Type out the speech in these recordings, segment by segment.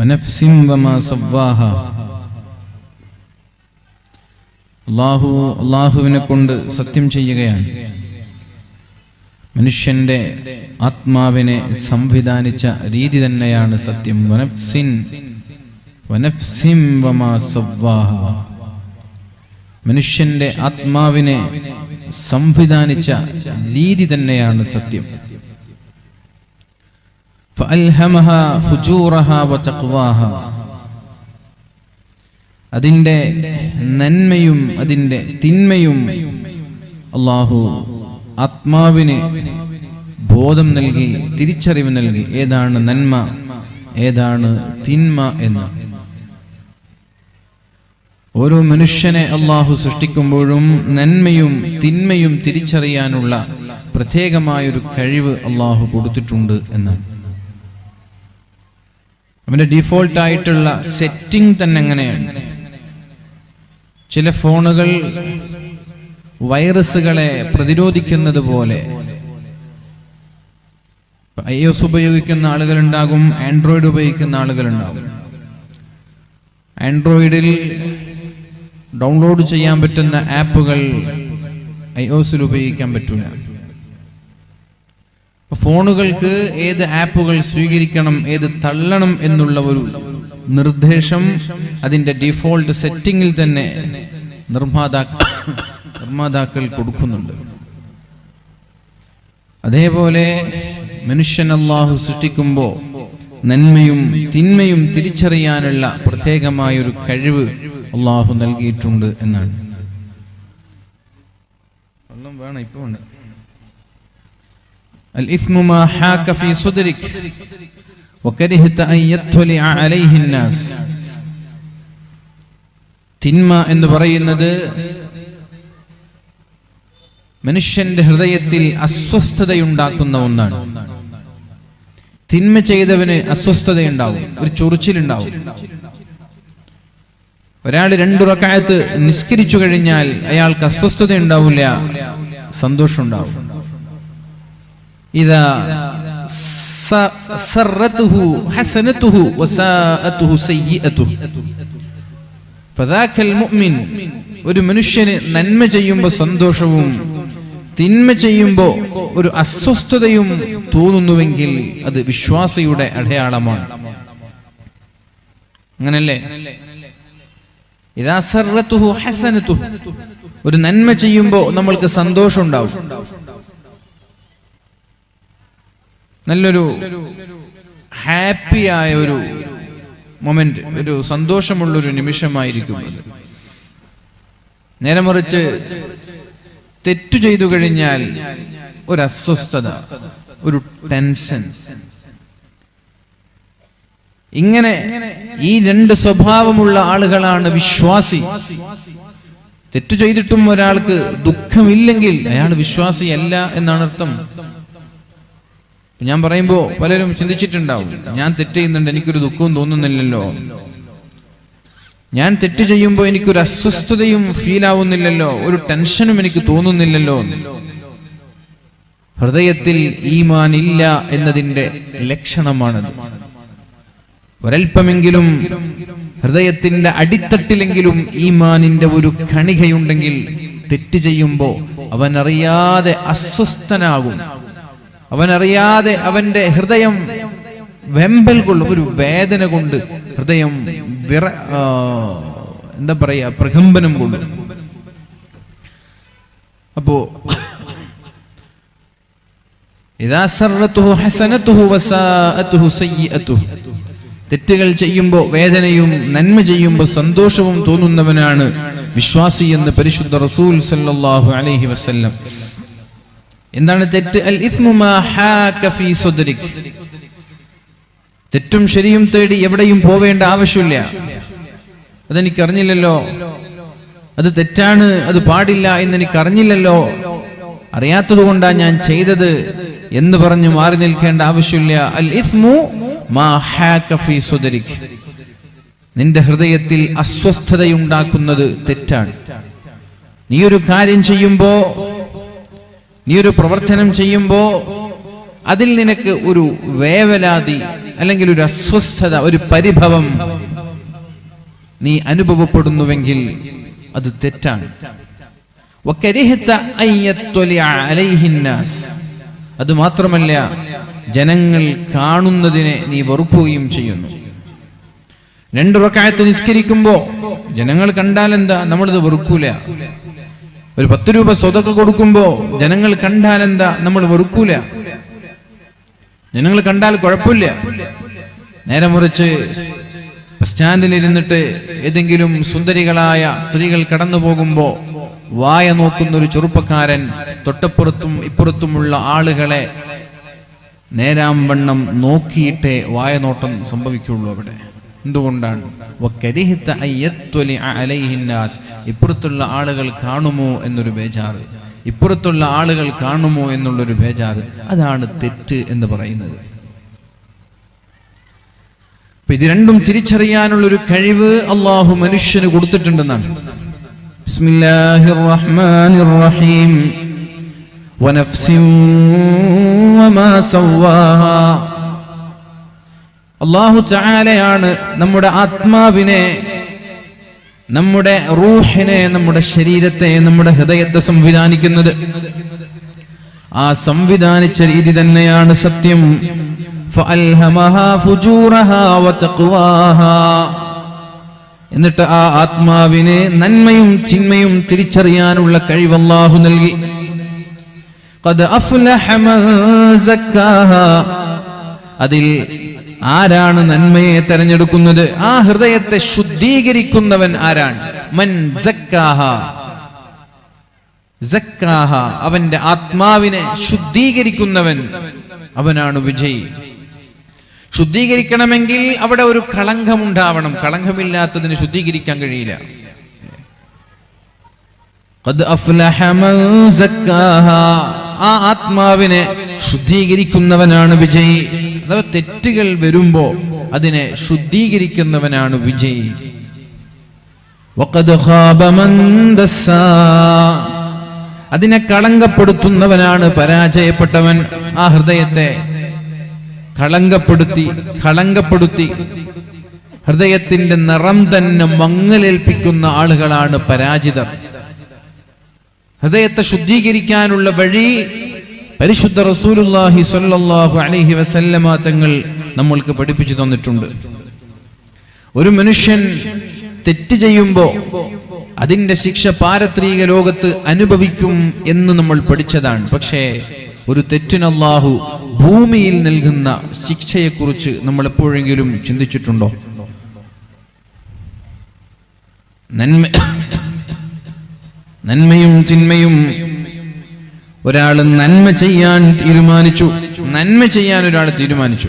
വനഫ്സിൻ വമാ സവ്വാഹാ. അല്ലാഹുവിനെ കൊണ്ട് സത്യം ചെയ്യുകയാണ്. മനുഷ്യന്റെ ആത്മാവിനെ സംവിധാനിച്ച രീതി തന്നെയാണ് സത്യം. വനഫ്സിൻ വമാ സവ്വാഹാ. മനുഷ്യന്റെ ആത്മാവിനെ സംവിധാനിച്ച രീതി തന്നെയാണ് സത്യം. ഫഅൽഹമഹാ ഫുജൂറഹാ വതഖ്വാഹാ. അതിൻ്റെ നന്മയും അതിൻ്റെ തിന്മയും അല്ലാഹു ആത്മാവിന് ബോധം നൽകി, തിരിച്ചറിവ് നൽകി. ഏതാണ് നന്മ, ഏതാണ് തിന്മ എന്ന്. ഓരോ മനുഷ്യനെ അല്ലാഹു സൃഷ്ടിക്കുമ്പോഴും നന്മയും തിന്മയും തിരിച്ചറിയാനുള്ള പ്രത്യേകമായൊരു കഴിവ് അല്ലാഹു കൊടുത്തിട്ടുണ്ട് എന്നാണ്. അവന്റെ ഡിഫോൾട്ടായിട്ടുള്ള സെറ്റിംഗ് തന്നെ എങ്ങനെയാണ്? ചില ഫോണുകൾ വൈറസുകളെ പ്രതിരോധിക്കുന്നത് പോലെ iOS ഉപയോഗിക്കുന്ന ആളുകളുണ്ടാകും, ആൻഡ്രോയിഡ് ഉപയോഗിക്കുന്ന ആളുകളുണ്ടാകും. ആൻഡ്രോയിഡിൽ ഡൗൺലോഡ് ചെയ്യാൻ പറ്റുന്ന ആപ്പുകൾ iOSൽ ഉപയോഗിക്കാൻ പറ്റില്ല. ഫോണുകൾക്ക് ഏത് ആപ്പുകൾ സ്വീകരിക്കണം, ഏത് തള്ളണം എന്നുള്ള ഒരു നിർദ്ദേശം അതിൻ്റെ ഡിഫോൾട്ട് സെറ്റിംഗിൽ തന്നെ നിർമ്മാതാക്കൾ കൊടുക്കുന്നുണ്ട്. അതേപോലെ മനുഷ്യൻ അല്ലാഹു സൃഷ്ടിക്കുമ്പോൾ നന്മയും തിന്മയും തിരിച്ചറിയാനുള്ള പ്രത്യേകമായൊരു കഴിവ് അല്ലാഹു നൽകിയിട്ടുണ്ട് എന്നാണ്. الإثم ما حاك في صدرك وكرهت أن يطلع عليه الناس. തിന്മ എന്ന് പറയുന്നത് മനുഷ്യന്റെ ഹൃദയത്തിൽ അസ്വസ്ഥതയുണ്ടാക്കുന്ന ഒന്നാണ്. തിന്മ ചെയ്തവന് അസ്വസ്ഥതയുണ്ടാവും, ഒരു ചൊറിച്ചിലുണ്ടാവും. ഒരാൾ 2 റക്അത്ത് നിസ്കരിച്ചു കഴിഞ്ഞാൽ അയാൾക്ക് അസ്വസ്ഥത ഉണ്ടാവില്ല, സന്തോഷം ഉണ്ടാവും. إذا سرته حسنته وساءته سيئته فذاك المؤمن. ഒരു മനുഷ്യന് നന്മ ചെയ്യുമ്പോൾ സന്തോഷവും തിന്മ ചെയ്യുമ്പോൾ ഒരു അസ്വസ്ഥതയും തോന്നുന്നുവെങ്കിൽ അത് വിശ്വാസിയുടെ അടയാളമാണ്. അങ്ങനല്ലേ? ഇദാ സറത്തുഹു ഹസനതുഹു. ഒരു നന്മ ചെയ്യുമ്പോൾ നമ്മൾക്ക് സന്തോഷം ഉണ്ടാവും, നല്ലൊരു ഹാപ്പിയായ ഒരു മൊമെന്റ്, ഒരു സന്തോഷമുള്ളൊരു നിമിഷമായിരിക്കും അത്. നേരെ മറിച്ച് തെറ്റു ചെയ്തു കഴിഞ്ഞാൽ ഒരു അസ്വസ്ഥത, ഒരു ടെൻഷൻ. ഇങ്ങനെ ഈ 2 സ്വഭാവമുള്ള ആളുകളാണ് വിശ്വാസി. തെറ്റു ചെയ്തിട്ടും ഒരാൾക്ക് ദുഃഖമില്ലെങ്കിൽ അയാൾ വിശ്വാസിയല്ല എന്നാണ് അർത്ഥം. ഞാൻ പറയുമ്പോൾ പലരും ചിന്തിച്ചിട്ടുണ്ടാവും, ഞാൻ തെറ്റ് ചെയ്യുന്നുണ്ട്, എനിക്കൊരു ദുഃഖവും തോന്നുന്നില്ലല്ലോ, ഞാൻ തെറ്റ് ചെയ്യുമ്പോൾ എനിക്കൊരു അസ്വസ്ഥതയും ഫീൽ ആവുന്നില്ലല്ലോ, ഒരു ടെൻഷനും എനിക്ക് തോന്നുന്നില്ലല്ലോ. ഹൃദയത്തിൽ ഈമാൻ ഇല്ല എന്നതിൻ്റെ ലക്ഷണമാണത്. ഒരൽപ്പമെങ്കിലും ഹൃദയത്തിന്റെ അടിത്തട്ടിലെങ്കിലും ഈമാനിന്റെ ഒരു കണികയുണ്ടെങ്കിൽ തെറ്റ് ചെയ്യുമ്പോൾ അവനറിയാതെ അസ്വസ്ഥനാകും, അവനറിയാതെ അവന്റെ ഹൃദയം വെമ്പൽ കൊള്ളും, ഒരു വേദന കൊണ്ട് ഹൃദയം എന്താ പറയാ, പ്രകമ്പനം കൊള്ളും. അപ്പോ ഇദാ സറത്തുഹു ഹസനതുഹു വസാഅതുഹു സയ്യിഅതുഹു. തെറ്റുകൾ ചെയ്യുമ്പോൾ വേദനയും നന്മ ചെയ്യുമ്പോൾ സന്തോഷവും തോന്നുന്നവനാണ് വിശ്വാസി എന്ന് പരിശുദ്ധ റസൂൽ സല്ലല്ലാഹു അലൈഹി വസല്ലം. എന്താണ് തെറ്റ്? അൽ ഇസ്മു മാ ഹാക ഫീ സദ്രിക്. തെറ്റും ശരിയും തേടി എവിടെയും പോവേണ്ട ആവശ്യമില്ല. അതെനിക്കറിഞ്ഞില്ലല്ലോ, അത് തെറ്റാണ്, അത് പാടില്ല എന്നെനിക്കറിഞ്ഞില്ലല്ലോ, അറിയാത്തത് കൊണ്ടാണ് ഞാൻ ചെയ്തത് എന്ന് പറഞ്ഞു മാറി നിൽക്കേണ്ട ആവശ്യമില്ല. അൽ ഇസ്മു മാ ഹാക ഫീ സദ്രിക്. നിന്റെ ഹൃദയത്തിൽ അസ്വസ്ഥതയുണ്ടാക്കുന്നത് തെറ്റാണ്. നീ ഒരു കാര്യം ചെയ്യുമ്പോ, നീ ഒരു പ്രവർത്തനം ചെയ്യുമ്പോ അതിൽ നിനക്ക് ഒരു വേവലാതി അല്ലെങ്കിൽ ഒരു അസ്വസ്ഥത, ഒരു പരിഭവം നീ അനുഭവപ്പെടുന്നുവെങ്കിൽ അത് തെറ്റാണ്. അത് മാത്രമല്ല, ജനങ്ങൾ കാണുന്നതിനെ നീ വെറുക്കുകയും ചെയ്യുന്നു. 2 റക്അത്ത് നിസ്കരിക്കുമ്പോ ജനങ്ങൾ കണ്ടാൽ എന്താ, നമ്മളിത് വെറുക്കൂല. ഒരു 10 രൂപ സ്വതക്ക കൊടുക്കുമ്പോ ജനങ്ങൾ കണ്ടാൽ എന്താ, നമ്മൾ വെറുക്കൂല. ജനങ്ങൾ കണ്ടാൽ കുഴപ്പമില്ല. നേരെ മറിച്ച് ബസ് സ്റ്റാൻഡിൽ ഇരുന്നിട്ട് ഏതെങ്കിലും സുന്ദരികളായ സ്ത്രീകൾ കടന്നു പോകുമ്പോ വായ നോക്കുന്ന ഒരു ചെറുപ്പക്കാരൻ തൊട്ടപ്പുറത്തും ഇപ്പുറത്തുമുള്ള ആളുകളെ നേരാംവണ്ണം നോക്കിയിട്ടേ വായ നോട്ടം സംഭവിക്കുള്ളൂ. അവിടെ എന്തുകൊണ്ടാണ്? ഇപ്പുറത്തുള്ള ആളുകൾ കാണുമോ എന്നൊരു ബേജാറ്, ഇപ്പുറത്തുള്ള ആളുകൾ കാണുമോ എന്നുള്ളൊരു ബേജാറ്, അതാണ് തെറ്റ് എന്ന് പറയുന്നത്. ഇത് രണ്ടും തിരിച്ചറിയാനുള്ളൊരു കഴിവ് അള്ളാഹു മനുഷ്യന് കൊടുത്തിട്ടുണ്ടെന്നാണ്. ബിസ്മില്ലാഹിർ റഹ്മാനിർ റഹീം. വനഫ്സിൻ വമാ സവ്വാഹാ. അല്ലാഹു തആലയാണ് നമ്മുടെ ആത്മാവിനെ, നമ്മുടെ റൂഹിനെ, നമ്മുടെ ശരീരത്തെ, നമ്മുടെ ഹൃദയത്തെ സംവിധാനിക്കുന്നത്. ആ സംവിധാനിച്ച രീതി തന്നെയാണ് സത്യം. ഫഅൽഹമഹാ ഫുജൂറഹാ വതഖ്വാഹാ. എന്നിട്ട് ആ ആത്മാവിനെ നന്മയും തിന്മയും തിരിച്ചറിയാനുള്ള കഴിവ് അല്ലാഹു നൽകി. ഖദ് അഫ്ലഹ മൻ സക്കാഹാ. അതിൽ ആരാണ് നന്മയെ തെരഞ്ഞെടുക്കുന്നത്? ആ ഹൃദയത്തെ ശുദ്ധീകരിക്കുന്നവൻ ആരാണ്? മൻ സക്കാഹാ. സക്കാഹ, അവന്റെ ആത്മാവിനെ ശുദ്ധീകരിക്കുന്നവൻ, അവനാണ് വിജയി. ശുദ്ധീകരിക്കണമെങ്കിൽ അവിടെ ഒരു കളങ്കമുണ്ടാവണം. കളങ്കമില്ലാത്തതിന് ശുദ്ധീകരിക്കാൻ കഴിയില്ല. ഖദ് അഫ്ലഹ മൻ സക്കാഹ. ആ ആത്മാവിനെ ശുദ്ധീകരിക്കുന്നവനാണ് വിജയി. അഥവാ തെറ്റുകൾ വരുമ്പോ അതിനെ ശുദ്ധീകരിക്കുന്നവനാണ് വിജയി. വഖദ് ഖാബ മൻ ദസ്സാ. അതിനെ കളങ്കപ്പെടുത്തുന്നവനാണ് പരാജയപ്പെട്ടവൻ. ആ ഹൃദയത്തെ കളങ്കപ്പെടുത്തി ഹൃദയത്തിന്റെ നിറം തന്നെ മങ്ങലേൽപ്പിക്കുന്ന ആളുകളാണ് പരാജിതർ. ഹൃദയത്തെ ശുദ്ധീകരിക്കാനുള്ള വഴി പരിശുദ്ധ റസൂലുള്ളാഹി സ്വല്ലല്ലാഹു അലൈഹി വസല്ലമ തങ്ങൾ നമ്മൾക്ക് പഠിപ്പിച്ചു തന്നിട്ടുണ്ട്. ഒരു മനുഷ്യൻ തെറ്റ് ചെയ്യുമ്പോ അതിന്റെ ശിക്ഷ പാരത്രിക ലോകത്ത് അനുഭവിക്കും എന്ന് നമ്മൾ പഠിച്ചതാണ്. പക്ഷേ ഒരു തെറ്റിന് അല്ലാഹു ഭൂമിയിൽ നൽകുന്ന ശിക്ഷയെക്കുറിച്ച് നമ്മൾ എപ്പോഴെങ്കിലും ചിന്തിച്ചിട്ടുണ്ടോ? നന്മയും തിന്മയും. ഒരാൾ നന്മ ചെയ്യാൻ തീരുമാനിച്ചു, ഒരാൾ തീരുമാനിച്ചു,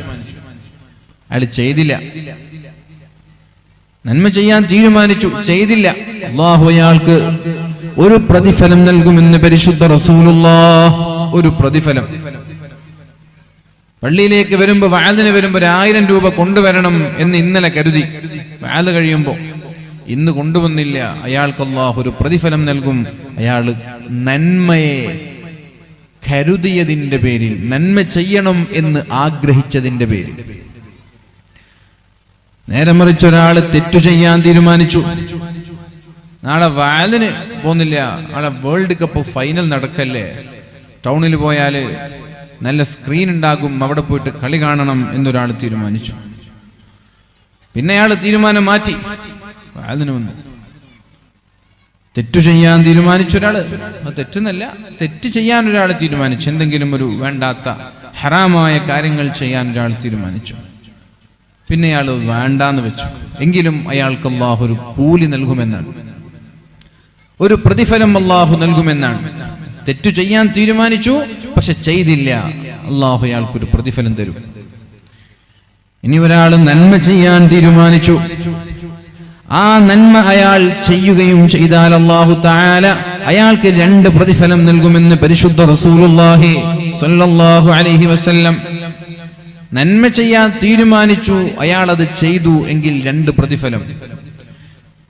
അയാൾ ചെയ്തില്ല. നന്മ ചെയ്യാൻ തീരുമാനിച്ചു, ചെയ്തില്ല. അല്ലാഹു അയാൾക്ക് ഒരു പ്രതിഫലം നൽകുമെന്ന് പരിശുദ്ധ റസൂലുള്ളാഹ്. ഒരു പ്രതിഫലം. പള്ളിയിലേക്ക് വരുമ്പോ, വഅദിന് വരുമ്പോ 1000 രൂപ കൊണ്ടുവരണം എന്ന് ഇന്നലെ കരുതി. വഅദ് കഴിയുമ്പോ ഇന്ന് കൊണ്ടുവന്നില്ല. അയാൾക്ക് അല്ലാഹു ഒരു പ്രതിഫലം നൽകും. അയാൾ നന്മയെ കരുതിയതിന്റെ പേരിൽ, നന്മ ചെയ്യണം എന്ന് ആഗ്രഹിച്ചതിന്റെ പേരിൽ. നേരെ മറിച്ച് ഒരാൾ തെറ്റു ചെയ്യാൻ തീരുമാനിച്ചു. നാളെ വഅദിന് പോകുന്നില്ല, നാളെ വേൾഡ് കപ്പ് ഫൈനൽ നടക്കല്ലേ, ടൗണിൽ പോയാല് നല്ല സ്ക്രീൻ ഉണ്ടാകും, അവിടെ പോയിട്ട് കളി കാണണം എന്നൊരാൾ തീരുമാനിച്ചു. പിന്നെ അയാൾ തീരുമാനം മാറ്റി, വഅദിന് വന്നു. തെറ്റു ചെയ്യാൻ തീരുമാനിച്ച ഒരാള്, തെറ്റെന്നല്ല, തെറ്റ് ചെയ്യാൻ ഒരാൾ തീരുമാനിച്ചു. എന്തെങ്കിലും ഒരു വേണ്ടാത്ത ഹറാമായ കാര്യങ്ങൾ ചെയ്യാൻ ഒരാൾ തീരുമാനിച്ചു. പിന്നെ അയാൾ വേണ്ടാന്ന് വെച്ചു. എങ്കിലും അയാൾക്ക് അല്ലാഹു ഒരു കൂലി നൽകുമെന്നാണ്, ഒരു പ്രതിഫലം അല്ലാഹു നൽകുമെന്നാണ്. തെറ്റു ചെയ്യാൻ തീരുമാനിച്ചു, പക്ഷെ ചെയ്തില്ല, അല്ലാഹു അയാൾക്കൊരു പ്രതിഫലം തരും. ഇനി ഒരാൾ നന്മ ചെയ്യാൻ തീരുമാനിച്ചു, ആ നന്മ അയാൾ ചെയ്യുകയും ചെയ്താൽ അല്ലാഹു തആല അയാൾക്ക് 2 പ്രതിഫലം നൽകുമെന്ന് പരിശുദ്ധ റസൂലുള്ളാഹി സ്വല്ലല്ലാഹു അലൈഹി വസല്ലം. നന്മ ചെയ്യാൻ തീരുമാനിച്ചു, അയാൾ അത് ചെയ്തു എങ്കിൽ 2 പ്രതിഫലം.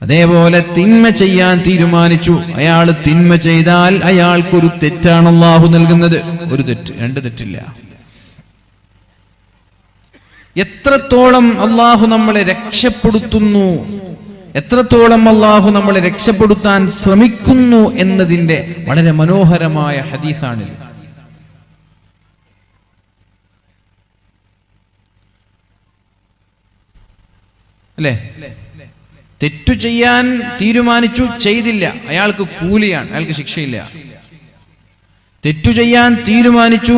അതേപോലെ തിന്മ ചെയ്യാൻ തീരുമാനിച്ചു, അയാൾ തിന്മ ചെയ്താൽ അയാൾക്കൊരു തെറ്റാണ് അല്ലാഹു നൽകുന്നത്. ഒരു തെറ്റ്, 2 തെറ്റില്ല. എത്രത്തോളം അള്ളാഹു നമ്മളെ രക്ഷപ്പെടുത്തുന്നു, എത്രത്തോളം അള്ളാഹു നമ്മളെ രക്ഷപ്പെടുത്താൻ ശ്രമിക്കുന്നു എന്നതിന്റെ വളരെ മനോഹരമായ ഹദീസാണിത്. അല്ലേ? തെറ്റു ചെയ്യാൻ തീരുമാനിച്ചു, ചെയ്തില്ല, അയാൾക്ക് കൂലിയാണ്, അയാൾക്ക് ശിക്ഷയില്ല. തെറ്റു ചെയ്യാൻ തീരുമാനിച്ചു,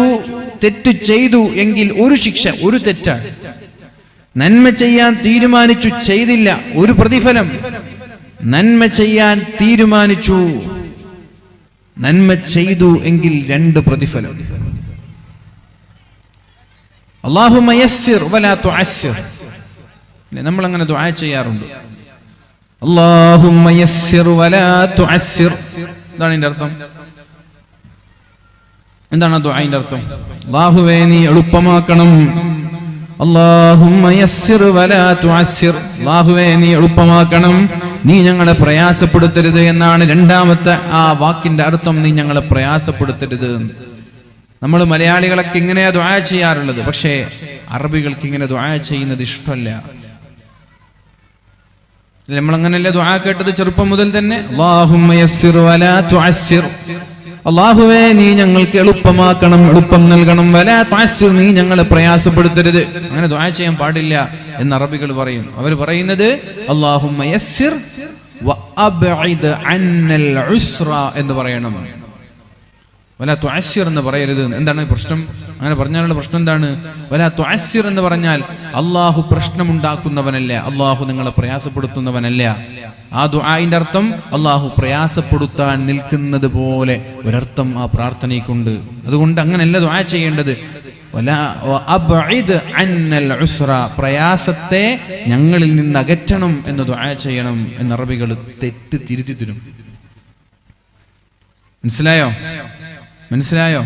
തെറ്റ് ചെയ്തു എങ്കിൽ ഒരു ശിക്ഷ, ഒരു തെറ്റാണ്. നന്മ ചെയ്യാൻ തീരുമാനിച്ചു, ചെയ്തില്ല, ഒരു പ്രതിഫലം. നന്മ ചെയ്യാൻ തീരുമാനിച്ചു, നന്മ ചെയ്തു എങ്കിൽ 2 പ്രതിഫലം. അല്ലാഹുമ്മ യസ്സിർ വലാ തുഅസ്സിർ. നമ്മൾ അങ്ങനെ ദുആ ചെയ്യാറുണ്ട്. അല്ലാഹുമ്മ യസ്സിർ വലാ തുഅസ്സിർ. എന്താണ് ഇതിന്റെ അർത്ഥം? എന്താണ് ദുആഇന്റെ അർത്ഥം? അല്ലാഹുവേ നീ എളുപ്പമാക്കണം. അല്ലാഹുമ്മ യസ്സിർ വലാ തുഅസ്സിർ. അല്ലാഹുവേ നീ എളുപ്പമാക്കണം, നീ ഞങ്ങളെ പ്രയാസപ്പെടുത്തരുത് എന്നാണ് രണ്ടാമത്തെ ആ വാക്കിന്റെ അർത്ഥം. നീ ഞങ്ങളെ പ്രയാസപ്പെടുത്തരുത്. നമ്മൾ മലയാളികളൊക്കെ ഇങ്ങനെയാ ദുആ ചെയ്യാറുള്ളത്, പക്ഷേ അറബികൾക്ക് ഇങ്ങനെ ദുആ ചെയ്യുന്നത് ഇഷ്ടമല്ല. നമ്മൾ അങ്ങനെയല്ലേ ദുആ കേട്ടത് ചെറുപ്പം മുതൽ തന്നെ? അല്ലാഹുമ്മ യസ്സിർ വലാ തുഅസ്സിർ. അല്ലാഹുവേ നീ ഞങ്ങൾക്ക് എളുപ്പമാക്കണം, എളുപ്പം നൽകണം. വലാ തുഅസ്സിർ, നീ ഞങ്ങളെ പ്രയാസപ്പെടുത്തരുത്. അങ്ങനെ ദുആ ചെയ്യാൻ പാടില്ല എന്ന് അറബികൾ പറയും. അവർ പറയുന്നത് അല്ലാഹുമ്മ യസ്സിർ വ അബ്ഇദ് അന്നൽ ഉസ്റ എന്ന് പറയണം. വലാ തുഅസ്സിർ എന്ന് പറയരുത്. എന്താണ് പ്രശ്നം? അങ്ങനെ പറഞ്ഞാലുള്ള പ്രശ്നം എന്താണ്? വലാ തുഅസ്സിർ എന്ന് പറഞ്ഞാൽ അല്ലാഹു പ്രശ്നമുണ്ടാക്കുന്നവനല്ല, അല്ലാഹു നിങ്ങളെ പ്രയാസപ്പെടുത്തുന്നവനല്ല. ആ ദുആഇന്റെ അർത്ഥം അല്ലാഹു പ്രയാസപ്പെടുത്താൻ നിൽക്കുന്നത് പോലെ ഒരർത്ഥം ആ പ്രാർത്ഥനയ്ക്കുണ്ട്. അതുകൊണ്ട് അങ്ങനെയല്ല ദുആ ചെയ്യേണ്ടത്. വലാ അബ്ഇദ് അന്നൽ ഉസ്റ, പ്രയാസത്തെ ഞങ്ങളിൽ നിന്ന് അകറ്റണം എന്ന് ദുആ ചെയ്യണം എന്ന് അറബികൾ തെറ്റ് തിരുത്തി തരും. മനസ്സിലായോ?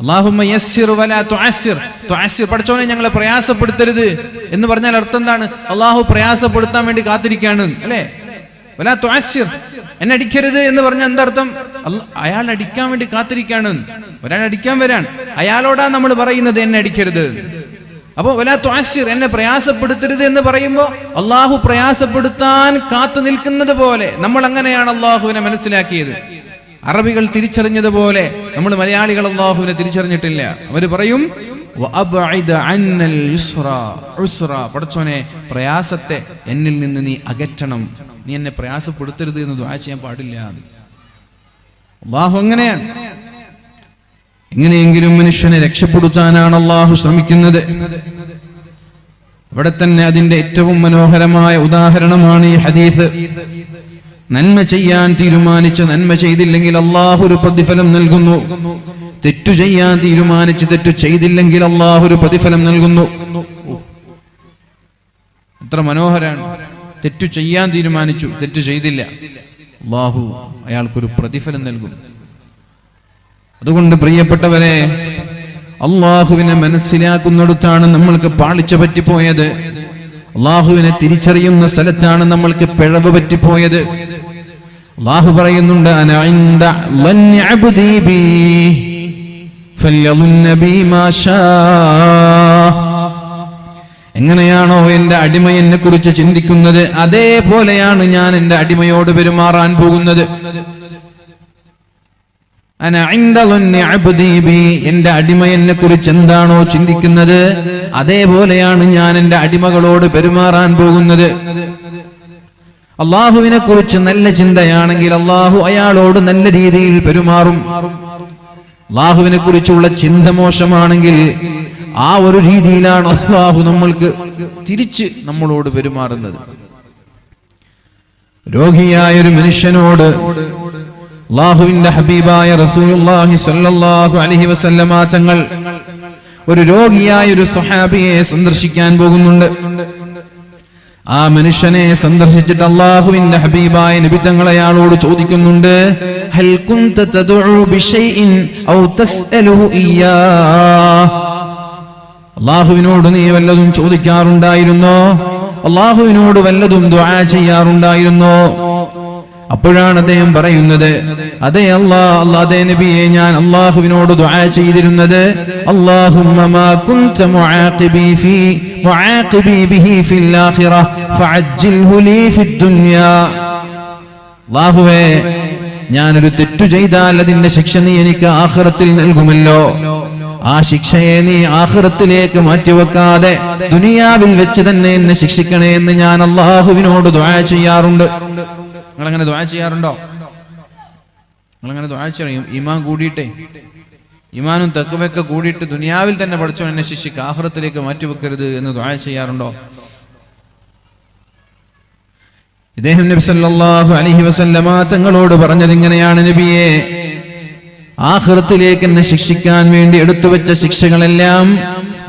അല്ലാഹുമ്മ യസ്സിർ വലാ തുഅസ്സിർ. തുഅസ്സിർ, പടച്ചോനെ ഞങ്ങളെ പ്രയാസപ്പെടുത്തരുത് എന്ന് പറഞ്ഞാൽ അർത്ഥം എന്താണ്? അല്ലാഹു പ്രയാസപ്പെടുത്താൻ വേണ്ടി കാത്തിരിക്കുകയാണ്, അല്ലേ? വലാ തുഅസ്സിർ, എന്നെ അടിക്കരുത് എന്ന് പറഞ്ഞാൽ എന്താർത്ഥം? അയാൾ അടിക്കാൻ വേണ്ടി കാത്തിരിക്കുകയാണ്. ഒരാൾ അടിക്കാൻ വരാൻ, അയാളോടാണ് നമ്മൾ പറയുന്നത് എന്നെ അടിക്കരുത്. അപ്പോ വലാ തുഅസ്സിർ, എന്നെ പ്രയാസപ്പെടുത്തരുത് എന്ന് പറയുമ്പോൾ അല്ലാഹു പ്രയാസപ്പെടുത്താൻ കാത്തു നിൽക്കുന്നത് പോലെ നമ്മൾ അങ്ങനെയാണ് അല്ലാഹുവിനെ മനസ്സിലാക്കിയത്. അറബികൾ തിരിച്ചറിഞ്ഞതുപോലെ നമ്മൾ മലയാളികൾ അല്ലാഹുവിനെ തിരിച്ചറിഞ്ഞിട്ടില്ല. അവർ പറയും വഅബ്ഇദ് അന്നൽ ഉസ്റ, പടച്ചോനെ പ്രയാസത്തെ എന്നിൽ നിന്ന് നീ അകറ്റണം, നീ എന്നെ പ്രയാസപ്പെടുത്തരുത് എന്ന് ദുആ ചെയ്യാൻ പാടില്ല. അല്ലാഹു അങ്ങനെയാണ്. എങ്ങനെയെങ്കിലും മനുഷ്യനെ രക്ഷപ്പെടുത്താനാണ് അല്ലാഹു ശ്രമിക്കുന്നത്. ഇവിടെ തന്നെ അതിന്റെ ഏറ്റവും മനോഹരമായ ഉദാഹരണമാണ് ഈ ഹദീസ്. നന്മ ചെയ്യാൻ തീരുമാനിച്ച് നന്മ ചെയ്തില്ലെങ്കിൽ അല്ലാഹു ഒരു പ്രതിഫലം നൽകുന്നു. തെറ്റു ചെയ്യാൻ തീരുമാനിച്ച് തെറ്റു ചെയ്തില്ലെങ്കിൽ അല്ലാഹു ഒരു പ്രതിഫലം നൽകുന്നു. എത്ര മനോഹരാണ്! തെറ്റു ചെയ്യാൻ തീരുമാനിച്ചു, തെറ്റു ചെയ്തില്ല, അല്ലാഹു അയാൾക്കൊരു പ്രതിഫലം നൽകും. അതുകൊണ്ട് പ്രിയപ്പെട്ടവരെ, അല്ലാഹുവിനെ മനസ്സിലാക്കുന്നിടത്താണ് നമ്മൾക്ക് പാളിച്ച പറ്റിപ്പോയത്. അല്ലാഹുവിനെ തിരിച്ചറിയുന്ന സ്ഥലത്താണ് നമ്മൾക്ക് പിഴവ് പറ്റിപ്പോയത്. അല്ലാഹു പറയുന്നുണ്ട്, അന ഇൻദ ലന്നി അബ്ദി ബി ഫല്യളുന്ന ബി മാ ഷാ. എങ്ങനെയാണോ എന്റെ അടിമ എന്നെ കുറിച്ച് ചിന്തിക്കുന്നത്, അതേപോലെയാണ് ഞാൻ എന്റെ അടിമയോട് പെരുമാറാൻ പോകുന്നത്. അന ഇൻദ ലന്നി അബ്ദി ബി, എന്റെ അടിമ എന്നെ കുറിച്ച് എന്താണോ ചിന്തിക്കുന്നത് അതേപോലെയാണ് ഞാൻ എന്റെ അടിമകളോട് പെരുമാറാൻ പോകുന്നത്. അല്ലാഹുവിനെ കുറിച്ച് നല്ല ചിന്തയാണെങ്കിൽ അല്ലാഹു അയാളോട് നല്ല രീതിയിൽ പെരുമാറും. അല്ലാഹുവിനെ കുറിച്ചുള്ള ചിന്ത മോശമാണെങ്കിൽ ആ ഒരു രീതിയിലാണ് അല്ലാഹു നമ്മൾക്ക് തിരിച്ച് നമ്മളോട് പെരുമാറുന്നത്. രോഗിയായ ഒരു മനുഷ്യനോട് അല്ലാഹുവിന്റെ ഹബീബായ റസൂലുള്ളാഹി സ്വല്ലല്ലാഹു അലൈഹി വസല്ലമ തങ്ങൾ ഒരു രോഗിയായ ഒരു സ്വഹാബിയെ സന്ദർശിക്കാൻ പോകുന്നുണ്ട്. ആ മനുഷ്യനെ സന്ദർശിച്ചിട്ട് അല്ലാഹുവിന്റെ ഹബീബായ നബി തങ്ങൾ അയാളോട് ചോദിക്കുന്നുണ്ട്, ഹൽ കുൻത തദ്ഉ ബിശൈഇൻ ഔ തസ്അലുഹു ഇയ്യാ. അല്ലാഹുവിനോട് നീ വല്ലതും ചോദിക്കാറുണ്ടായിരുന്നോ? അല്ലാഹുവിനോട് വല്ലതും ദുആ ചെയ്യാറുണ്ടായിരുന്നോ? അപ്പോഴാണ് അദ്ദേഹം പറയുന്നത്, അതേ അതേ നബിയെ, ഞാൻ അല്ലാഹുവിനോട് ദുആ ചെയ്തിരുന്നത്, അല്ലാഹുമ്മ മാ കുൻത മുആഖിബി ബിഹി ഫിൽ ആഖിറ ഫഅജ്ജിൽഹു ലീ ഫിദ് ദുനിയാ. അല്ലാഹുവേ, ഞാനൊരു തെറ്റു ചെയ്താൽ അതിന്റെ ശിക്ഷ നീ എനിക്ക് ആഖിറത്തിൽ നൽകുമല്ലോ. ആ ശിക്ഷയെ നീ ആഖിറത്തിലേക്ക് മാറ്റിവെക്കാതെ ദുനിയാവിൽ വെച്ച് തന്നെ എന്നെ ശിക്ഷിക്കണേ എന്ന് ഞാൻ അല്ലാഹുവിനോട് ദുആ ചെയ്യാറുണ്ട്. നിങ്ങളങ്ങനെ ദുആ ചെയ്യാറുണ്ടോ? നിങ്ങളങ്ങനെ ദുആ ചെയ്യും? ഈമാൻ കൂടിയിട്ടേ, ഈമാനും തഖ്വയൊക്കെ കൂടിയിട്ട് ദുനിയാവിൽ തന്നെ പഠിച്ചവൻ എന്നെ ശിക്ഷിക്കുക, ആഖിറത്തിലേക്ക് മാറ്റിവെക്കരുത് എന്ന് ദുആ ചെയ്യാറുണ്ടോ? ഇദ്ദേഹം നബി സല്ലല്ലാഹു അലൈഹി വസല്ലമ തങ്ങളോട് പറഞ്ഞത് ഇങ്ങനെയാണ്, നബിയെ, ആഖിറത്തിലേക്ക് എന്നെ ശിക്ഷിക്കാൻ വേണ്ടി എടുത്തുവെച്ച ശിക്ഷകളെല്ലാം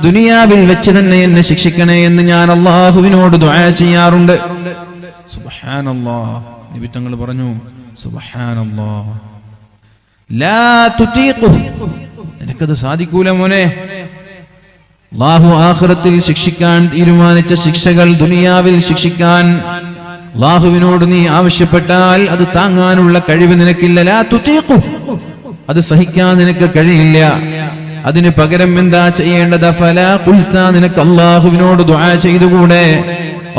ദുനിയാവിൽ വെച്ച് തന്നെ എന്നെ ശിക്ഷിക്കണേ എന്ന് ഞാൻ അല്ലാഹുവിനോട് ദുആ ചെയ്യാറുണ്ട്. സുബ്ഹാനല്ലാഹ്. നബി തങ്ങൾ പറഞ്ഞു, സുബ്ഹാനല്ലാഹ്, ലാ തുതീഖു, നിനക്കത് സാധിക്കൂല മോനെ. അല്ലാഹു ആഖിറത്തിൽ ശിക്ഷിക്കാൻ തീരുമാനിച്ച ശിക്ഷകൾ ദുനിയാവിൽ ശിക്ഷിക്കാൻ അല്ലാഹുവിനോട് നീ ആവശ്യപ്പെട്ടാൽ അത് താങ്ങാനുള്ള കഴിവ് നിനക്കില്ല. ലാ തുതീഖു, അത് സഹിക്കാൻ നിനക്ക് കഴിയില്ല. അതിന് പകരം എന്താ ചെയ്യേണ്ടത്? ഫലാ ഖുൽത, നിനക്ക് അല്ലാഹുവിനോട് ദുആ ചെയ്തുകൂടെ?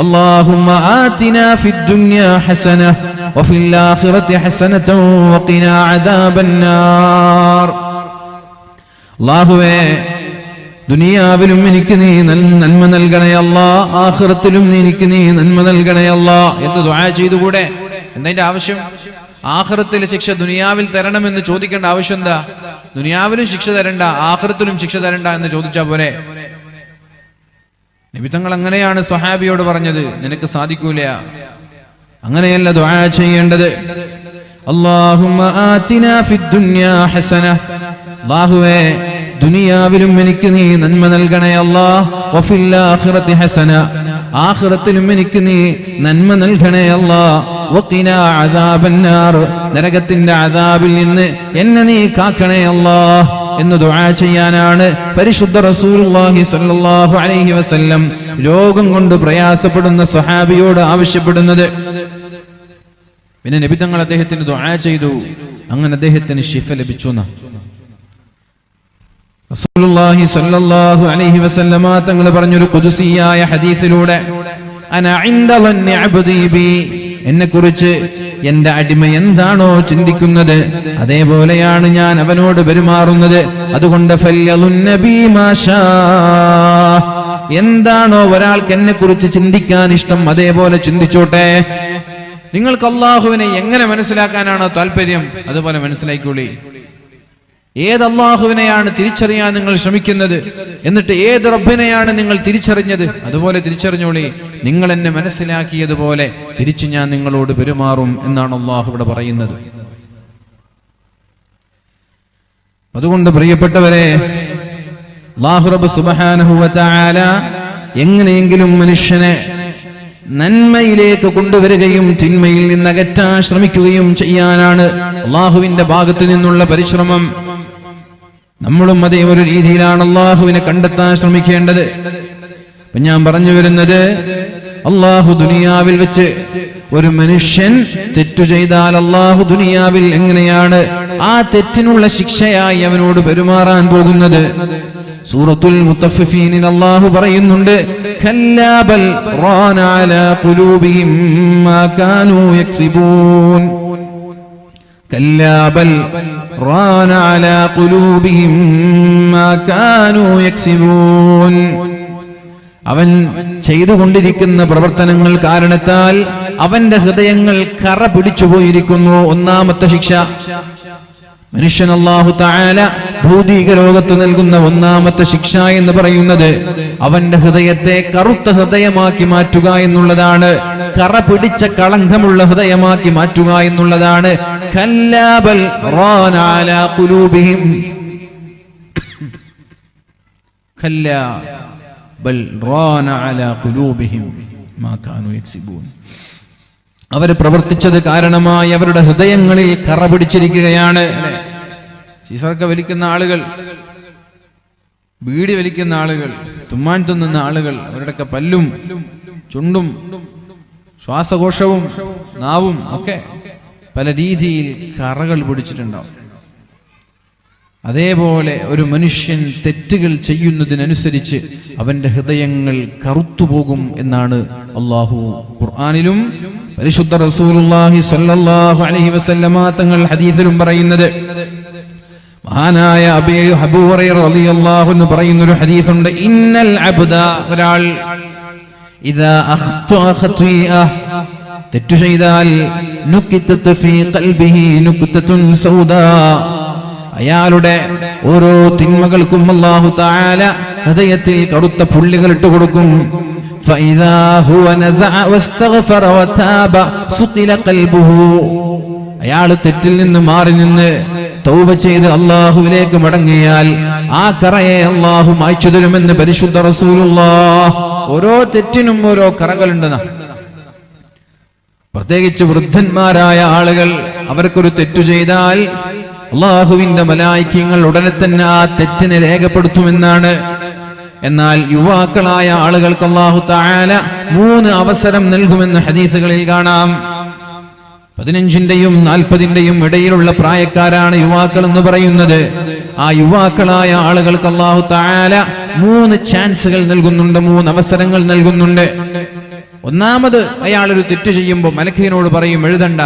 അല്ലാഹുമ്മ ആതിനാ ഫിദ് ദുനിയാ ഹസന വഫിൽ ആഖിറതി ഹസനതൻ വഖിനാ അദാബന്നാർ. അല്ലാഹുവേ, ദുനിയാവിലും എനിക്ക് നീ നന്മ നൽകണേ അല്ലാ, ആഖിറത്തിലും എനിക്ക് നീ നന്മ നൽകണേ അല്ലാ എന്ന് ദുആ ചെയ്തുകൂടെ? എന്താ ആവശ്യം? ആഖിറത്തിലെ ശിക്ഷ ദുനിയാവിൽ തരണമെന്ന് ചോദിക്കേണ്ട ആവശ്യം എന്താ? ദുനിയാവിലും ശിക്ഷ തരണ്ട, ആഖിറത്തിലും ശിക്ഷ തരണ്ട എന്ന് ചോദിച്ചാ പോരെ? നബി തങ്ങൾ അങ്ങനെയാണ് സ്വഹാബിയോട് പറഞ്ഞത്, നിനക്ക് സാധിക്കൂല, അങ്ങനെയല്ല ദുആ ചെയ്യേണ്ടത്. അല്ലാഹുമ്മ ആതിനാ ഫിദ് ദുനിയാ ഹസന, അല്ലാഹുവേ, ദുനിയാവിലും എനിക്ക് നീ നന്മ നൽകണേ അല്ലാ, വഫിൽ ആഖിറതി ഹസന, ആഖിറത്തിലും എനിക്ക് നീ നന്മ നൽകണേ അല്ലാ, വഖിനാ അദാബന്നാർ, നരകത്തിന്റെ അദാബിൽ നിന്ന് എന്നെ നീ കാക്കണേ അല്ലാ എന്ന് ദുആ ചെയ്യാനാണ് പരിശുദ്ധ റസൂലുള്ളാഹി സ്വല്ലല്ലാഹു അലൈഹി വസല്ലം രോഗം കൊണ്ട് പ്രയാസപ്പെടുന്ന സ്വഹാബിയോട് ആവശ്യപ്പെടുന്നത്. പിന്നെ നബി തങ്ങൾ അദ്ദേഹത്തിന് ദുആ ചെയ്തു, അങ്ങനെ അദ്ദേഹത്തിന് ശിഫ ലഭിച്ചു. റസൂലുള്ളാഹി സ്വല്ലല്ലാഹു അലൈഹി വസല്ലമ തങ്ങൾ പറഞ്ഞൊരു ഖുദ്സിയായ ഹദീസിലൂടെ, അന ഇൻദ വന്നി അബ്ദി ബി, എന്നെ കുറിച്ച് എന്റെ അടിമ എന്താണോ ചിന്തിക്കുന്നത് അതേപോലെയാണ് ഞാൻ അവനോട് പെരുമാറുന്നത്. അതുകൊണ്ട് ഫല്യലുന്നബി മാഷാ, എന്താണോ ഒരാൾക്ക് എന്നെ കുറിച്ച് ചിന്തിക്കാൻ ഇഷ്ടം അതേപോലെ ചിന്തിച്ചോട്ടെ. നിങ്ങൾക്ക് അല്ലാഹുവിനെ എങ്ങനെ മനസ്സിലാക്കാനാണോ താല്പര്യം അതുപോലെ മനസ്സിലാക്കിക്കോളി. ഏത് അല്ലാഹുവിനെയാണ് തിരിച്ചറിയാൻ നിങ്ങൾ ശ്രമിക്കുന്നത്, എന്നിട്ട് ഏത് റബ്ബിനെയാണ് നിങ്ങൾ തിരിച്ചറിഞ്ഞത് അതുപോലെ തിരിച്ചറിഞ്ഞോളി. നിങ്ങൾ എന്നെ മനസ്സിലാക്കിയതുപോലെ തിരിച്ച് ഞാൻ നിങ്ങളോട് പെരുമാറും എന്നാണ് അല്ലാഹു ഇവിടെ പറയുന്നത്. അതുകൊണ്ട് പ്രിയപ്പെട്ടവരെ, അല്ലാഹു റബ്ബ് സുബ്ഹാനഹു വ തആല എങ്ങനെയെങ്കിലും മനുഷ്യനെ നന്മയിലേക്ക് കൊണ്ടുവരികയും തിന്മയിൽ നിന്ന് അകറ്റാൻ ശ്രമിക്കുകയും ചെയ്യാനാണ് അല്ലാഹുവിന്റെ ഭാഗത്തു നിന്നുള്ള പരിശ്രമം. നമ്മളും അതേ ഒരു രീതിയിലാണ് അല്ലാഹുവിനെ കണ്ടെത്താൻ ശ്രമിക്കേണ്ടത്. ഞാൻ പറഞ്ഞു വരുന്നത്, അല്ലാഹു ദുനിയാവിൽ വെച്ച് ഒരു മനുഷ്യൻ തെറ്റു ചെയ്താൽ അല്ലാഹു ദുനിയാവിൽ എങ്ങനെയാണ് ആ തെറ്റിനുള്ള ശിക്ഷയായി അവനോട് പെരുമാറാൻ പോകുന്നത്. സൂറത്തുൽ മുത്തഫിഫീനിൽ അല്ലാഹു പറയുന്നുണ്ട്, കല്ലാ ബൽ റാന അലാ ഖുലൂബിഹിം മാ കാനൂ യക്സിബൂൻ. കല്ലാ ബൽ റാന അലാ ഖുലൂബിഹിം മാ കാനൂ യക്സിബൂൻ. അവൻ ചെയ്തുകൊണ്ടിരിക്കുന്ന പ്രവർത്തനങ്ങൾ കാരണത്താൽ അവന്റെ ഹൃദയങ്ങൾ കറ പിടിച്ചുപോയിരിക്കുന്നു. ഒന്നാമത്തെ ശിക്ഷ മനുഷ്യൻ അല്ലാഹു തആല ഭൗതിക ലോകത്ത് നൽകുന്ന ഒന്നാമത്തെ ശിക്ഷ എന്ന് പറയുന്നത് അവന്റെ ഹൃദയത്തെ കറുത്ത ഹൃദയമാക്കി മാറ്റുക എന്നുള്ളതാണ്. കറ പിടിച്ച കളങ്കമുള്ള ഹൃദയമാക്കി മാറ്റുക എന്നുള്ളതാണ്. കല്ലാ ബൽ റാന അലാ ഖുലൂബിഹിം, കല്ലാ ബൽ റാന അലാ ഖുലൂബിഹിം മാ കാനൂ യക്സിബൂൻ. അവർ പ്രവർത്തിച്ചത് കാരണമായി അവരുടെ ഹൃദയങ്ങളിൽ കറ പിടിച്ചിരിക്കുകയാണ്. സീസറൊക്കെ വലിക്കുന്ന ആളുകൾ, ബീഡി വലിക്കുന്ന ആളുകൾ, തുമ്മാൻ തിന്നുന്ന ആളുകൾ, അവരുടെയൊക്കെ പല്ലും ചുണ്ടും ശ്വാസകോശവും നാവും ഒക്കെ പല രീതിയിൽ കറകൾ പിടിച്ചിട്ടുണ്ടാവും. അതേപോലെ ഒരു മനുഷ്യൻ തെറ്റുകൾ ചെയ്യുന്നതിനനുസരിച്ച് അവന്റെ ഹൃദയങ്ങൾ കറുത്തുപോകും എന്നാണ് അല്ലാഹു ഖുർആനിലും പരിശുദ്ധ റസൂലുള്ളാഹി സ്വല്ലല്ലാഹു അലൈഹി വസല്ലമ തങ്ങൾ ഹദീസിലും പറയുന്നത്. മഹാനായ അബൂ ഹുറൈറ റളിയല്ലാഹു അൻഹു പറയുന്ന ഒരു ഹദീസുണ്ട്. ഇന്നൽ അബ്ദ, ഒരാൾ ഇദാ അഖ്തഅ ഖത്വീഅ, തെറ്റു ചെയ്താൽ നുക്തത ഫീ ഖൽബിഹി നുക്തതുൻ സൗദാ, അയാളുടെ ഓരോ തിന്മകൾക്കും അല്ലാഹു തആല ഹൃദയത്തിൽ കറുത്ത പുള്ളികൾ ഇട്ട് കൊടുക്കും. ഫഇദാ ഹുവ നസഅ വസ്തഗ്ഫറ വതാബ സുഖില ഖൽബുഹു, അയാൾ തെറ്റിൽ നിന്ന് മാറി നിന്ന് തൗബ ചെയ്ത് അല്ലാഹുവിലേക്ക് മടങ്ങിയാൽ ആ കറയെ അല്ലാഹു മായ്ച്ചു തരുമെന്ന് പരിശുദ്ധ റസൂലുള്ളാഹ്. ഓരോ തെറ്റിനും ഓരോ കറകളുണ്ടെന്ന. പ്രത്യേകിച്ച് വൃദ്ധന്മാരായ ആളുകൾ, അവർക്കൊരു തെറ്റു ചെയ്താൽ അല്ലാഹുവിന്റെ മലായികകൾ ഉടനെ തന്നെ ആ തെറ്റിനെ രേഖപ്പെടുത്തുമെന്നാണ്. എന്നാൽ യുവാക്കളായ ആളുകൾക്ക് അല്ലാഹു തആല 3 അവസരം നൽകുമെന്ന് ഹദീസുകളിൽ കാണാം. 15-ന്റെയും 40-ന്റെയും ഇടയിലുള്ള പ്രായക്കാരാണ് യുവാക്കൾ എന്ന് പറയുന്നത്. ആ യുവാക്കളായ ആളുകൾക്ക് അല്ലാഹു തആല 3 ചാൻസുകൾ നൽകുന്നുണ്ട്, 3 അവസരങ്ങൾ നൽകുന്നുണ്ട്. ഒന്നാമത്, അയാൾ ഒരു തെറ്റ് ചെയ്യുമ്പോൾ മലക്കിനോട് പറയും എഴുതണ്ട,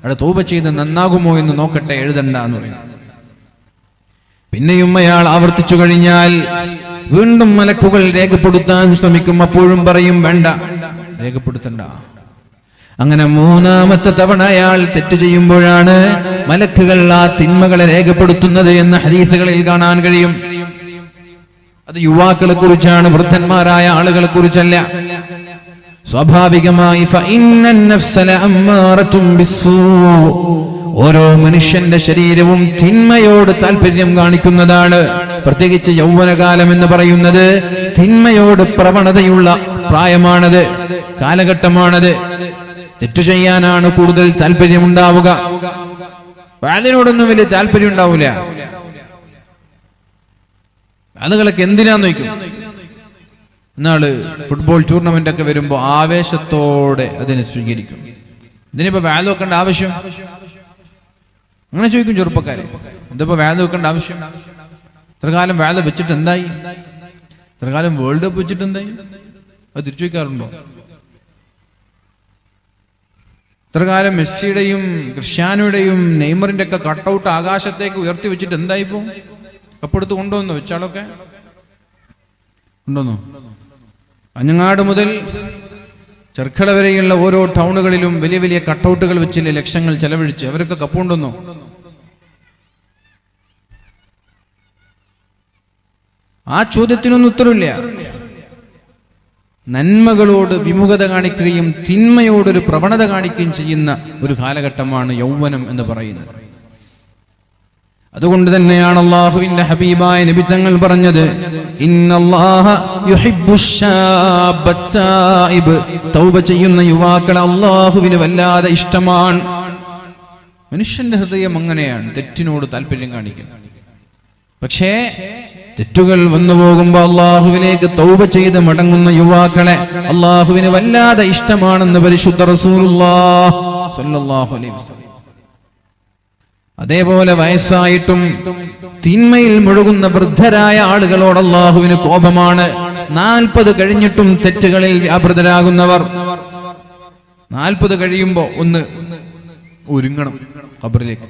അവിടെ തൗബ ചെയ്ത് നന്നാകുമോ എന്ന് നോക്കട്ടെ, എഴുതണ്ട എന്ന് പറയും. പിന്നെയും അയാൾ ആവർത്തിച്ചു കഴിഞ്ഞാൽ വീണ്ടും മലക്കുകൾ രേഖപ്പെടുത്താൻ ശ്രമിക്കും, അപ്പോഴും പറയും വേണ്ട, രേഖപ്പെടുത്തണ്ട. അങ്ങനെ 3-ാമത്തെ തവണ അയാൾ തെറ്റ് ചെയ്യുമ്പോഴാണ് മലക്കുകൾ ആ തിന്മകളെ രേഖപ്പെടുത്തുന്നത് എന്ന് ഹദീസുകളിൽ കാണാൻ കഴിയും. അത് യുവാക്കളെ കുറിച്ചാണ്, വൃദ്ധന്മാരായ ആളുകളെ കുറിച്ചല്ല. സ്വാഭാവികമായി ഓരോ മനുഷ്യന്റെ ശരീരവും തിന്മയോട് താല്പര്യം കാണിക്കുന്നതാണ്. പ്രത്യേകിച്ച് യൗവനകാലം എന്ന് പറയുന്നത് തിന്മയോട് പ്രവണതയുള്ള പ്രായമാണത്, കാലഘട്ടമാണത്. തെറ്റു ചെയ്യാനാണ് കൂടുതൽ താല്പര്യമുണ്ടാവുക. അതിനോടൊന്നും വലിയ താല്പര്യം ഉണ്ടാവില്ല. അതുകളൊക്കെ എന്തിനാന്ന് നോക്കും. എന്നാള് ഫുട്ബോൾ ടൂർണമെന്റ് ഒക്കെ വരുമ്പോ ആവേശത്തോടെ അതിനെ സ്വീകരിക്കും. ഇതിനിപ്പോ വാല്യൂ വെക്കേണ്ട ആവശ്യം? അങ്ങനെ ചോദിക്കും ചെറുപ്പക്കാരെ, ഇതിപ്പോ വാല്യൂ വെക്കേണ്ട ആവശ്യം? ഇത്രകാലം വാല്യൂ വെച്ചിട്ട് എന്തായി? ഇത്രകാലം വേൾഡ് കപ്പ് വെച്ചിട്ട് എന്തായി? അത് തിരിച്ചു വയ്ക്കാറുണ്ടോ? ഇത്രകാലം മെസ്സിയുടെയും ക്രിസ്ത്യാനോയുടെയും നെയ്മറിന്റെ ഒക്കെ കട്ടൗട്ട് ആകാശത്തേക്ക് ഉയർത്തി വെച്ചിട്ട് എന്തായിപ്പോ? കപ്പെടുത്ത് കൊണ്ടുവന്നോ? വെച്ചാളൊക്കെ കൊണ്ടുവന്നോ? അഞ്ഞങ്ങാട് മുതൽ ചെർക്കള വരെയുള്ള ഓരോ ടൗണുകളിലും വലിയ വലിയ കട്ടൗട്ടുകൾ വെച്ചില്ലേ ലക്ഷങ്ങൾ ചെലവഴിച്ച്, അവരൊക്കെ കപ്പ് കൊണ്ടുവന്നോ? ആ ചോദ്യത്തിനൊന്നും ഉത്തരവില്ല. നന്മകളോട് വിമുഖത കാണിക്കുകയും തിന്മയോടൊരു പ്രവണത കാണിക്കുകയും ചെയ്യുന്ന ഒരു കാലഘട്ടമാണ് യൗവനം എന്ന് പറയുന്നത്. അതുകൊണ്ട് തന്നെയാണ് അല്ലാഹുവിന്റെ ഹബീബായ നബി തങ്ങൾ പറഞ്ഞത്, ഇന്നല്ലാഹ യുഹിബ്ബുശ്ശാബ തായിബ്, തൗബ ചെയ്യുന്ന യുവാക്കളെ അല്ലാഹുവിന് വല്ലാതെ ഇഷ്ടമാണ്. മനുഷ്യന്റെ ഹൃദയം അങ്ങനെയാണ്, തെറ്റിനോട് താല്പര്യം കാണിക്കുന്നത്. പക്ഷേ തെറ്റുകൾ വന്നു പോകുമ്പോൾ അല്ലാഹുവിലേക്ക് തൗബ ചെയ്ത് മടങ്ങുന്ന യുവാക്കളെ അല്ലാഹുവിന് വല്ലാതെ ഇഷ്ടമാണെന്ന് പരിശുദ്ധ റസൂലുള്ളാഹി സ്വല്ലല്ലാഹു അലൈഹി വസല്ലം. അതേപോലെ വയസ്സായിട്ടും തിന്മയിൽ മുഴുകുന്ന വൃദ്ധരായ ആളുകളോട് അല്ലാഹുവിന് കോപമാണ്. 40 കഴിഞ്ഞിട്ടും തെറ്റുകളിൽ വ്യാപൃതരാകുന്നവർ. 40 കഴിയുമ്പോ ഒന്ന് ഒരുങ്ങണം ഖബറിലേക്ക്.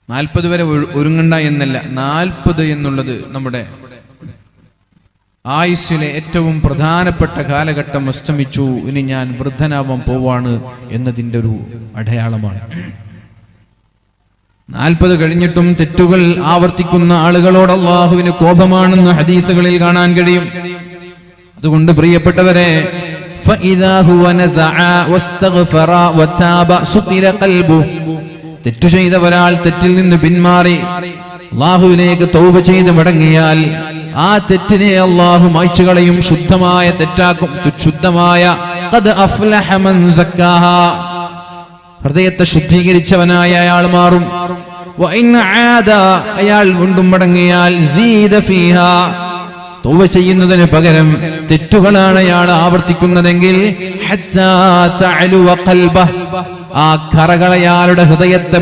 40 വരെ ഒരുങ്ങണ്ട എന്നല്ല, 40 എന്നുള്ളത് നമ്മുടെ ആയുസ്സിലെ ഏറ്റവും പ്രധാനപ്പെട്ട കാലഘട്ടം അസ്തമിച്ചു, ഇനി ഞാൻ വൃദ്ധനാവാൻ പോവാണ് എന്നതിൻ്റെ ഒരു അടയാളമാണ്. 40 കഴിഞ്ഞിട്ടും തെറ്റുകൾ ആവർത്തിക്കുന്ന ആളുകളോട് അല്ലാഹുവിന് കോപമാണെന്ന് ഹദീസുകളിൽ കാണാൻ കഴിയും. അതുകൊണ്ട് പ്രിയപ്പെട്ടവരെ, തെറ്റു ചെയ്ത ഒരാൾ തെറ്റിൽ നിന്ന് പിന്മാറി അല്ലാഹുവിലേക്ക് തൗബ ചെയ്ത് മടങ്ങിയാൽ ആ തെറ്റിനെ അല്ലാഹു മായ്ച്ചു കളയും, ശുദ്ധമായ തെറ്റാക്കും. ശുദ്ധമായ ഖദ് അഫ്ലഹ മൻ സക്കാഹ, ഹൃദയത്തെ ശുദ്ധീകരിച്ചവനായ അയാൾ മാറും. വഇൻ ആദ, അയാൾ വീണ്ടും മടങ്ങിയാൽ സീദ ഫീഹാ, തൗബ ചെയ്യുന്നതിന് പകരം തെറ്റുകളാണ് അയാൾ ആവർത്തിക്കുന്നതെങ്കിൽ ഹത്താ തഅലുവ ഖൽബഹ്, ആ കറകൾ അയാളുടെ ഹൃദയത്തെ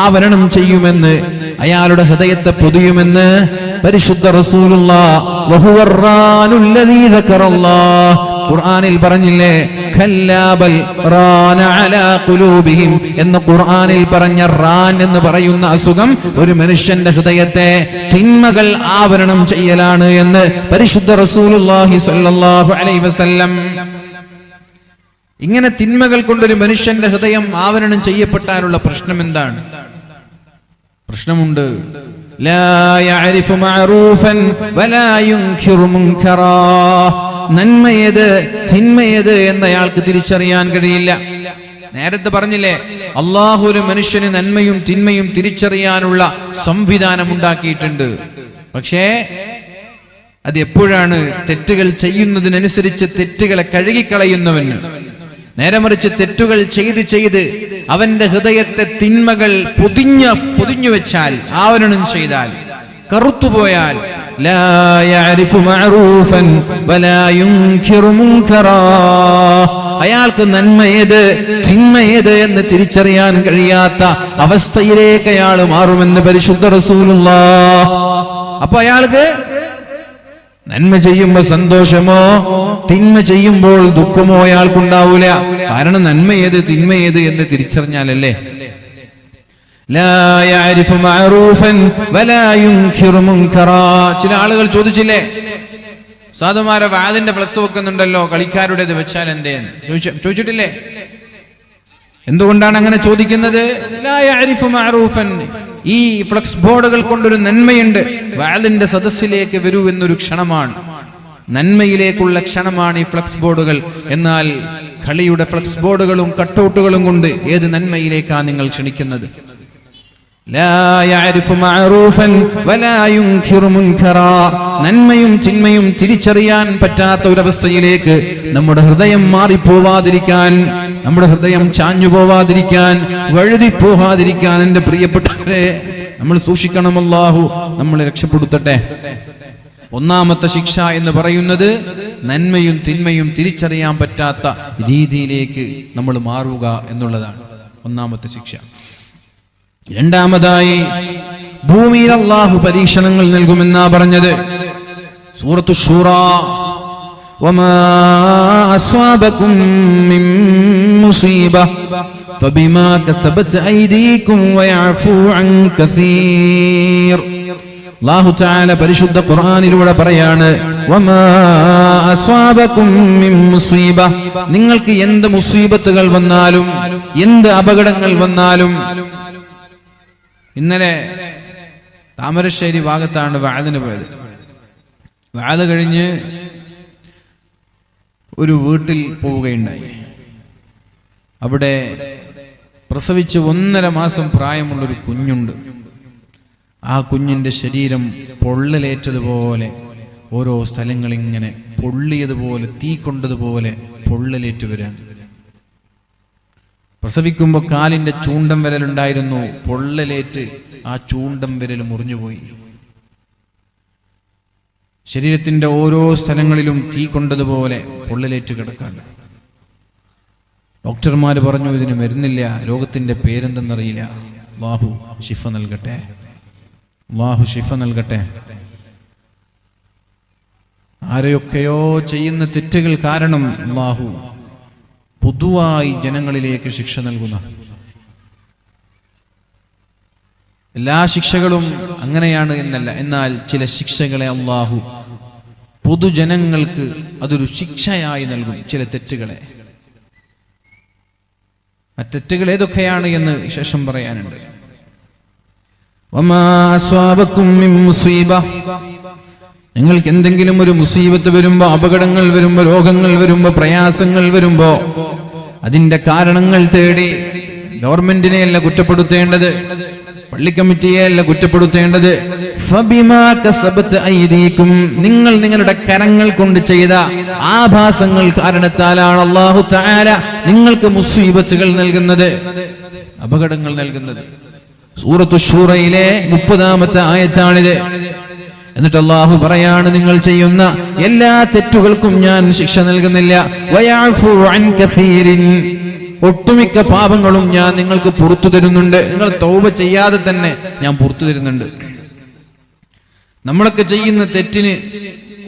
ആവരണം ചെയ്യുമെന്ന്, അയാളുടെ ഹൃദയത്തെ പൊതിയുമെന്ന് പരിശുദ്ധ റസൂലുള്ളാഹ് വഹുവറാനുല്ലദീ ദക്കറല്ലാഹ് ഖുർആനിൽ പറഞ്ഞില്ലേ? ഖല്ലാ ബൽ റാന അലാ ഖുലൂബിഹിം എന്ന് ഖുർആനിൽ പറഞ്ഞ റാൻ എന്ന് പറയുന്ന അസുഖം ഒരു മനുഷ്യന്റെ ഹൃദയത്തെ തിന്മകൾ ആവരണം ചെയ്യലാണ് എന്ന് പരിശുദ്ധ റസൂലുള്ളാഹി സ്വല്ലല്ലാഹു അലൈഹി വസല്ലം. ഇങ്ങനെ തിന്മകൾ കൊണ്ടൊരു മനുഷ്യന്റെ ഹൃദയം ആവരണം ചെയ്യപ്പെട്ടാലുള്ള പ്രശ്നം എന്താണ്? പ്രശ്നമുണ്ട്. ലാ യഅരിഫു മഅറൂഫൻ വലാ യുൻകിറു മുൻകറാ, നന്മയേത് തിന്മയേത് എന്നയാൾക്ക് തിരിച്ചറിയാൻ കഴിയില്ല. നേരത്തെ പറഞ്ഞില്ലേ, അല്ലാഹു ഒരു മനുഷ്യന് നന്മയും തിന്മയും തിരിച്ചറിയാനുള്ള സംവിധാനം ഉണ്ടാക്കിയിട്ടുണ്ട്. പക്ഷേ അത് എപ്പോഴാണ്? തെറ്റുകൾ ചെയ്യുന്നതിനനുസരിച്ച് തെറ്റുകളെ കഴുകിക്കളയുന്നവന്. നേരെ മറിച്ച് തെറ്റുകൾ ചെയ്ത് അവന്റെ ഹൃദയത്തെ തിന്മകൾ പൊതിഞ്ഞു വെച്ചാൽ, ആവരണം ചെയ്താൽ, കറുത്തുപോയാൽ, ലാ യഅരിഫു മഅറൂഫൻ വലാ യുൻകിറു മുൻകറാ, അയാൾക്ക് നന്മയേത് തിന്മയേത് എന്ന് തിരിച്ചറിയാൻ കഴിയാത്ത അവസ്ഥയിലേക്ക് അയാൾ മാറുമെന്ന് പരിശുദ്ധ റസൂലുള്ളാഹ്. അപ്പൊ അയാൾക്ക് നന്മ ചെയ്യുമ്പോ സന്തോഷമോ തിന്മ ചെയ്യുമ്പോൾ ദുഃഖമോ അയാൾക്കുണ്ടാവൂല. കാരണം നന്മയേത് തിന്മയേത് എന്ന് തിരിച്ചറിഞ്ഞാലല്ലേ. ലാ യഅരിഫു മഅറൂഫൻ വലാ യുൻകിറു മുൻകറാ. ചില ആളുകൾ ചോദിച്ചില്ലേ, സാധുമാരെ വാദിന്റെ ഫ്ലക്സ് വെക്കുന്നുണ്ടല്ലോ, കളിക്കാരുടേത് വെച്ചാൽ എന്തേന്ന് ചോദിച്ചിട്ടില്ലേ? എന്തുകൊണ്ടാണ് അങ്ങനെ ചോദിക്കുന്നത്? ലാ യഅരിഫു മഅറൂഫൻ, ഈ ഫ്ലക്സ് ബോർഡുകൾ കൊണ്ടൊരു നന്മയുണ്ട്. വാലിന്റെ സദസ്സിലേക്ക് വരൂ എന്നൊരു ക്ഷണമാണ്, നന്മയിലേക്കുള്ള ക്ഷണമാണ് ഈ ഫ്ലക്സ് ബോർഡുകൾ. എന്നാൽ കളിയുടെ ഫ്ലക്സ് ബോർഡുകളും കട്ടൗട്ടുകളും കൊണ്ട് ഏത് നന്മയിലേക്കാണ് നിങ്ങൾ ക്ഷണിക്കുന്നത്? ലാ യഅരിഫു മഅറൂഫൻ വലാ യുൻകിറു മുൻകറാ, നന്മയും തിന്മയും തിരിച്ചറിയാൻ പറ്റാത്ത ഒരവസ്ഥയിലേക്ക് നമ്മുടെ ഹൃദയം മാറിപ്പോവാതിരിക്കാൻ, നമ്മുടെ ഹൃദയം ചാഞ്ഞു പോവാതിരിക്കാൻ, വഴുതിപ്പോവാതിരിക്കാൻ എന്റെ പ്രിയപ്പെട്ടവരെ നമ്മൾ സൂക്ഷിക്കണം. അല്ലാഹു നമ്മളെ രക്ഷപ്പെടുത്തട്ടെ. ഒന്നാമത്തെ ശിക്ഷ എന്ന് പറയുന്നത് നന്മയും തിന്മയും തിരിച്ചറിയാൻ പറ്റാത്ത രീതിയിലേക്ക് നമ്മൾ മാറുക എന്നുള്ളതാണ് ഒന്നാമത്തെ ശിക്ഷ. രണ്ടാമതായി ഭൂമിയിൽ അല്ലാഹു പരീക്ഷണങ്ങൾ നൽകുമെന്നാ പറഞ്ഞത്. സൂറത്തു ശൂറാ, വമാ അസ്വാബകും മിൻ മുസീബ ഫബിമാ കസബത് ഐദീകും വയഅഫു അൻ കസീർ. അല്ലാഹു തആല പരിശുദ്ധ ഖുർആനിലൂടെ പറയാണ്, വമാ അസ്വാബകും മിൻ മുസീബ, നിങ്ങൾക്ക് എന്ത് മുസീബത്തുകൾ വന്നാലും എന്ത് അപകടങ്ങൾ വന്നാലും. ഇന്നലെ താമരശ്ശേരി ഭാഗത്താണ് വഅദിന് പോയത്. വഅദ് കഴിഞ്ഞ് ഒരു വീട്ടിൽ പോവുകയുണ്ടായി. അവിടെ പ്രസവിച്ച് 1.5 മാസം പ്രായമുള്ളൊരു കുഞ്ഞുണ്ട്. ആ കുഞ്ഞിന്റെ ശരീരം പൊള്ളലേറ്റതുപോലെ, ഓരോ സ്ഥലങ്ങളിങ്ങനെ പൊള്ളിയതുപോലെ, തീ കൊണ്ടതുപോലെ പൊള്ളലേറ്റ് വരാൻ. പ്രസവിക്കുമ്പോൾ കാലിന്റെ ചൂണ്ടം വിരലുണ്ടായിരുന്നു, പൊള്ളലേറ്റ് ആ ചൂണ്ടം വിരൽ മുറിഞ്ഞുപോയി. ശരീരത്തിന്റെ ഓരോ സ്ഥലങ്ങളിലും തീ കൊണ്ടതുപോലെ പൊള്ളലേറ്റ് കിടക്കാണ്. ഡോക്ടർമാർ പറഞ്ഞു, ഇതിന് മരുന്നില്ല, രോഗത്തിന്റെ പേരെന്തെന്നറിയില്ല. അല്ലാഹു ശിഫ നൽകട്ടെ, അല്ലാഹു ശിഫ നൽകട്ടെ. ആരെയൊക്കെയോ ചെയ്യുന്ന തെറ്റുകൾ കാരണം അല്ലാഹു പൊതുവായി ജനങ്ങളിലേക്ക് ശിക്ഷ നൽകുന്ന. എല്ലാ ശിക്ഷകളും അങ്ങനെയാണ് എന്നല്ല, എന്നാൽ ചില ശിക്ഷകളെ അല്ലാഹു പൊതുജനങ്ങൾക്ക് അതൊരു ശിക്ഷയായി നൽകും. ചില തെറ്റുകളെ, ആ തെറ്റുകൾ ഏതൊക്കെയാണ് എന്ന് ശേഷം പറയാനുണ്ട്. വമാ അസ്വാബകും മിൻ മുസീബ, നിങ്ങൾക്ക് എന്തെങ്കിലും ഒരു മുസീബത്ത് വരുമ്പോ, അപകടങ്ങൾ വരുമ്പോ, രോഗങ്ങൾ വരുമ്പോ, പ്രയാസങ്ങൾ വരുമ്പോ അതിന്റെ കാരണങ്ങൾ തേടി ഗവൺമെന്റിനെയല്ല കുറ്റപ്പെടുത്തേണ്ടത്, പള്ളി കമ്മിറ്റിയെയല്ല കുറ്റപ്പെടുത്തേണ്ടത്. ഫബിമാ കസബത് ഐദീകും, നിങ്ങൾ നിങ്ങളുടെ കരങ്ങൾ കൊണ്ട് ചെയ്ത ആഭാസങ്ങൾ കാരണത്താലാണ് അല്ലാഹു തആല നിങ്ങൾക്ക് മുസീബത്തുകൾ നൽകുന്നത്, അപകടങ്ങൾ നൽകുന്നത്. സൂറത്തു ശൂറയിലെ 30-ാമത്തെ ആയത്താണിത്. എന്നിട്ട് അല്ലാഹു പറയാണ്, നിങ്ങൾ ചെയ്യുന്ന എല്ലാ തെറ്റുകൾക്കും ഞാൻ ശിക്ഷ നൽകുന്നില്ല. വയഅഫു അൻ കസീരിൻ, ഒട്ടുമിക്ക പാപങ്ങളും ഞാൻ നിങ്ങൾക്ക് പുറത്തു തരുന്നുണ്ട്. നിങ്ങൾ തൗബ ചെയ്യാതെ തന്നെ ഞാൻ പുറത്തു തരുന്നുണ്ട്. നമ്മളൊക്കെ ചെയ്യുന്ന തെറ്റിന്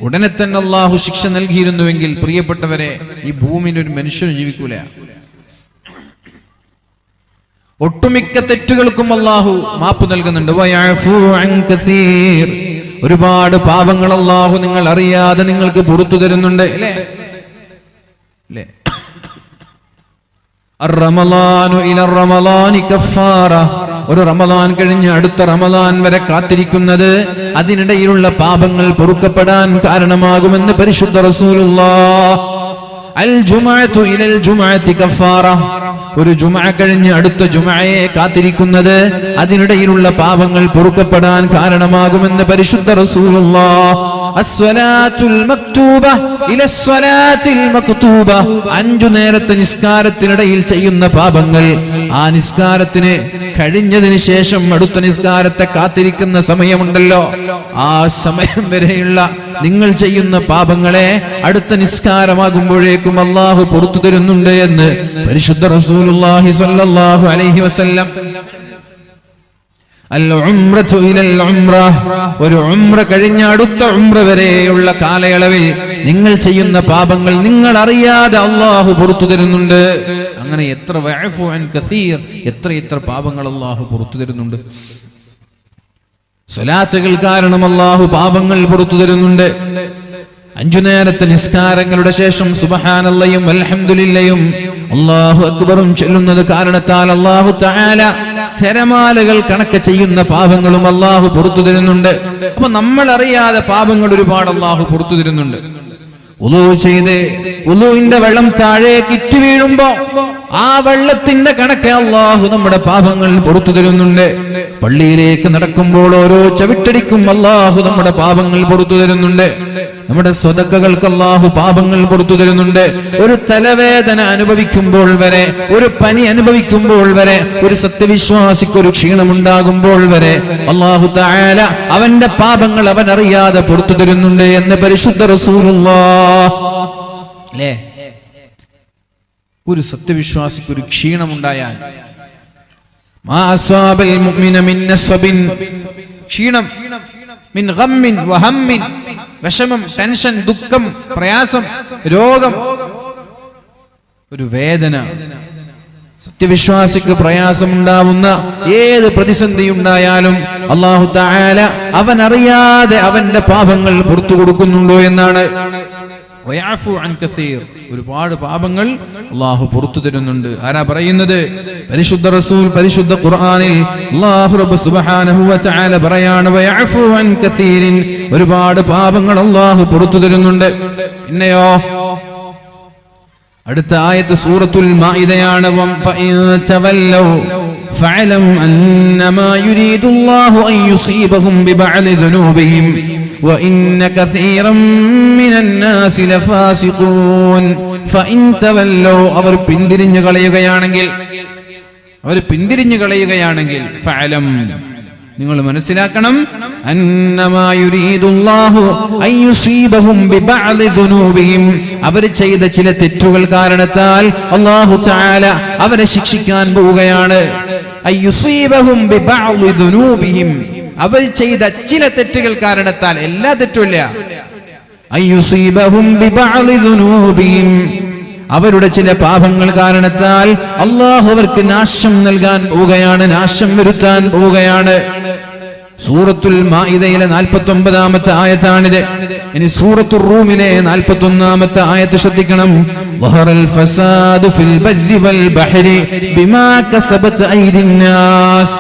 ഉടനെ തന്നെ അല്ലാഹു ശിക്ഷ നൽകിയിരുന്നുവെങ്കിൽ പ്രിയപ്പെട്ടവരെ, ഈ ഭൂമിയിൽ ഒരു മനുഷ്യനും ജീവിക്കൂല. ഒട്ടുമിക്ക തെറ്റുകൾക്കും അല്ലാഹു മാപ്പ് നൽകുന്നുണ്ട്. വയഅഫു അൻ കസീർ, ഒരുപാട് പാപങ്ങൾ അല്ലാഹു നിങ്ങൾ അറിയാതെ നിങ്ങൾക്ക് പുറത്തു തരുന്നുണ്ട്. അല്ലേ? റമളാനു ഇല റമളാനി കഫാറ, ഒരു റമളാൻ കഴിഞ്ഞ് അടുത്ത റമളാൻ വരെ കാത്തിരിക്കുന്നത് അതിനിടയിലുള്ള പാപങ്ങൾ പൊറുക്കപ്പെടാൻ കാരണമാകുമെന്ന് പരിശുദ്ധ റസൂലുള്ളാഹ്. അൽ ജുമഅതു ഇലൽ ജുമഅതി കഫാറ, ഒരു ജുമഅ കഴിഞ്ഞ് അടുത്ത ജുമഅയെ കാത്തിരിക്കുന്നത് അതിനിടയിലുള്ള പാപങ്ങൾ പൊറുക്കപ്പെടാൻ കാരണമാകുമെന്ന് പരിശുദ്ധ റസൂലുള്ളാഹ്. അസ്സലാത്തുൽ മക്തൂബ ഇലസ്സലാത്തിൽ മക്തൂബ, 5 നേരത്തെ നിസ്കാരത്തിനിടയിൽ ചെയ്യുന്ന പാപങ്ങൾ ആ നിസ്കാരത്തിന് കഴിഞ്ഞതിന് ശേഷം അടുത്ത നിസ്കാരത്തെ കാത്തിരിക്കുന്ന സമയമുണ്ടല്ലോ, ആ സമയം വരെയുള്ള നിങ്ങൾ ചെയ്യുന്ന പാപങ്ങളെ അടുത്ത നിസ്കാരമാകുമ്പോഴേക്കും അല്ലാഹു പുറത്തു തരുന്നുണ്ട് എന്ന് പരിശുദ്ധ റസൂലുള്ളാഹി സ്വല്ലല്ലാഹു അലൈഹി വസല്ലം. അൽ-ഉംറതു ഇലൽ ഉംറ, ഒരു ഉംറ കഴിഞ്ഞ അടുത്ത ഉംറ വരെയുള്ള കാലയളവിൽ നിങ്ങൾ ചെയ്യുന്ന പാപങ്ങൾ നിങ്ങൾ അറിയാതെ അല്ലാഹു പുറത്തു തരുന്നുണ്ട്. അങ്ങനെ എത്ര വഅഫു അൻ കസീർ, എത്ര പാപങ്ങൾ അല്ലാഹു പുറത്തു തരുന്നുണ്ട്. സ്വലാത്തുകൾ കാരണം അല്ലാഹു പാപങ്ങൾ പുറത്തു തരുന്നുണ്ട്. 5 നേരത്തെ നിസ്കാരങ്ങളുടെ ശേഷം സുബ്ഹാനല്ലാഹും അൽഹംദുലില്ലയും അല്ലാഹു അക്ബറും ചൊല്ലുന്നത് കാരണത്താൽ അല്ലാഹു തആല തിരമാലകൾ കണക്ക് ചെയ്യുന്ന പാപങ്ങളും അല്ലാഹു പുറത്തു തരുന്നുണ്ട്. അപ്പൊ നമ്മൾ അറിയാതെ പാപങ്ങൾ ഒരുപാട് അല്ലാഹു പുറത്തു തരുന്നുണ്ട്. വുളൂ ചെയ്ത് വുളൂവിന്റെ വെള്ളം താഴേക്ക് ഇറ്റു വീഴുമ്പോ ആ വെള്ളത്തിന്റെ കണക്ക് അല്ലാഹു നമ്മുടെ പാപങ്ങൾ പുറത്തു തരുന്നുണ്ട്. പള്ളിയിലേക്ക് നടക്കുമ്പോൾ ഓരോ ചവിട്ടടിക്കും അല്ലാഹു നമ്മുടെ പാപങ്ങൾ പുറത്തു തരുന്നുണ്ട്. നമ്മുടെ സ്വതക്കകൾക്ക് അല്ലാഹു പാപങ്ങൾ പുറത്തു തരുന്നുണ്ട്. ഒരു തലവേദന അനുഭവിക്കുമ്പോൾ വരെ, ഒരു പനി അനുഭവിക്കുമ്പോൾ വരെ, ഒരു സത്യവിശ്വാസിക്ക് ഒരു ക്ഷീണമുണ്ടാകുമ്പോൾ വരെ അല്ലാഹു തആല അവന്റെ പാപങ്ങൾ അവൻ അറിയാതെ പുറത്തു തരുന്നുണ്ട് എന്ന് പരിശുദ്ധ റസൂലുള്ളാഹ്. അല്ലേ? ഒരു സത്യവിശ്വാസിക്ക് ഒരു ക്ഷീണമുണ്ടായാൽ, മാ അസ്വാബൽ മുഅ്മിന മിൻ നസ്ബിൻ, ക്ഷീണം, മിൻ ഗമ്മിൻ വഹമ്മിൻ, വിഷമം, ടെൻഷൻ, ദുഃഖം, പ്രയാസം, രോഗം, ഒരു വേദന. സത്യവിശ്വാസിക്ക് പ്രയാസമുണ്ടാവുന്ന ഏത് പ്രതിസന്ധി ഉണ്ടായാലും അല്ലാഹു തആല അവൻ അറിയാതെ അവന്റെ പാപങ്ങൾ പുറത്തു കൊടുക്കുന്നുണ്ടോ എന്നാണ്. വയഅഫു അൻ കസീർ, ഒരുപാട് പാപങ്ങൾ അല്ലാഹു പുറത്തു തരുന്നുണ്ട്. ആരാ പറയുന്നത്? പരിശുദ്ധ റസൂൽ പരിശുദ്ധ ഖുർആനിൽ അല്ലാഹു റബ്ബ് സുബ്ഹാനഹു വ തആല പറയാണ്, വയഅഫു അൻ കസീരിൻ, ഒരുപാട് പാപങ്ങൾ അല്ലാഹു പുറത്തു തരുന്നുണ്ട്. പിന്നെയോ അടുത്ത ആയത്ത് സൂറത്തുൽ മാഇദയാണ്. ഫഇൻ തവല്ലൗ ഫഅലം അന്നമാ യുരീദുല്ലാഹു അൻ യുസീബഹും ബിബഅദി ദുനൂബിഹിം وإن كثيرا من الناس لفاسقون. فإن تولوا, അവർ പിന്തിരിഞ്ഞു കളയുകയാണെങ്കിൽ ഫഅലം, നിങ്ങൾ മനസ്സിലാക്കണം, അന്നമാ യുരീദുല്ലാഹു അൻ യുസീബഹും ബിബഅദി ദുനൂബിഹിം, അവർ ചെയ്ത ചില തെറ്റുകൾ കാരണത്താൽ അല്ലാഹു തആല അവരെ ശിക്ഷിക്കാൻ പോവുകയാണ്. അൻ യുസീബഹും ബിബഅദി ദുനൂബിഹിം, അവർ ചെയ്ത ചില തെറ്റുകൾ കാരണത്താൽ, എല്ലാ തെറ്റുമില്ല, അയ്യുസീബഹും ബിബഅദി ദുനൂബിഹിം, അവരുടെ ചില പാപങ്ങൾ കാരണത്താൽ അല്ലാഹു അവർക്ക് നാശം നൽകാൻ പോവുകയാണ്, നാശം വരുത്താൻ പോവുകയാണ്. സൂറത്തുൽ മാഇദയിലെ 49-ാമത്തെ ആയത്താണിത്. ഇനി സൂറത്തുർ റൂമിലെ 41-ാമത്തെ ആയത്ത് ശ്രദ്ധിക്കണം. വഹറൽ ഫസാദു ഫിൽ ബർരി വൽ ബഹരി ബിമാ കസബത് ഐദിൻ നാസ്,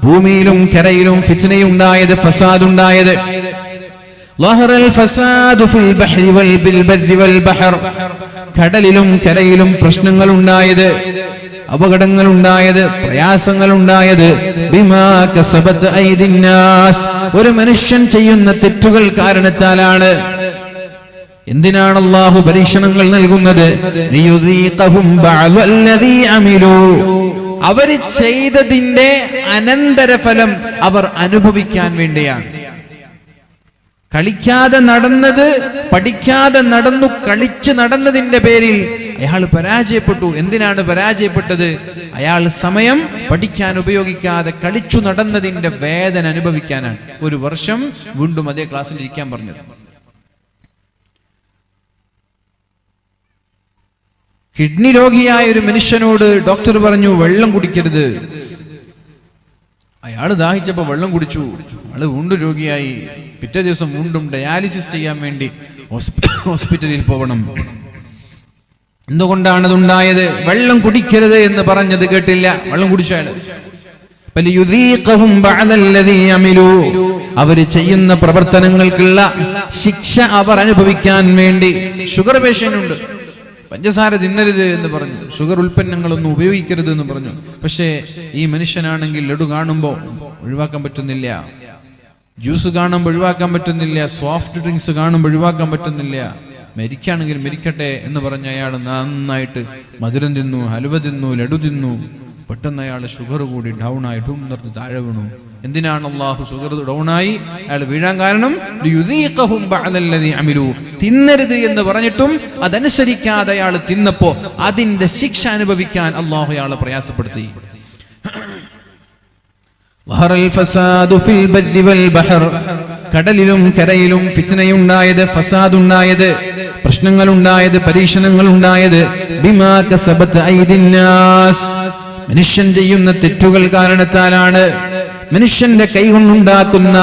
ഭൂമിയിലും കരയിലും ഫിത്നയുണ്ടായത്, ഫസാദുണ്ടായത്. ലഹറൽ ഫസാദു ഫിൽ ബഹരി വൽ ബർരി വൽ ബഹർ, കടലിലും കരയിലും പ്രശ്നങ്ങൾ ഉണ്ടായത്, അപകടങ്ങൾ ഉണ്ടായത്, പ്രയാസങ്ങൾ ഉണ്ടായത്. ബിമാ കസബത് ഐദിൻ നാസ്, ഒരു മനുഷ്യൻ ചെയ്യുന്ന തെറ്റുകൾ കാരണത്താലാണ്. എന്തിനാണ് അല്ലാഹു പരീക്ഷണങ്ങൾ നൽകുന്നത്? ലിയുദീഖഹും ബഅദല്ലദീ അമിലൂ, അവർ ചെയ്തതിന്റെ അനന്തരഫലം അവർ അനുഭവിക്കാൻ വേണ്ടിയാണ്. കളിക്കാതെ നടന്നത്, പഠിക്കാതെ നടന്നു, കളിച്ച് നടന്നതിന്റെ പേരിൽ അയാൾ പരാജയപ്പെട്ടു. എന്തിനാണ് പരാജയപ്പെട്ടത്? അയാൾ സമയം പഠിക്കാൻ ഉപയോഗിക്കാതെ കളിച്ചു നടന്നതിന്റെ വേദന അനുഭവിക്കാനാണ്. 1 വർഷം വീണ്ടും അതേ ക്ലാസ്സിൽ ഇരിക്കാൻ പറഞ്ഞത്. കിഡ്നി രോഗിയായ ഒരു മനുഷ്യനോട് ഡോക്ടർ പറഞ്ഞു വെള്ളം കുടിക്കരുത്. അയാൾ ദാഹിച്ചപ്പോ വെള്ളം കുടിച്ചു. അയാൾ വീണ്ടും രോഗിയായി. പിറ്റേ ദിവസം വീണ്ടും ഡയാലിസിസ് ചെയ്യാൻ വേണ്ടി ഹോസ്പിറ്റലിൽ പോകണം. എന്തുകൊണ്ടാണ് അതുണ്ടായത്? വെള്ളം കുടിക്കരുത് എന്ന് പറഞ്ഞത് കേട്ടില്ല, വെള്ളം കുടിച്ചാൽ. അവര് ചെയ്യുന്ന പ്രവർത്തനങ്ങൾക്കുള്ള ശിക്ഷ അവർ അനുഭവിക്കാൻ വേണ്ടി. ഷുഗർ പേഷ്യന്റ് ഉണ്ട്, പഞ്ചസാര തിന്നരുത് എന്ന് പറഞ്ഞു, ഷുഗർ ഉൽപ്പന്നങ്ങളൊന്നും ഉപയോഗിക്കരുത് എന്ന് പറഞ്ഞു. പക്ഷേ ഈ മനുഷ്യനാണെങ്കിൽ ലഡു കാണുമ്പോൾ ഒഴിവാക്കാൻ പറ്റുന്നില്ല, ജ്യൂസ് കാണുമ്പോൾ ഒഴിവാക്കാൻ പറ്റുന്നില്ല, സോഫ്റ്റ് ഡ്രിങ്ക്സ് കാണുമ്പോൾ ഒഴിവാക്കാൻ പറ്റുന്നില്ല. മരിക്കുകയാണെങ്കിൽ മരിക്കട്ടെ എന്ന് പറഞ്ഞ അയാൾ നന്നായിട്ട് മധുരം തിന്നു, ഹലുവ തിന്നു, ലഡു തിന്നു. പെട്ടെന്ന് അയാൾ ഷുഗർ കൂടി ഡൗൺ ആയി നിർത്തി താഴെ വീണു. എന്തിനാണ് അള്ളാഹു ഷുഗർ ഡൗണായി അയാൾ വീഴാൻ കാരണം? തിന്നരുത് എന്ന് പറഞ്ഞിട്ടും അതനുസരിക്കാതെ അയാൾ തിന്നപ്പോ അതിന്റെ ശിക്ഷ അനുഭവിക്കാൻ അള്ളാഹു അയാളെ പ്രയാസപ്പെടുത്തി. കടലിലും കരയിലും ഫിത്നയുണ്ടായത്, ഫസാദുണ്ടായത്, പ്രശ്നങ്ങളുണ്ടായത്, പരീക്ഷണങ്ങളുണ്ടായത് ബിമാ കസബത് ഐദിന്നാസ്, മനുഷ്യൻ ചെയ്യുന്ന തെറ്റുകൾ കാരണത്താലാണ്, മനുഷ്യന്റെ കൈകൊണ്ടുണ്ടാക്കുന്ന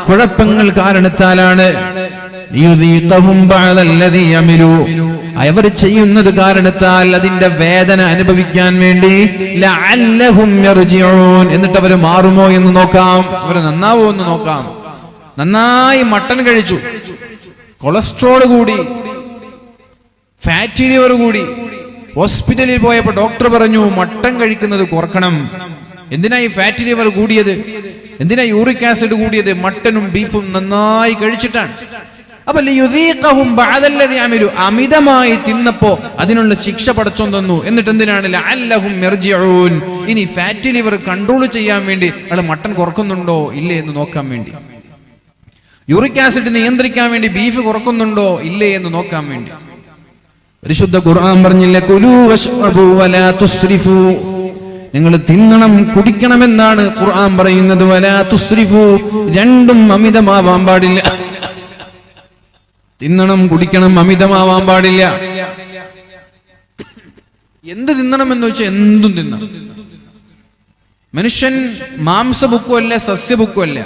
കുഴപ്പങ്ങൾ കാരണത്താലാണ്. അവർ ചെയ്യുന്നത് കാരണത്താൽ അതിന്റെ വേദന അനുഭവിക്കാൻ വേണ്ടി എന്നിട്ട് അവർ മാറുമോ എന്ന് നോക്കാം, അവർ നന്നാവോ എന്ന് നോക്കാം. നന്നായി മട്ടൻ കഴിച്ചു, കൊളസ്ട്രോൾ കൂടി, ഫാറ്റി ലിവർ കൂടി. ഹോസ്പിറ്റലിൽ പോയപ്പോൾ ഡോക്ടർ പറഞ്ഞു മട്ടൻ കഴിക്കുന്നത് കുറക്കണം. എന്തിനാ ഈ ഫാറ്റി ലിവർ കൂടിയത്? എന്തിനാ യൂറിക് ആസിഡ് കൂടിയത്? മട്ടനും ബീഫും നന്നായി കഴിച്ചിട്ടാണ്. അപ്പൊ അമിതമായി തിന്നപ്പോ അതിനുള്ള ശിക്ഷ പടച്ചോൻ തന്നു. എന്നിട്ട് എന്തിനാണ്? ലഅല്ലഹും യർജിഊൻ. ഇനി ഫാറ്റി ലിവർ കൺട്രോൾ ചെയ്യാൻ വേണ്ടി അയാൾ മട്ടൻ കുറക്കുന്നുണ്ടോ ഇല്ലേ എന്ന് നോക്കാൻ വേണ്ടി, യൂറിക് ആസിഡ് നിയന്ത്രിക്കാൻ വേണ്ടി ബീഫ് കുറക്കുന്നുണ്ടോ ഇല്ലേ എന്ന് നോക്കാൻ വേണ്ടി. പരിശുദ്ധ ഖുർആൻ പറഞ്ഞില്ല കുലൂ വശ്റബൂ വലാ തുസ്രിഫൂ, നിങ്ങൾ തിന്നണം കുടിക്കണമെന്നാണ് ഖുർആൻ പറയുന്നത്. വലാ തുസ്രിഫൂ, രണ്ടും അമിതമാവാൻ പാടില്ല. തിന്നണം കുടിക്കണം, അമിതമാവാൻ പാടില്ല. എന്ത് തിന്നണം എന്ന് വെച്ചാൽ എന്തും തിന്നണം. മനുഷ്യൻ മാംസബുക്കുമല്ല സസ്യബുക്കുമല്ല,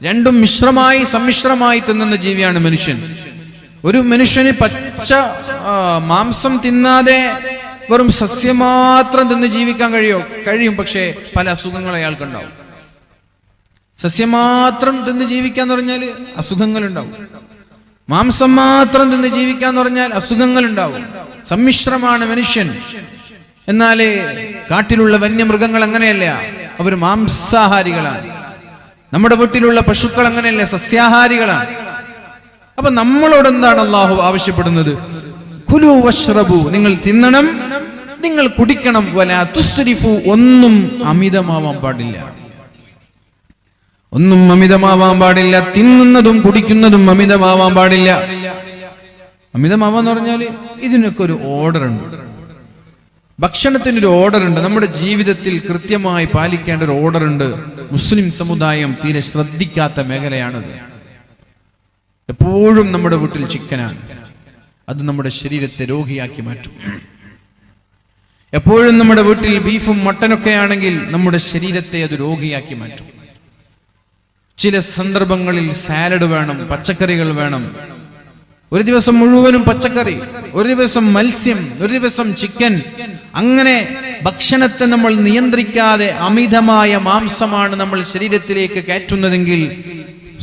രണ്ടും മിശ്രമായി സമ്മിശ്രമായി തിന്നുന്ന ജീവിയാണ് മനുഷ്യൻ. ഒരു മനുഷ്യന് പച്ച മാംസം തിന്നാതെ വെറും സസ്യം മാത്രം തിന്ന് ജീവിക്കാൻ കഴിയും. പക്ഷേ പല അസുഖങ്ങൾ അയാൾക്കുണ്ടാവും. സസ്യം മാത്രം തിന്ന് ജീവിക്കാന്ന് പറഞ്ഞാൽ അസുഖങ്ങൾ ഉണ്ടാവും. മാംസം മാത്രം തിന്ന് ജീവിക്കാന്ന് പറഞ്ഞാൽ അസുഖങ്ങൾ ഉണ്ടാവും. സമ്മിശ്രമാണ് മനുഷ്യൻ. എന്നാല് കാട്ടിലുള്ള വന്യമൃഗങ്ങൾ അങ്ങനെയല്ല, അവർ മാംസാഹാരികളാണ്. നമ്മുടെ വീട്ടിലുള്ള പശുക്കൾ അങ്ങനെയല്ല, സസ്യാഹാരികളാണ്. അപ്പൊ നമ്മളോട് എന്താണ് അള്ളാഹു ആവശ്യപ്പെടുന്നത്? കുലൂ വശ്റബൂ, നിങ്ങൾ തിന്നണം, നിങ്ങൾ കുടിക്കണം. വലാ തുസ്രിഫു, ഒന്നും അമിതമാവാൻ പാടില്ല. ഒന്നും അമിതമാവാൻ പാടില്ല. തിന്നുന്നതും കുടിക്കുന്നതും അമിതമാവാൻ പാടില്ല. അമിതമാവാന്ന് പറഞ്ഞാൽ ഇതിനൊക്കെ ഒരു ഓർഡർ ഉണ്ട്. ഭക്ഷണത്തിനൊരു ഓർഡർ ഉണ്ട്. നമ്മുടെ ജീവിതത്തിൽ കൃത്യമായി പാലിക്കേണ്ട ഒരു ഓർഡർ ഉണ്ട്. മുസ്ലിം സമുദായം തീരെ ശ്രദ്ധിക്കാത്ത മേഖലയാണത്. എപ്പോഴും നമ്മുടെ വീട്ടിൽ ചിക്കനാണ്, അത് നമ്മുടെ ശരീരത്തെ രോഗിയാക്കി മാറ്റും. എപ്പോഴും നമ്മുടെ വീട്ടിൽ ബീഫും മട്ടനൊക്കെ ആണെങ്കിൽ നമ്മുടെ ശരീരത്തെ അത് രോഗിയാക്കി മാറ്റും. ചില സന്ദർഭങ്ങളിൽ സാലഡ് വേണം, പച്ചക്കറികൾ വേണം. ഒരു ദിവസം മുഴുവനും പച്ചക്കറി, ഒരു ദിവസം മത്സ്യം, ഒരു ദിവസം ചിക്കൻ. അങ്ങനെ ഭക്ഷണത്തെ നമ്മൾ നിയന്ത്രിക്കാതെ അമിതമായ മാംസമാണ് നമ്മൾ ശരീരത്തിലേക്ക് കയറ്റുന്നതെങ്കിൽ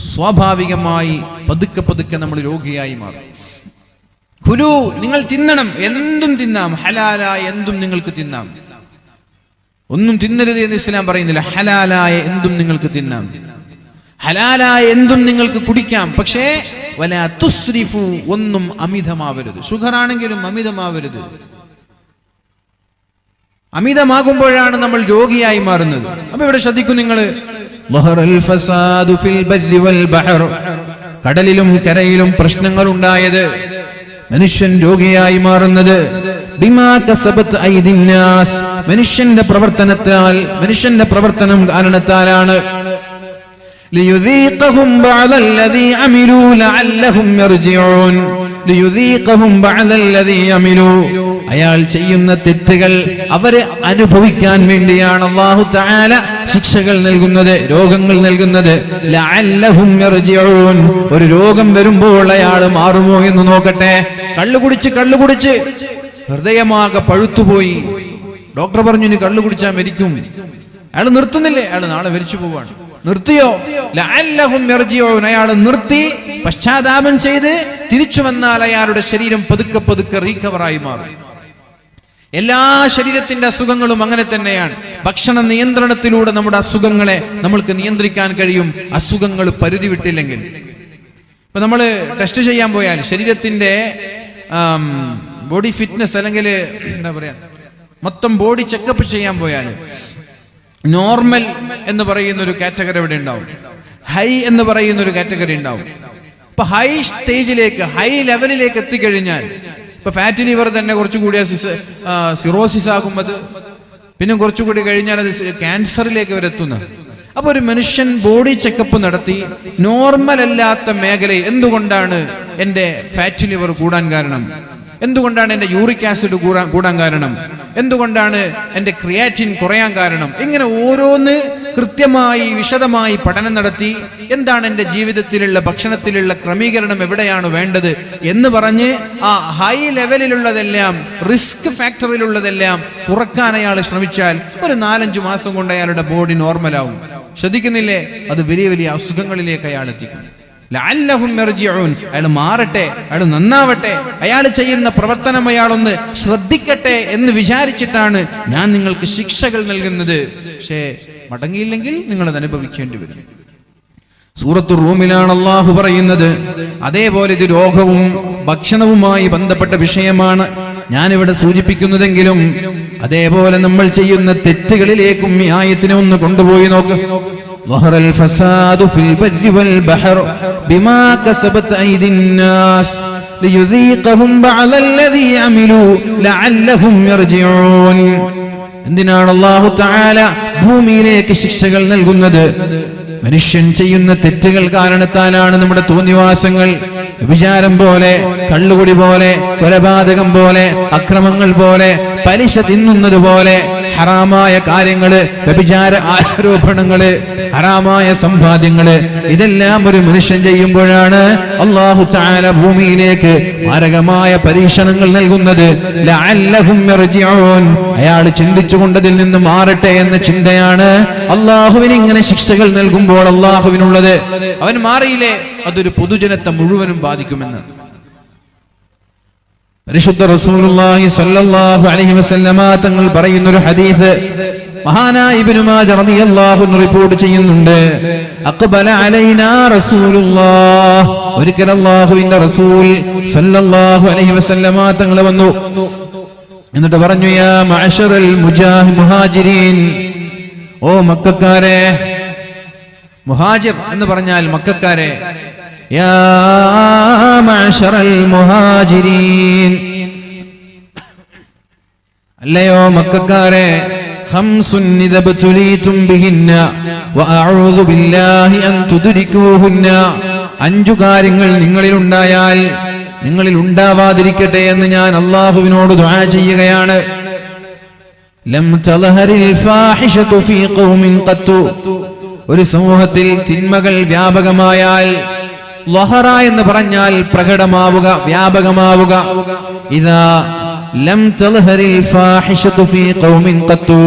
സ്വാഭാവികമായി പതുക്കെ പതുക്കെ നമ്മൾ രോഗിയായി മാറും. കുലു, നിങ്ങൾ തിന്നണം, എന്തും തിന്നാം, ഹലാലായ എന്തും നിങ്ങൾക്ക് തിന്നാം. ഒന്നും തിന്നരുത് എന്ന് ഇസ്ലാം പറയുന്നില്ല. ഹലാലായ എന്തും നിങ്ങൾക്ക് തിന്നാം, ഹലാലായ എന്തും നിങ്ങൾക്ക് കുടിക്കാം. പക്ഷേ വലാ തുസ്രിഫു, ഒന്നും അമിതമാവരുത്. ഷുഗർ ആണെങ്കിലും അമിതമാവരുത്. അമിതമാകുമ്പോഴാണ് നമ്മൾ രോഗിയായി മാറുന്നത്. അപ്പൊ ഇവിടെ ശ്രദ്ധിക്കും നിങ്ങൾ, കടലിലും കരയിലും പ്രശ്നങ്ങൾ ഉണ്ടായത്, മനുഷ്യൻ രോഗിയായി മാറുന്നത് ബിമാ കസബത് ഐദിന്നാസ്, മനുഷ്യന്റെ പ്രവർത്തനം കാരണത്താലാണ്. ലിയുദീഖഹും ബഅദല്ലദീ അമിലൂ ലഅല്ലഹും യർജിഊൻ. ലിയുദീഖഹും ബഅദല്ലദീ അമിലൂ, അയാൾ ചെയ്യുന്ന തെറ്റുകൾ അവരെ അനുഭവിക്കാൻ വേണ്ടിയാണ് അല്ലാഹു തആല ശിക്ഷകൾ നൽകുന്നത്, രോഗങ്ങൾ നൽകുന്നത്. ലഅല്ലഹും യർജിഊൻ, ഒരു രോഗം വരുമ്പോൾ അയാൾ മാറുമോ എന്ന് നോക്കട്ടെ. കള്ളുകുടിച്ച് ഹൃദയമാകെ പഴുത്തുപോയി. ഡോക്ടർ പറഞ്ഞു ഇനി കള്ളു കുടിച്ചാൽ മരിക്കും. അയാൾ നിർത്തുന്നില്ലേ, അയാൾ നാളെ മരിച്ചു പോവാണ്. നിർത്തിയോ? ലഅല്ലഹും യർജിഊൻ, അയാൾ നിർത്തി പശ്ചാത്താപം ചെയ്ത് തിരിച്ചു വന്നാൽ അയാളുടെ ശരീരം പതുക്കെ പതുക്കെ റീകവറായി മാറും. എല്ലാ ശരീരത്തിന്റെ അസുഖങ്ങളും അങ്ങനെ തന്നെയാണ്. ഭക്ഷണ നിയന്ത്രണത്തിലൂടെ നമ്മുടെ അസുഖങ്ങളെ നമ്മൾക്ക് നിയന്ത്രിക്കാൻ കഴിയും, അസുഖങ്ങൾ പരിധി വിട്ടില്ലെങ്കിൽ. ഇപ്പൊ നമ്മൾ ടെസ്റ്റ് ചെയ്യാൻ പോയാൽ ശരീരത്തിന്റെ ബോഡി ഫിറ്റ്നസ് അല്ലെങ്കിൽ എന്താ പറയാ മൊത്തം ബോഡി ചെക്കപ്പ് ചെയ്യാൻ പോയാൽ നോർമൽ എന്ന് പറയുന്ന ഒരു കാറ്റഗറി ഇവിടെ ഉണ്ടാവും, ഹൈ എന്ന് പറയുന്ന ഒരു കാറ്റഗറി ഉണ്ടാവും. ഇപ്പൊ ഹൈ സ്റ്റേജിലേക്ക്, ഹൈ ലെവലിലേക്ക് എത്തിക്കഴിഞ്ഞാൽ, ഇപ്പൊ ഫാറ്റ് ലിവർ തന്നെ കുറച്ചുകൂടി സിറോസിസ് ആകുമ്പോൾ പിന്നെ കുറച്ചുകൂടി കഴിഞ്ഞാൽ അത് ക്യാൻസറിലേക്ക് വരെ എത്തുന്നത്. അപ്പൊ ഒരു മനുഷ്യൻ ബോഡി ചെക്കപ്പ് നടത്തി നോർമൽ അല്ലാത്ത മേഖലയിൽ എന്തുകൊണ്ടാണ് എന്റെ ഫാറ്റ് ലിവർ കൂടാൻ കാരണം, എന്തുകൊണ്ടാണ് എന്റെ യൂറിക് ആസിഡ് കൂടാൻ കാരണം, എന്തുകൊണ്ടാണ് എന്റെ ക്രിയാറ്റിൻ കുറയാൻ കാരണം, ഇങ്ങനെ ഓരോന്ന് കൃത്യമായി വിശദമായി പഠനം നടത്തി എന്താണ് എന്റെ ജീവിതത്തിലുള്ള ഭക്ഷണത്തിലുള്ള ക്രമീകരണം എവിടെയാണ് വേണ്ടത് എന്ന് പറഞ്ഞ് ആ ഹൈ ലെവലിലുള്ളതെല്ലാം, റിസ്ക് ഫാക്ടറിലുള്ളതെല്ലാം കുറക്കാൻ അയാൾ ശ്രമിച്ചാൽ ഒരു 4-5 മാസം കൊണ്ട് അയാളുടെ ബോഡി നോർമലാവും. ശ്രദ്ധിക്കുന്നില്ലേ? അത് വലിയ വലിയ അസുഖങ്ങളിലേക്ക് അയാൾ എത്തിക്കും. ലഅല്ലഹും യർജിഊൻ, അയാൾ മാറട്ടെ, അയാൾ നന്നാവട്ടെ, അയാൾ ചെയ്യുന്ന പ്രവർത്തനം അയാളൊന്ന് ശ്രദ്ധിക്കട്ടെ എന്ന് വിചാരിച്ചിട്ടാണ് ഞാൻ നിങ്ങൾക്ക് ശിക്ഷകൾ നൽകുന്നത്. പക്ഷേ മടങ്ങിയില്ലെങ്കിൽ നിങ്ങൾ അത് അനുഭവിക്കേണ്ടി വരും. സൂറത്തുർ റൂമിലാണ് അല്ലാഹു പറയുന്നത്. അതേപോലെ ഇത് രോഗവും ഭക്ഷണവുമായി ബന്ധപ്പെട്ട വിഷയമാണ് ഞാനിവിടെ സൂചിപ്പിക്കുന്നതെങ്കിലും അതേപോലെ നമ്മൾ ചെയ്യുന്ന തെറ്റുകളിലേക്കും ഈ ആയത്തിനെ ഒന്ന് കൊണ്ടുപോയി നോക്ക്. ظهر الفساد في البر والبحر بما كسبت أيدي الناس ليذيقهم بعض الذي عملوا لعلهم يرجعون. എന്തിനാണ് അല്ലാഹു തആല ഭൂമിയിലേക്ക് ശിക്ഷകൾ നൽകുന്നത്? മനുഷ്യൻ ചെയ്യുന്ന തെറ്റുകൾ കാരണത്താലാണ് നമ്മുടെ തോന്നിവാസങ്ങൾ, വിചാരം പോലെ, കള്ളുകുടി പോലെ, കൊലപാതകം പോലെ, അക്രമങ്ങൾ പോലെ, പലിശ തിന്നുന്നത് പോലെ, ഹറാമായ കാര്യങ്ങള്, വ്യഭിചാര ആരോപണങ്ങള്, ഹറാമായ സമ്പാദ്യങ്ങള്, ഇതെല്ലാം ഒരു മനുഷ്യൻ ചെയ്യുമ്പോഴാണ് അല്ലാഹു തആല ഭൂമിയിലേക്ക് മാരകമായ പരീക്ഷണങ്ങൾ നൽകുന്നത്. ലഅല്ലഹും യർജിഊൻ, അയാൾ ചിന്തിച്ചുകൊണ്ടതിൽ നിന്ന് മാറട്ടെ എന്ന ചിന്തയാണ് അല്ലാഹുവിന് ഇങ്ങനെ ശിക്ഷകൾ നൽകുമ്പോൾ അല്ലാഹുവിനുള്ളത്. അവൻ മാറിയില്ലേ അതൊരു പൊതുജനത്തെ മുഴുവനും ബാധിക്കുമെന്ന് പരിശുദ്ധ റസൂലുള്ളാഹി സ്വല്ലല്ലാഹു അലൈഹി വസല്ലമ തങ്ങൾ പറയുന്ന ഒരു ഹദീസ് മഹാനായ ഇബ്നു മാജ റളിയല്ലാഹു അൻഹു റിപ്പോർട്ട് ചെയ്യുന്നുണ്ട്. അഖബല അലൈനാ റസൂലുള്ളാഹ്, ഒരിക്കൽ അല്ലാഹുവിന്റെ റസൂൽ സ്വല്ലല്ലാഹു അലൈഹി വസല്ലമ തങ്ങൾ വന്നു. എന്നിട്ട് പറഞ്ഞു, യാ മഅശറൽ മുഹാജിരീൻ, ഓ മക്കക്കാരെ. മുഹാജിർ എന്ന് പറഞ്ഞാൽ മക്കക്കാരെ. യാ മഅശറൽ മുഹാജിരീൻ, അല്ലയോ മക്കക്കാരെ. ഖംസുൻ ഇദബ്തുലീതും ബിഹിന്ന വഅഊദു ബില്ലാഹി അൻ തുദ്രികൂഹുന്ന, 5 കാര്യങ്ങൾ നിങ്ങളിൽ ഉണ്ടായാൽ നിങ്ങളിൽ ഉണ്ടാവാതിരിക്കട്ടെ എന്ന് ഞാൻ അല്ലാഹുവിനോട് ദുആ ചെയ്യുകയാണ്. ലം തൽഹരിൽ ഫാഹിഷതു ഫീ ഖൗമിൻ ഖത്തു, ഒരു സമൂഹത്തിൽ തിന്മകൾ വ്യാപകമായാൽ, ലഹറ എന്ന് പറഞ്ഞാൽ പ്രകടമാവുക, വ്യാപകമാവുക. ഇദാ ലം തൽഹരിൽ ഫാഹിഷതു ഫീ ഖൗമിൻ ഖത്തു,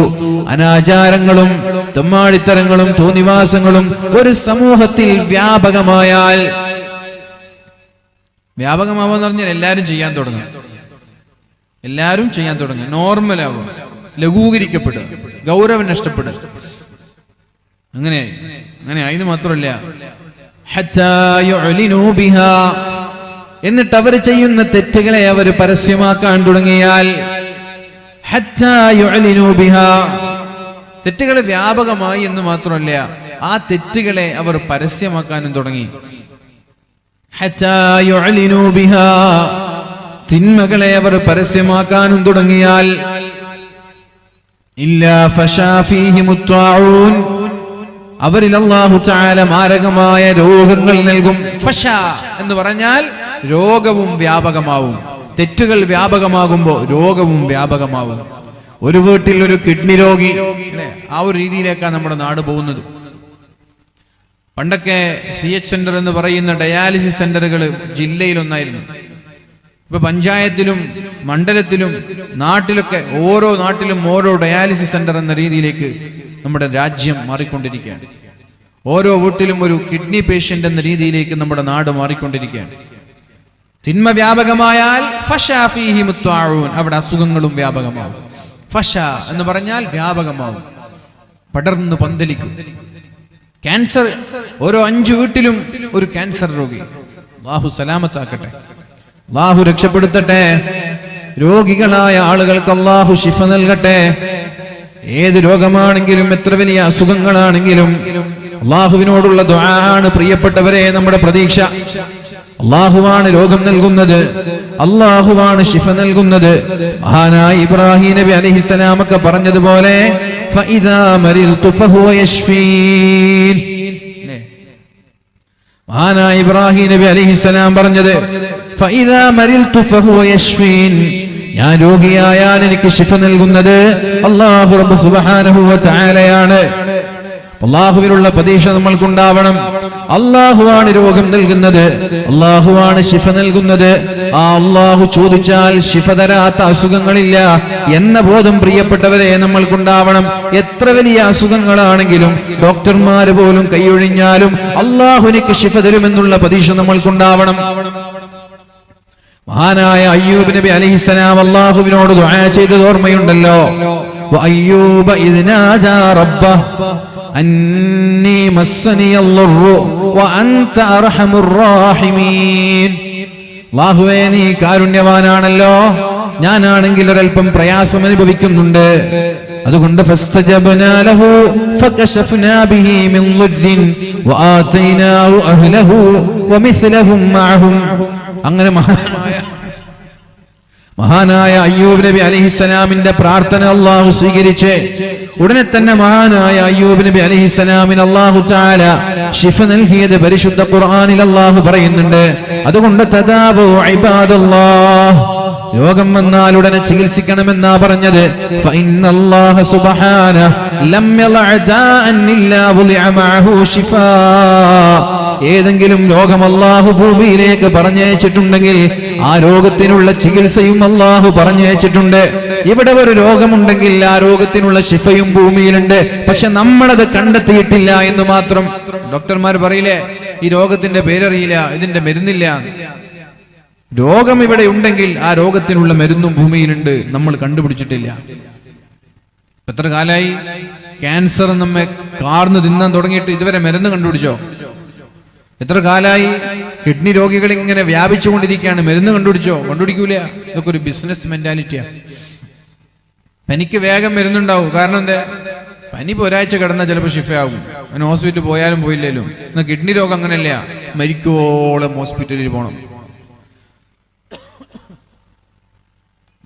അനാചാരങ്ങളും തമ്മാടിത്തരങ്ങളും തോന്നിവാസങ്ങളും ഒരു സമൂഹത്തിൽ വ്യാപകമായാൽ, വ്യാപകമാവെന്ന് പറഞ്ഞാൽ എല്ലാവരും ചെയ്യാൻ തുടങ്ങും, എല്ലാവരും ചെയ്യാൻ തുടങ്ങും, നോർമലാവുക, ലഘൂകരിക്കപ്പെടുക, ഗൗരവം നഷ്ടപ്പെടുക. അങ്ങനെ അതിന് മാത്രമല്ല, ഹത്താ യുഅ്ലിനൂ ബിഹാ, എന്നിട്ട് അവർ ചെയ്യുന്ന തെറ്റുകളെ അവർ പരസ്യമാക്കാൻ തുടങ്ങിയാൽ, ഹത്താ യുഅ്ലിനൂ ബിഹാ, തെറ്റുകൾ വ്യാപകമായി എന്ന് മാത്രമല്ല ആ തെറ്റുകളെ അവർ പരസ്യമാക്കാനും തുടങ്ങി. ഹത്താ യുഅ്ലിനൂ ബിഹാ, തിന്മകളെ അവർ പരസ്യമാക്കാനും തുടങ്ങിയാൽ ഇല്ലാ ഫശാ ഫീഹിമുത് ത്വാഊൻ, അവരിൽ അല്ലാഹു തആല മാരകമായ രോഗങ്ങൾ നൽകും. ഫശാ എന്ന് പറഞ്ഞാൽ രോഗവും വ്യാപകമാവും. തെറ്റുകൾ വ്യാപകമാകുമ്പോൾ രോഗവും വ്യാപകമാവും. ഒരു വീട്ടിൽ ഒരു കിഡ്നി രോഗി, ആ ഒരു രീതിയിലേക്കാണ് നമ്മുടെ നാട് പോകുന്നത്. പണ്ടൊക്കെ CH സെന്റർ എന്ന് പറയുന്ന ഡയാലിസിസ് സെന്ററുകൾ ജില്ലയിലൊന്നായിരുന്നു. ഇപ്പൊ പഞ്ചായത്തിലും മണ്ഡലത്തിലും നാട്ടിലൊക്കെ ഓരോ നാട്ടിലും ഓരോ ഡയാലിസിസ് സെന്റർ എന്ന രീതിയിലേക്ക് നമ്മുടെ രാജ്യം മാറിക്കൊണ്ടിരിക്കുകയാണ്. ഓരോ വീട്ടിലും ഒരു കിഡ്നി പേഷ്യന്റ് എന്ന രീതിയിലേക്ക് നമ്മുടെ നാട് മാറിക്കൊണ്ടിരിക്കുകയാണ്. തിന്മ വ്യാപകമായാൽ ഫശാ ഫീഹിമുത് ത്വാഊൻ, അവിടെ അസുഖങ്ങളും വ്യാപകമാവും. ഫശ എന്ന് പറഞ്ഞാൽ വ്യാപകമാവും, പടർന്നു പന്തലിക്കും. ക്യാൻസർ, ഓരോ 5 വീട്ടിലും ഒരു ക്യാൻസർ രോഗി. അല്ലാഹു സലാമത്താക്കട്ടെ, അല്ലാഹു രക്ഷപ്പെടുത്തട്ടെ. രോഗികളായ ആളുകൾക്ക് അല്ലാഹു ശിഫ നൽകട്ടെ. ഏത് രോഗമാണെങ്കിലും എത്ര വലിയ അസുഖങ്ങളാണെങ്കിലും അല്ലാഹുവിനോടുള്ള ദുആ ആണ് പ്രിയപ്പെട്ടവരെ നമ്മുടെ പ്രതീക്ഷ. അല്ലാഹുവാണ് രോഗം നൽകുന്നത്, അല്ലാഹുവാണ് ശിഫ നൽകുന്നത്. മഹാനായ ഇബ്രാഹിം നബി അലൈഹിസ്സലാം ഒക്കെ പറഞ്ഞതുപോലെ ഫഇദാ മരിൽതു ഫഹുവ യശ്ഫീൻ. മഹാനായ ഇബ്രാഹിം നബി അലൈഹിസ്സലാം പറഞ്ഞത് ഫഇദാ മരിൽതു ഫഹുവ യശ്ഫീൻ, ഞാൻ രോഗിയായാൽ എനിക്ക് ശിഫ നൽകുന്നത് അല്ലാഹു റബ്ബ് സുബ്ഹാനഹു വ തആലയാണ്. അല്ലാഹുവിനുള്ള പ്രതീക്ഷ നമ്മൾക്കുണ്ടാവണം. അല്ലാഹുവാണ് രോഗം നൽകുന്നത്, അല്ലാഹുവാണ് ശിഫ നൽകുന്നത്. ആ അല്ലാഹു ചോദിച്ചാൽ ശിഫ തരാത്ത അസുഖങ്ങളില്ല എന്ന ബോധം പ്രിയപ്പെട്ടവരെ നമ്മൾക്കുണ്ടാവണം. എത്ര വലിയ അസുഖങ്ങളാണെങ്കിലും ഡോക്ടർമാര് പോലും കൈയൊഴിഞ്ഞാലും അല്ലാഹു എനിക്ക് ശിഫ തരുമെന്നുള്ള പ്രതീക്ഷ നമ്മൾക്കുണ്ടാവണം. മഹാനായ അയ്യൂബ് നബി അലൈഹിസ്സലാം അല്ലാഹുവിനോട് ദുആ ചെയ്തത് ഓർമ്മയുണ്ടല്ലോ. വഅയ്യൂബ ഇദ് നാജാ റബ്ബഹു അന്നീ മസ്സനിയൽ-ളുർറു വഅൻത അർഹമുർ റഹീമീൻ. അല്ലാഹുവേ, നീ കാരുണ്യവാനാണല്ലോ, ഞാനാണെങ്കിൽ ഒരൽപ്പം പ്രയാസം അനുഭവിക്കുന്നുണ്ട്. അതുകൊണ്ട് ഫസ്തജബ്നാ ലഹു ഫകശഫ്നാ ബിഹി മിൻ ളുദ്ദിൻ വആതൈനാഹു അഹ്ലഹു വമിസ്ലഹും മഅഹും. അങ്ങനെ മഹാനായ അയ്യൂബ് നബി അലൈഹിസ്സലാമിന്റെ പ്രാർത്ഥന അല്ലാഹു സ്വീകരിച്ച് ഉടനെ തന്നെ മഹാനായ അയ്യൂബ് നബി അലൈഹിസ്സലാമിന് അല്ലാഹു തആല ശിഫ നൽകിയത് പരിശുദ്ധ ഖുർആനിൽ അല്ലാഹു പറയുന്നുണ്ട്. അതുകൊണ്ട് തദാവു ഇബാദല്ലാഹ്, രോഗം വന്നാൽ ഉടനെ ചികിത്സിക്കണമെന്നാ പറഞ്ഞത്. ഫഇന്നല്ലാഹ സുബ്ഹാനഹു ലം യളഅ ദാഅൻ ഇല്ലാ വുലിഅ മഅഹു ശിഫാ. ഏതെങ്കിലും രോഗം അല്ലാഹു ഭൂമിയിലേക്ക് പറഞ്ഞയച്ചിട്ടുണ്ടെങ്കിൽ ആ രോഗത്തിനുള്ള ചികിത്സയും അല്ലാഹു പറഞ്ഞയച്ചിട്ടുണ്ട്. ഇവിടെ ഒരു രോഗമുണ്ടെങ്കിൽ ആ രോഗത്തിനുള്ള ശിഫയും ഭൂമിയിലുണ്ട്. പക്ഷെ നമ്മളത് കണ്ടെത്തിയിട്ടില്ല എന്ന് മാത്രം. ഡോക്ടർമാർ പറയില്ലേ, ഈ രോഗത്തിന്റെ പേരറിയില്ല, ഇതിന്റെ മരുന്നില്ല. രോഗം ഇവിടെ ഉണ്ടെങ്കിൽ ആ രോഗത്തിനുള്ള മരുന്നും ഭൂമിയിലുണ്ട്, നമ്മൾ കണ്ടുപിടിച്ചിട്ടില്ല. എത്ര കാലായി ക്യാൻസർ നമ്മെ കാർന്ന് തിന്നാൻ തുടങ്ങിയിട്ട് ഇതുവരെ മരുന്ന് കണ്ടുപിടിച്ചോ? എത്ര കാലായി കിഡ്നി രോഗികൾ ഇങ്ങനെ വ്യാപിച്ചുകൊണ്ടിരിക്കുകയാണ്, മരുന്ന് കണ്ടുപിടിച്ചോ? കണ്ടുപിടിക്കൂല. ഇതൊക്കെ ഒരു ബിസിനസ് മെന്റാലിറ്റിയാ. പനിക്ക് വേഗം മരുന്നുണ്ടാവും. കാരണം എന്താ? പനി ഇപ്പോൾ ഒരാഴ്ച കിടന്നാൽ ചിലപ്പോൾ ഷിഫയാകും, അങ്ങനെ ഹോസ്പിറ്റലിൽ പോയാലും പോയില്ലേലും. എന്നാൽ കിഡ്നി രോഗം അങ്ങനെയല്ല, മരിക്കുവോളം ഹോസ്പിറ്റലിൽ പോകണം,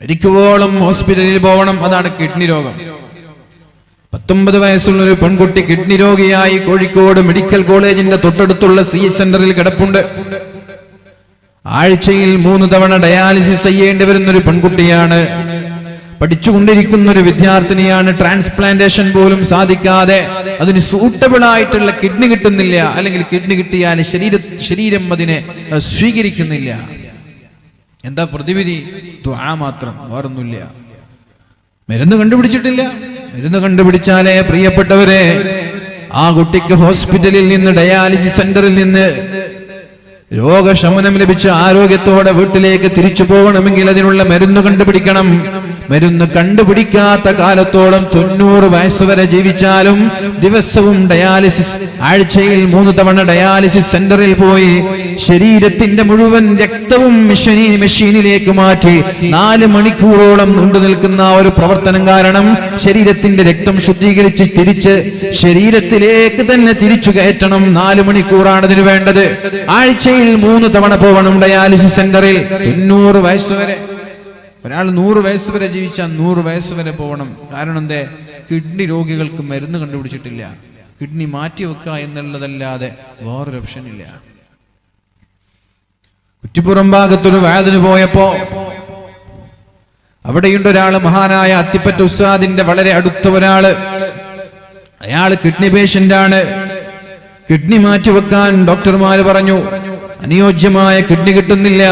മരിക്കുവോളം ഹോസ്പിറ്റലിൽ പോകണം. അതാണ് കിഡ്നി രോഗം. 19 വയസ്സുള്ള ഒരു പെൺകുട്ടി കിഡ്നി രോഗിയായി കോഴിക്കോട് മെഡിക്കൽ കോളേജിന്റെ തൊട്ടടുത്തുള്ള CH സെന്ററിൽ കിടപ്പുണ്ട്. ആഴ്ചയിൽ 3 തവണ ഡയാലിസിസ് ചെയ്യേണ്ടി വരുന്ന ഒരു പെൺകുട്ടിയാണ്. പഠിച്ചുകൊണ്ടിരിക്കുന്ന ഒരു വിദ്യാർത്ഥിനിയാണ്. ട്രാൻസ്പ്ലാന്റേഷൻ പോലും സാധിക്കാതെ അതിന് സൂട്ടബിൾ ആയിട്ടുള്ള കിഡ്നി കിട്ടുന്നില്ല, അല്ലെങ്കിൽ കിഡ്നി കിട്ടിയാൽ ശരീരം അതിനെ സ്വീകരിക്കുന്നില്ല. എന്താ പ്രതിവിധി? ദുആ മാത്രം, വേറൊന്നുമില്ല. മരുന്ന് കണ്ടുപിടിച്ചിട്ടില്ല. മരുന്ന് കണ്ടുപിടിച്ചാലേ പ്രിയപ്പെട്ടവരെ ആ കുട്ടിക്ക് ഹോസ്പിറ്റലിൽ നിന്ന്, ഡയാലിസിസ് സെന്ററിൽ നിന്ന് രോഗശമനം ലഭിച്ച ആരോഗ്യത്തോടെ വീട്ടിലേക്ക് തിരിച്ചു പോകണമെങ്കിൽ അതിനുള്ള മരുന്ന് കണ്ടുപിടിക്കണം. മരുന്ന് കണ്ടുപിടിക്കാത്ത കാലത്തോളം 90 വയസ്സുവരെ ജീവിച്ചാലും ദിവസവും ഡയാലിസിസ്, ആഴ്ചയിൽ 3 തവണ ഡയാലിസിസ് സെന്ററിൽ പോയി ശരീരത്തിന്റെ മുഴുവൻ രക്തവും മെഷീനിലേക്ക് മാറ്റി 4 മണിക്കൂറോളം നീണ്ടു നിൽക്കുന്ന ഒരു പ്രവർത്തനം കാരണം ശരീരത്തിന്റെ രക്തം ശുദ്ധീകരിച്ച് തിരിച്ച് ശരീരത്തിലേക്ക് തന്നെ തിരിച്ചു കയറ്റണം. 4 മണിക്കൂറാണ് ഇതിന് വേണ്ടത്. ആഴ്ചയിൽ 3 തവണ പോകണം ഡയാലിസിസ് സെന്ററിൽ. 90 വയസ്സുവരെ ഒരാൾ 100 വയസ്സുവരെ ജീവിച്ചാൽ 100 വയസ്സുവരെ പോകണം. കാരണം എന്തേ? കിഡ്നി രോഗികൾക്ക് മരുന്ന് കണ്ടുപിടിച്ചിട്ടില്ല. കിഡ്നി മാറ്റിവെക്കുക എന്നുള്ളതല്ലാതെ വേറൊരു ഓപ്ഷൻ ഇല്ല. കുറ്റിപ്പുറം ഭാഗത്തൊരു വഅദിന് പോയപ്പോ അവിടെയുണ്ട് ഒരാള്, മഹാനായ അത്തിപ്പറ്റ ഉസ്താദിന്റെ വളരെ അടുത്ത ഒരാള്. അയാള് കിഡ്നി പേഷ്യന്റ് ആണ്. കിഡ്നി മാറ്റിവെക്കാൻ ഡോക്ടർമാര് പറഞ്ഞു, അനുയോജ്യമായ കിഡ്നി കിട്ടുന്നില്ല.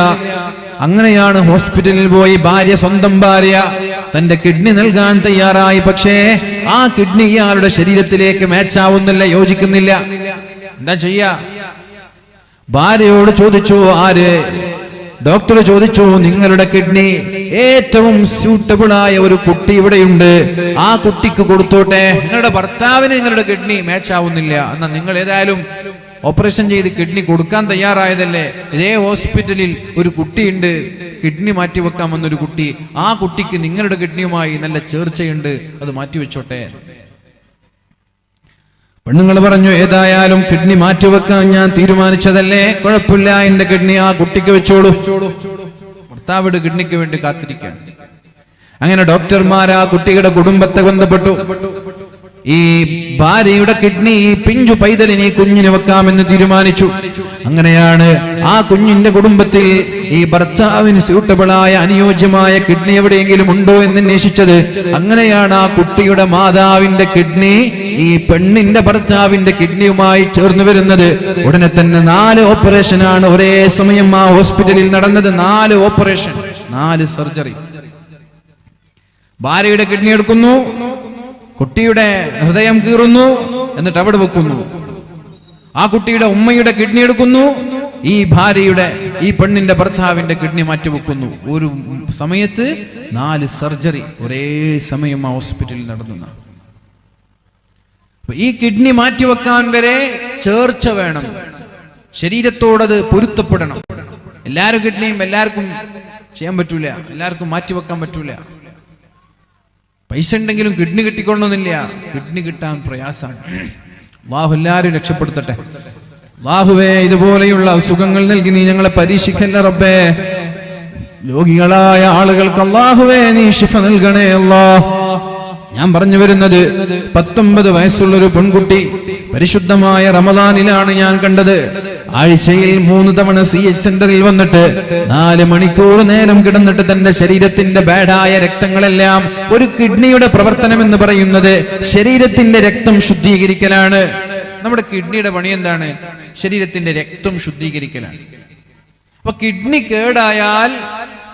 അങ്ങനെയാണ് ഹോസ്പിറ്റലിൽ പോയി സ്വന്തം ഭാര്യ തന്റെ കിഡ്നി നൽകാൻ തയ്യാറായി. പക്ഷേ ആ കിഡ്നി ഇയാളുടെ ശരീരത്തിലേക്ക് മാച്ചാവുന്നില്ല, യോജിക്കുന്നില്ല. എന്താ ചെയ്യാ? ഭാര്യയോട് ചോദിച്ചു. ഡോക്ടർ ചോദിച്ചു, നിങ്ങളുടെ കിഡ്നി ഏറ്റവും സ്യൂട്ടബിൾ ആയ ഒരു കുട്ടി ഇവിടെയുണ്ട്, ആ കുട്ടിക്ക് കൊടുത്തോട്ടെ. നിങ്ങളുടെ ഭർത്താവിന് നിങ്ങളുടെ കിഡ്നി മാച്ച് ആവുന്നില്ല, എന്നാൽ നിങ്ങൾ ഏതായാലും ഓപ്പറേഷൻ ചെയ്ത് കിഡ്നി കൊടുക്കാൻ തയ്യാറായതല്ലേ. ഇതേ ഹോസ്പിറ്റലിൽ ഒരു കുട്ടിയുണ്ട്, കിഡ്നി മാറ്റിവെക്കാമെന്നൊരു കുട്ടി. ആ കുട്ടിക്ക് നിങ്ങളുടെ കിഡ്നിയുമായി നല്ല ചേർച്ചയുണ്ട്, അത് മാറ്റിവെച്ചോട്ടെ. പെണ്ണുങ്ങൾ പറഞ്ഞു, ഏതായാലും കിഡ്നി മാറ്റിവെക്കാൻ ഞാൻ തീരുമാനിച്ചതല്ലേ, കുഴപ്പമില്ല, എന്റെ കിഡ്നി ആ കുട്ടിക്ക് വെച്ചോളൂ. ഭർത്താവിടെ കിഡ്നിക്ക് വേണ്ടി കാത്തിരിക്കാൻ. അങ്ങനെ ഡോക്ടർമാർ ആ കുട്ടിയുടെ കുടുംബത്തെ ബന്ധപ്പെട്ടു. ഈ ഭാര്യയുടെ കിഡ്നി ഈ പിഞ്ചു പൈതലിനെ കുഞ്ഞിന് വെക്കാമെന്ന് തീരുമാനിച്ചു. അങ്ങനെയാണ് ആ കുഞ്ഞിന്റെ കുടുംബത്തിൽ ഈ ഭർത്താവിന് സ്യൂട്ടബിളായ അനുയോജ്യമായ കിഡ്നി എവിടെയെങ്കിലും ഉണ്ടോ എന്ന് അന്വേഷിച്ചത്. അങ്ങനെയാണ് ആ കുട്ടിയുടെ മാതാവിന്റെ കിഡ്നി ഈ പെണ്ണിന്റെ ഭർത്താവിന്റെ കിഡ്നിയുമായി ചേർന്ന് വരുന്നത്. ഉടനെ തന്നെ 4 ഓപ്പറേഷനാണ് ഒരേ സമയം ആ ഹോസ്പിറ്റലിൽ നടന്നത്. 4 ഓപ്പറേഷൻ, 4 സർജറി. ഭാര്യയുടെ കിഡ്നി എടുക്കുന്നു, കുട്ടിയുടെ ഹൃദയം കീറുന്നു, എന്നിട്ട് അവിടെ വെക്കുന്നു. ആ കുട്ടിയുടെ ഉമ്മയുടെ കിഡ്നി എടുക്കുന്നു, ഈ ഭാര്യയുടെ, ഈ പെണ്ണിന്റെ ഭർത്താവിന്റെ കിഡ്നി മാറ്റിവെക്കുന്നു. ഒരു സമയത്ത് 4 സർജറി ഒരേ സമയം ആ ഹോസ്പിറ്റലിൽ നടന്നു. ഈ കിഡ്നി മാറ്റിവെക്കാൻ വരെ ചേർച്ച വേണം, ശരീരത്തോടത് പൊരുത്തപ്പെടണം. എല്ലാവരും കിഡ്നിയും എല്ലാവർക്കും ചെയ്യാൻ പറ്റൂല, എല്ലാവർക്കും മാറ്റിവെക്കാൻ പറ്റൂല. പൈസ ഉണ്ടെങ്കിലും കിഡ്നി കിട്ടിക്കൊള്ളണമെന്നില്ല, കിഡ്നി കിട്ടാൻ പ്രയാസമാണ്. അല്ലാഹു എല്ലാവരും രക്ഷപ്പെടുത്തട്ടെ. അല്ലാഹുവേ, ഇതുപോലെയുള്ള അസുഖങ്ങൾ നൽകി നീ ഞങ്ങളെ പരീക്ഷിക്കല്ല റബ്ബേ. രോഗികളായ ആളുകൾക്ക് അല്ലാഹുവേ നീ ശിഫ നൽകണേ അല്ലാഹ്. ഞാൻ പറഞ്ഞു വരുന്നത് 19 വയസ്സുള്ളൊരു പെൺകുട്ടി പരിശുദ്ധമായ റമദാനിലാണ് ഞാൻ കണ്ടത്. ആഴ്ചയിൽ 3 തവണ CH സെന്ററിൽ വന്നിട്ട് 4 മണിക്കൂർ നേരം കിടന്നിട്ട് തന്റെ ശരീരത്തിന്റെ ബാഡായ രക്തങ്ങളെല്ലാം, ഒരു കിഡ്നിയുടെ പ്രവർത്തനം എന്ന് പറയുന്നത് ശരീരത്തിന്റെ രക്തം ശുദ്ധീകരിക്കലാണ്. നമ്മുടെ കിഡ്നിയുടെ പണി എന്താണ്? ശരീരത്തിന്റെ രക്തം ശുദ്ധീകരിക്കലാണ്. അപ്പൊ കിഡ്നി കേടായാൽ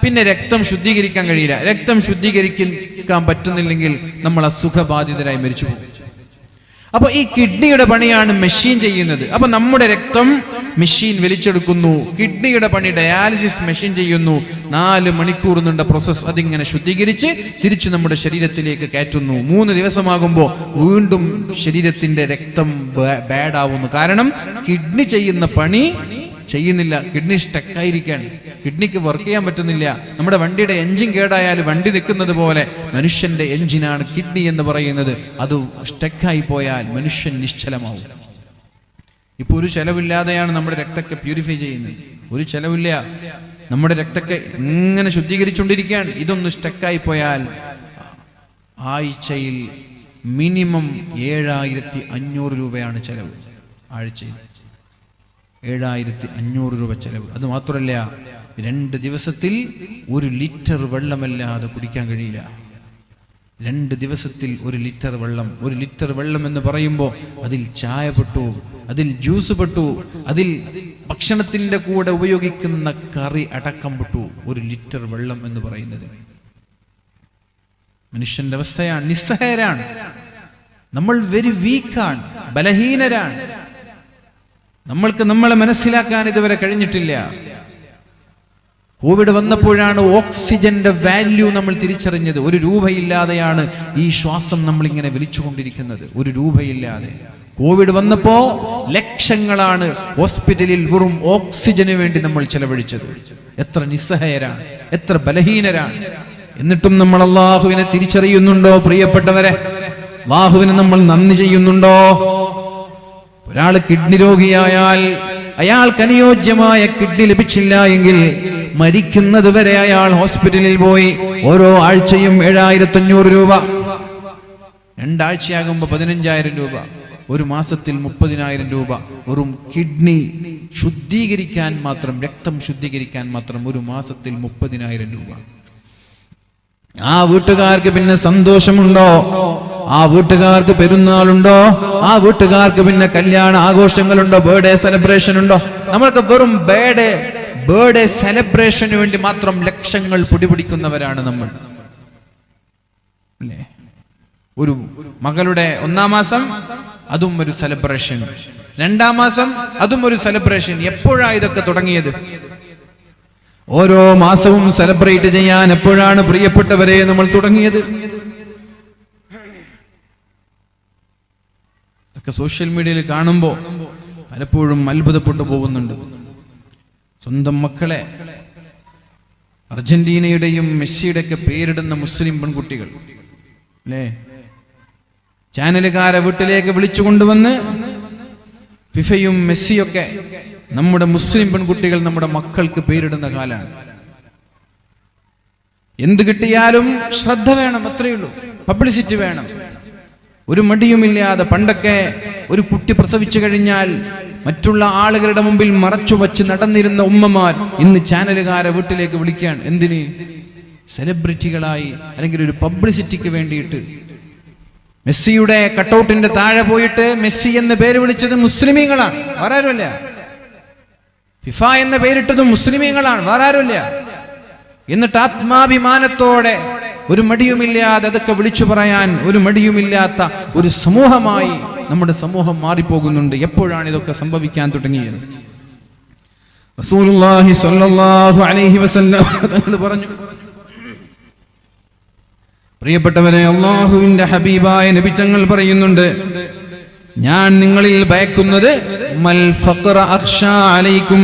പിന്നെ രക്തം ശുദ്ധീകരിക്കാൻ കഴിയില്ല. രക്തം ശുദ്ധീകരിക്കാൻ പറ്റുന്നില്ലെങ്കിൽ നമ്മൾ അസുഖബാധിതരായി മരിച്ചു പോകും. അപ്പൊ ഈ കിഡ്നിയുടെ പണിയാണ് മെഷീൻ ചെയ്യുന്നത്. അപ്പൊ നമ്മുടെ രക്തം മെഷീൻ വലിച്ചെടുക്കുന്നു, കിഡ്നിയുടെ പണി ഡയാലിസിസ് മെഷീൻ ചെയ്യുന്നു. 4 മണിക്കൂർ നീണ്ട പ്രോസസ്. അതിങ്ങനെ ശുദ്ധീകരിച്ച് തിരിച്ച് നമ്മുടെ ശരീരത്തിലേക്ക് കയറ്റുന്നു. 3 ദിവസമാകുമ്പോൾ വീണ്ടും ശരീരത്തിന്റെ രക്തം ബാഡാവുന്നു. കാരണം കിഡ്നി ചെയ്യുന്ന പണി ചെയ്യുന്നില്ല, കിഡ്നി സ്റ്റക്കായിരിക്കാൻ, കിഡ്നിക്ക് വർക്ക് ചെയ്യാൻ പറ്റുന്നില്ല. നമ്മുടെ വണ്ടിയുടെ എഞ്ചിൻ കേടായാൽ വണ്ടി നിൽക്കുന്നത് പോലെ മനുഷ്യന്റെ എഞ്ചിനാണ് കിഡ്നി എന്ന് പറയുന്നത്. അത് സ്റ്റക്കായി പോയാൽ മനുഷ്യൻ നിശ്ചലമാവും. ഇപ്പൊ ഒരു ചെലവില്ലാതെയാണ് നമ്മുടെ രക്തത്തെ പ്യൂരിഫൈ ചെയ്യുന്നത്. ഒരു ചെലവില്ല, നമ്മുടെ രക്തത്തെ ഇങ്ങനെ ശുദ്ധീകരിച്ചുകൊണ്ടിരിക്കുകയാണ്. ഇതൊന്ന് സ്റ്റക്കായി പോയാൽ ആഴ്ചയിൽ മിനിമം 7500 രൂപയാണ് ചെലവ്. ആഴ്ചയിൽ 7500 രൂപ ചെലവ്. അത് മാത്രമല്ല, 2 ദിവസത്തിൽ 1 ലിറ്റർ വെള്ളമല്ലാതെ കുടിക്കാൻ കഴിയില്ല. 2 ദിവസത്തിൽ 1 ലിറ്റർ വെള്ളം. 1 ലിറ്റർ വെള്ളം എന്ന് പറയുമ്പോൾ അതിൽ ചായ പെട്ടു, അതിൽ ജ്യൂസ് പെട്ടു, അതിൽ ഭക്ഷണത്തിന്റെ കൂടെ ഉപയോഗിക്കുന്ന കറി അടക്കം പെട്ടു. 1 ലിറ്റർ വെള്ളം എന്ന് പറയുന്നത് മനുഷ്യന്റെ അവസ്ഥയാണ്. നിസ്സഹായരാണ് നമ്മൾ, വെരി വീക്കാണ്, ബലഹീനരാണ്. നമ്മൾക്ക് നമ്മളെ മനസ്സിലാക്കാൻ ഇതുവരെ കഴിഞ്ഞിട്ടില്ല. കോവിഡ് വന്നപ്പോഴാണ് ഓക്സിജന്റെ വാല്യൂ നമ്മൾ തിരിച്ചറിഞ്ഞത്. 1 രൂപയില്ലാതെയാണ് ഈ ശ്വാസം നമ്മളിങ്ങനെ വലിച്ചുകൊണ്ടിരിക്കുന്നത്, 1 രൂപയില്ലാതെ. കോവിഡ് വന്നപ്പോ ലക്ഷങ്ങളാണ് ഹോസ്പിറ്റലിൽ വെറും ഓക്സിജന് വേണ്ടി നമ്മൾ ചെലവഴിച്ചത്. എത്ര നിസ്സഹായരാണ്, എത്ര ബലഹീനരാണ്. എന്നിട്ടും നമ്മൾ അള്ളാഹുവിനെ തിരിച്ചറിയുന്നുണ്ടോ പ്രിയപ്പെട്ടവരെ? അള്ളാഹുവിനെ നമ്മൾ നന്ദി ചെയ്യുന്നുണ്ടോ? ഒരാൾ കിഡ്നി രോഗിയായാൽ അയാൾക്ക് അനുയോജ്യമായ കിഡ്നി ലഭിച്ചില്ല എങ്കിൽ മരിക്കുന്നത് വരെ അയാൾ ഹോസ്പിറ്റലിൽ പോയി ഓരോ ആഴ്ചയും 7500 രൂപ, 2 ആഴ്ചയാകുമ്പോൾ 15000 രൂപ, 1 മാസത്തിൽ 30000 രൂപ വെറും കിഡ്നി ശുദ്ധീകരിക്കാൻ മാത്രം, രക്തം ശുദ്ധീകരിക്കാൻ മാത്രം 1 മാസത്തിൽ 30000 രൂപ. ആ വീട്ടുകാർക്ക് പിന്നെ സന്തോഷമുണ്ടോ? ആ വീട്ടുകാർക്ക് പെരുന്നാളുണ്ടോ? ആ വീട്ടുകാർക്ക് പിന്നെ കല്യാണ ആഘോഷങ്ങളുണ്ടോ? ബർത്ത്ഡേ സെലിബ്രേഷൻ ഉണ്ടോ? നമ്മൾക്ക് വെറും ബർത്ത്ഡേ സെലിബ്രേഷന് വേണ്ടി മാത്രം ലക്ഷങ്ങൾ പൊടിപിടിക്കുന്നവരാണ് നമ്മൾ, അല്ലേ? ഒരു മകളുടെ 1-ാം മാസം, അതും ഒരു സെലിബ്രേഷൻ. 2-ാം മാസം, അതും ഒരു സെലിബ്രേഷൻ. എപ്പോഴാണ് ഇതൊക്കെ തുടങ്ങിയത്? ഓരോ മാസവും സെലിബ്രേറ്റ് ചെയ്യാൻ എപ്പോഴാണ് പ്രിയപ്പെട്ടവരെ നമ്മൾ തുടങ്ങിയത്? ഇതൊക്കെ സോഷ്യൽ മീഡിയയിൽ കാണുമ്പോൾ പലപ്പോഴും അത്ഭുതപ്പെട്ടു പോകുന്നുണ്ട്. സ്വന്തം മക്കളെ അർജന്റീനയുടെയും മെസ്സിയുടെ ഒക്കെ പേരിടുന്ന മുസ്ലിം പെൺകുട്ടികൾ, അല്ലേ? ചാനലുകാരെ വീട്ടിലേക്ക് വിളിച്ചു കൊണ്ടുവന്ന് ഫിഫയും മെസ്സിയൊക്കെ നമ്മുടെ മുസ്ലിം പെൺകുട്ടികൾ നമ്മുടെ മക്കൾക്ക് പേരിടുന്ന കാലാണ്. എന്ത് കിട്ടിയാലും ശ്രദ്ധ വേണം, അത്രയേ ഉള്ളൂ. പബ്ലിസിറ്റി വേണം, ഒരു മടിയുമില്ലാതെ. പണ്ടൊക്കെ ഒരു കുട്ടി പ്രസവിച്ചു കഴിഞ്ഞാൽ മറ്റുള്ള ആളുകളുടെ മുമ്പിൽ മറച്ചു വച്ച് നടന്നിരുന്ന ഉമ്മമാർ ഇന്ന് ചാനലുകാരെ വീട്ടിലേക്ക് വിളിക്കാൻ. എന്തിന്? സെലിബ്രിറ്റികളായി, അല്ലെങ്കിൽ ഒരു പബ്ലിസിറ്റിക്ക് വേണ്ടിയിട്ട്. മെസ്സിയുടെ കട്ടൗട്ടിന്റെ താഴെ പോയിട്ട് മെസ്സി എന്ന് പേര് വിളിച്ചത് മുസ്ലിമീങ്ങളാണ്, വേറെ ആരുമല്ല. ഫിഫ എന്ന പേരിട്ടത് മുസ്ലിമീങ്ങളാണ്, വേറെ ആരുമില്ല. എന്നിട്ട് ആത്മാഭിമാനത്തോടെ ഒരു മടിയുമില്ലാതെ അതൊക്കെ വിളിച്ചു പറയാൻ ഒരു മടിയുമില്ലാത്ത ഒരു സമൂഹമായി നമ്മുടെ സമൂഹം മാറിപ്പോകുന്നുണ്ട്. എപ്പോഴാണ് ഇതൊക്കെ സംഭവിക്കാൻ തുടങ്ങിയത്? റസൂലുള്ളാഹി സ്വല്ലല്ലാഹു അലൈഹി വസല്ലം പറഞ്ഞു, പ്രിയപ്പെട്ടവരെ, അല്ലാഹുവിന്റെ ഹബീബായ നബി തങ്ങൾ പറയുന്നുണ്ട്, ഞാൻ നിങ്ങളിൽ ഭയക്കുന്നത് മൽ ഫഖറ അഖ്ശാ അലൈക്കും,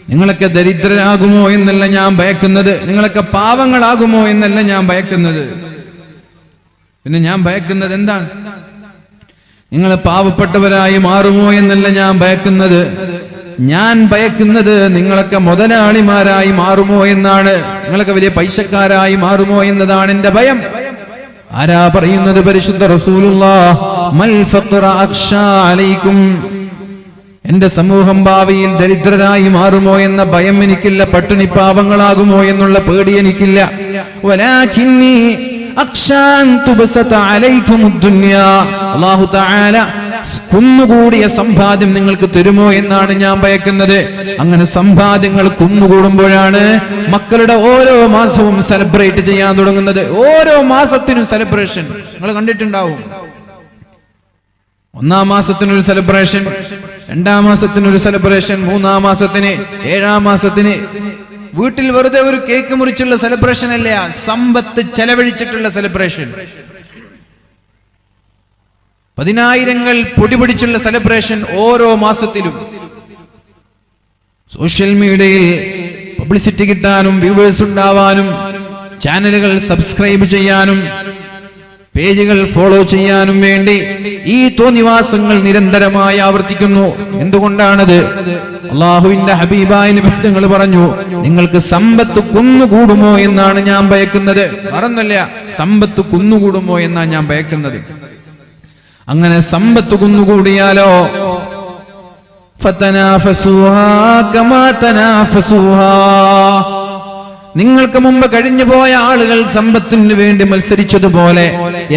നിങ്ങളൊക്കെ ദരിദ്രരാകുമോ എന്നല്ല ഞാൻ ഭയക്കുന്നത്, നിങ്ങളൊക്കെ പാവങ്ങളാകുമോ എന്നല്ല ഞാൻ ഭയക്കുന്നത്. പിന്നെ ഞാൻ ഭയക്കുന്നത് എന്താണ്? നിങ്ങൾ പാവപ്പെട്ടവരായി മാറുമോ എന്നല്ല ഞാൻ ഭയക്കുന്നത്. ഞാൻ ഭയക്കുന്നത് നിങ്ങളൊക്കെ മുതലാളിമാരായി മാറുമോ എന്നാണ്, നിങ്ങളൊക്കെ വലിയ പൈസക്കാരായി മാറുമോ എന്നതാണ് എന്റെ ഭയം. ആരാ പറയുന്നത്? പരിശുദ്ധ റസൂലുള്ളാഹ്. മൽ ഫഖറ അഖ്ശാ അലൈക്കും, എന്റെ സമൂഹം ഭാവിയിൽ ദരിദ്രരായി മാറുമോ എന്ന ഭയം എനിക്കില്ല, പട്ടിണി പാവങ്ങളാകുമോ എന്നുള്ള പേടി എനിക്കില്ല. വലാകിന്നി അഖ്ശാ അൻ തുബ്സത അലൈകുമുദ് ദുനിയാ, അല്ലാഹു തആല കുന്നുകൂടിയ സമ്പാദ്യം നിങ്ങൾക്ക് തരുമോ എന്നാണ് ഞാൻ ഭയക്കുന്നത്. അങ്ങനെ സമ്പാദ്യങ്ങൾ കുന്നുകൂടുമ്പോഴാണ് മക്കളുടെ ഓരോ മാസവും സെലിബ്രേറ്റ് ചെയ്യാൻ തുടങ്ങുന്നത്. ഓരോ മാസത്തിനും സെലിബ്രേഷൻ നിങ്ങൾ കണ്ടിട്ടുണ്ടാവും. 1-ാം മാസത്തിനൊരു സെലിബ്രേഷൻ, 2-ാം മാസത്തിനൊരു സെലിബ്രേഷൻ, 3-ാം മാസത്തിന്, 7-ാം മാസത്തിന്. വീട്ടിൽ വെറുതെ ഒരു കേക്ക് മുറിച്ചുള്ള സെലിബ്രേഷൻ അല്ല, സമ്പത്ത് ചെലവഴിച്ചിട്ടുള്ള സെലിബ്രേഷൻ. 10,000 പൊടിപിടിച്ചുള്ള സെലിബ്രേഷൻ ഓരോ മാസത്തിലും. സോഷ്യൽ മീഡിയയിൽ പബ്ലിസിറ്റി കിട്ടാനും വ്യൂവേഴ്സ് ഉണ്ടാവാനും ചാനലുകൾ സബ്സ്ക്രൈബ് ചെയ്യാനും പേജുകൾ ഫോളോ ചെയ്യാനും വേണ്ടി ഈ തോന്നിവാസങ്ങൾ നിരന്തരമായി ആവർത്തിക്കുന്നു. എന്തുകൊണ്ടാണത്? അല്ലാഹുവിന്റെ ഹബീബായ നബി തങ്ങൾ പറഞ്ഞു, നിങ്ങൾക്ക് സമ്പത്ത് കുന്നുകൂടുമോ എന്നാണ് ഞാൻ ഭയക്കുന്നത്. മറന്നല്ല, സമ്പത്ത് കുന്നുകൂടുമോ എന്നാണ് ഞാൻ ഭയക്കുന്നത്. അങ്ങനെ സമ്പത്ത് കുന്നുകൂടിയാലോ ഫതനാഫസുഹാ കമാ തനാഫസുഹാ, നിങ്ങൾക്ക് മുമ്പ് കഴിഞ്ഞു പോയ ആളുകൾ സമ്പത്തിന് വേണ്ടി മത്സരിച്ചതുപോലെ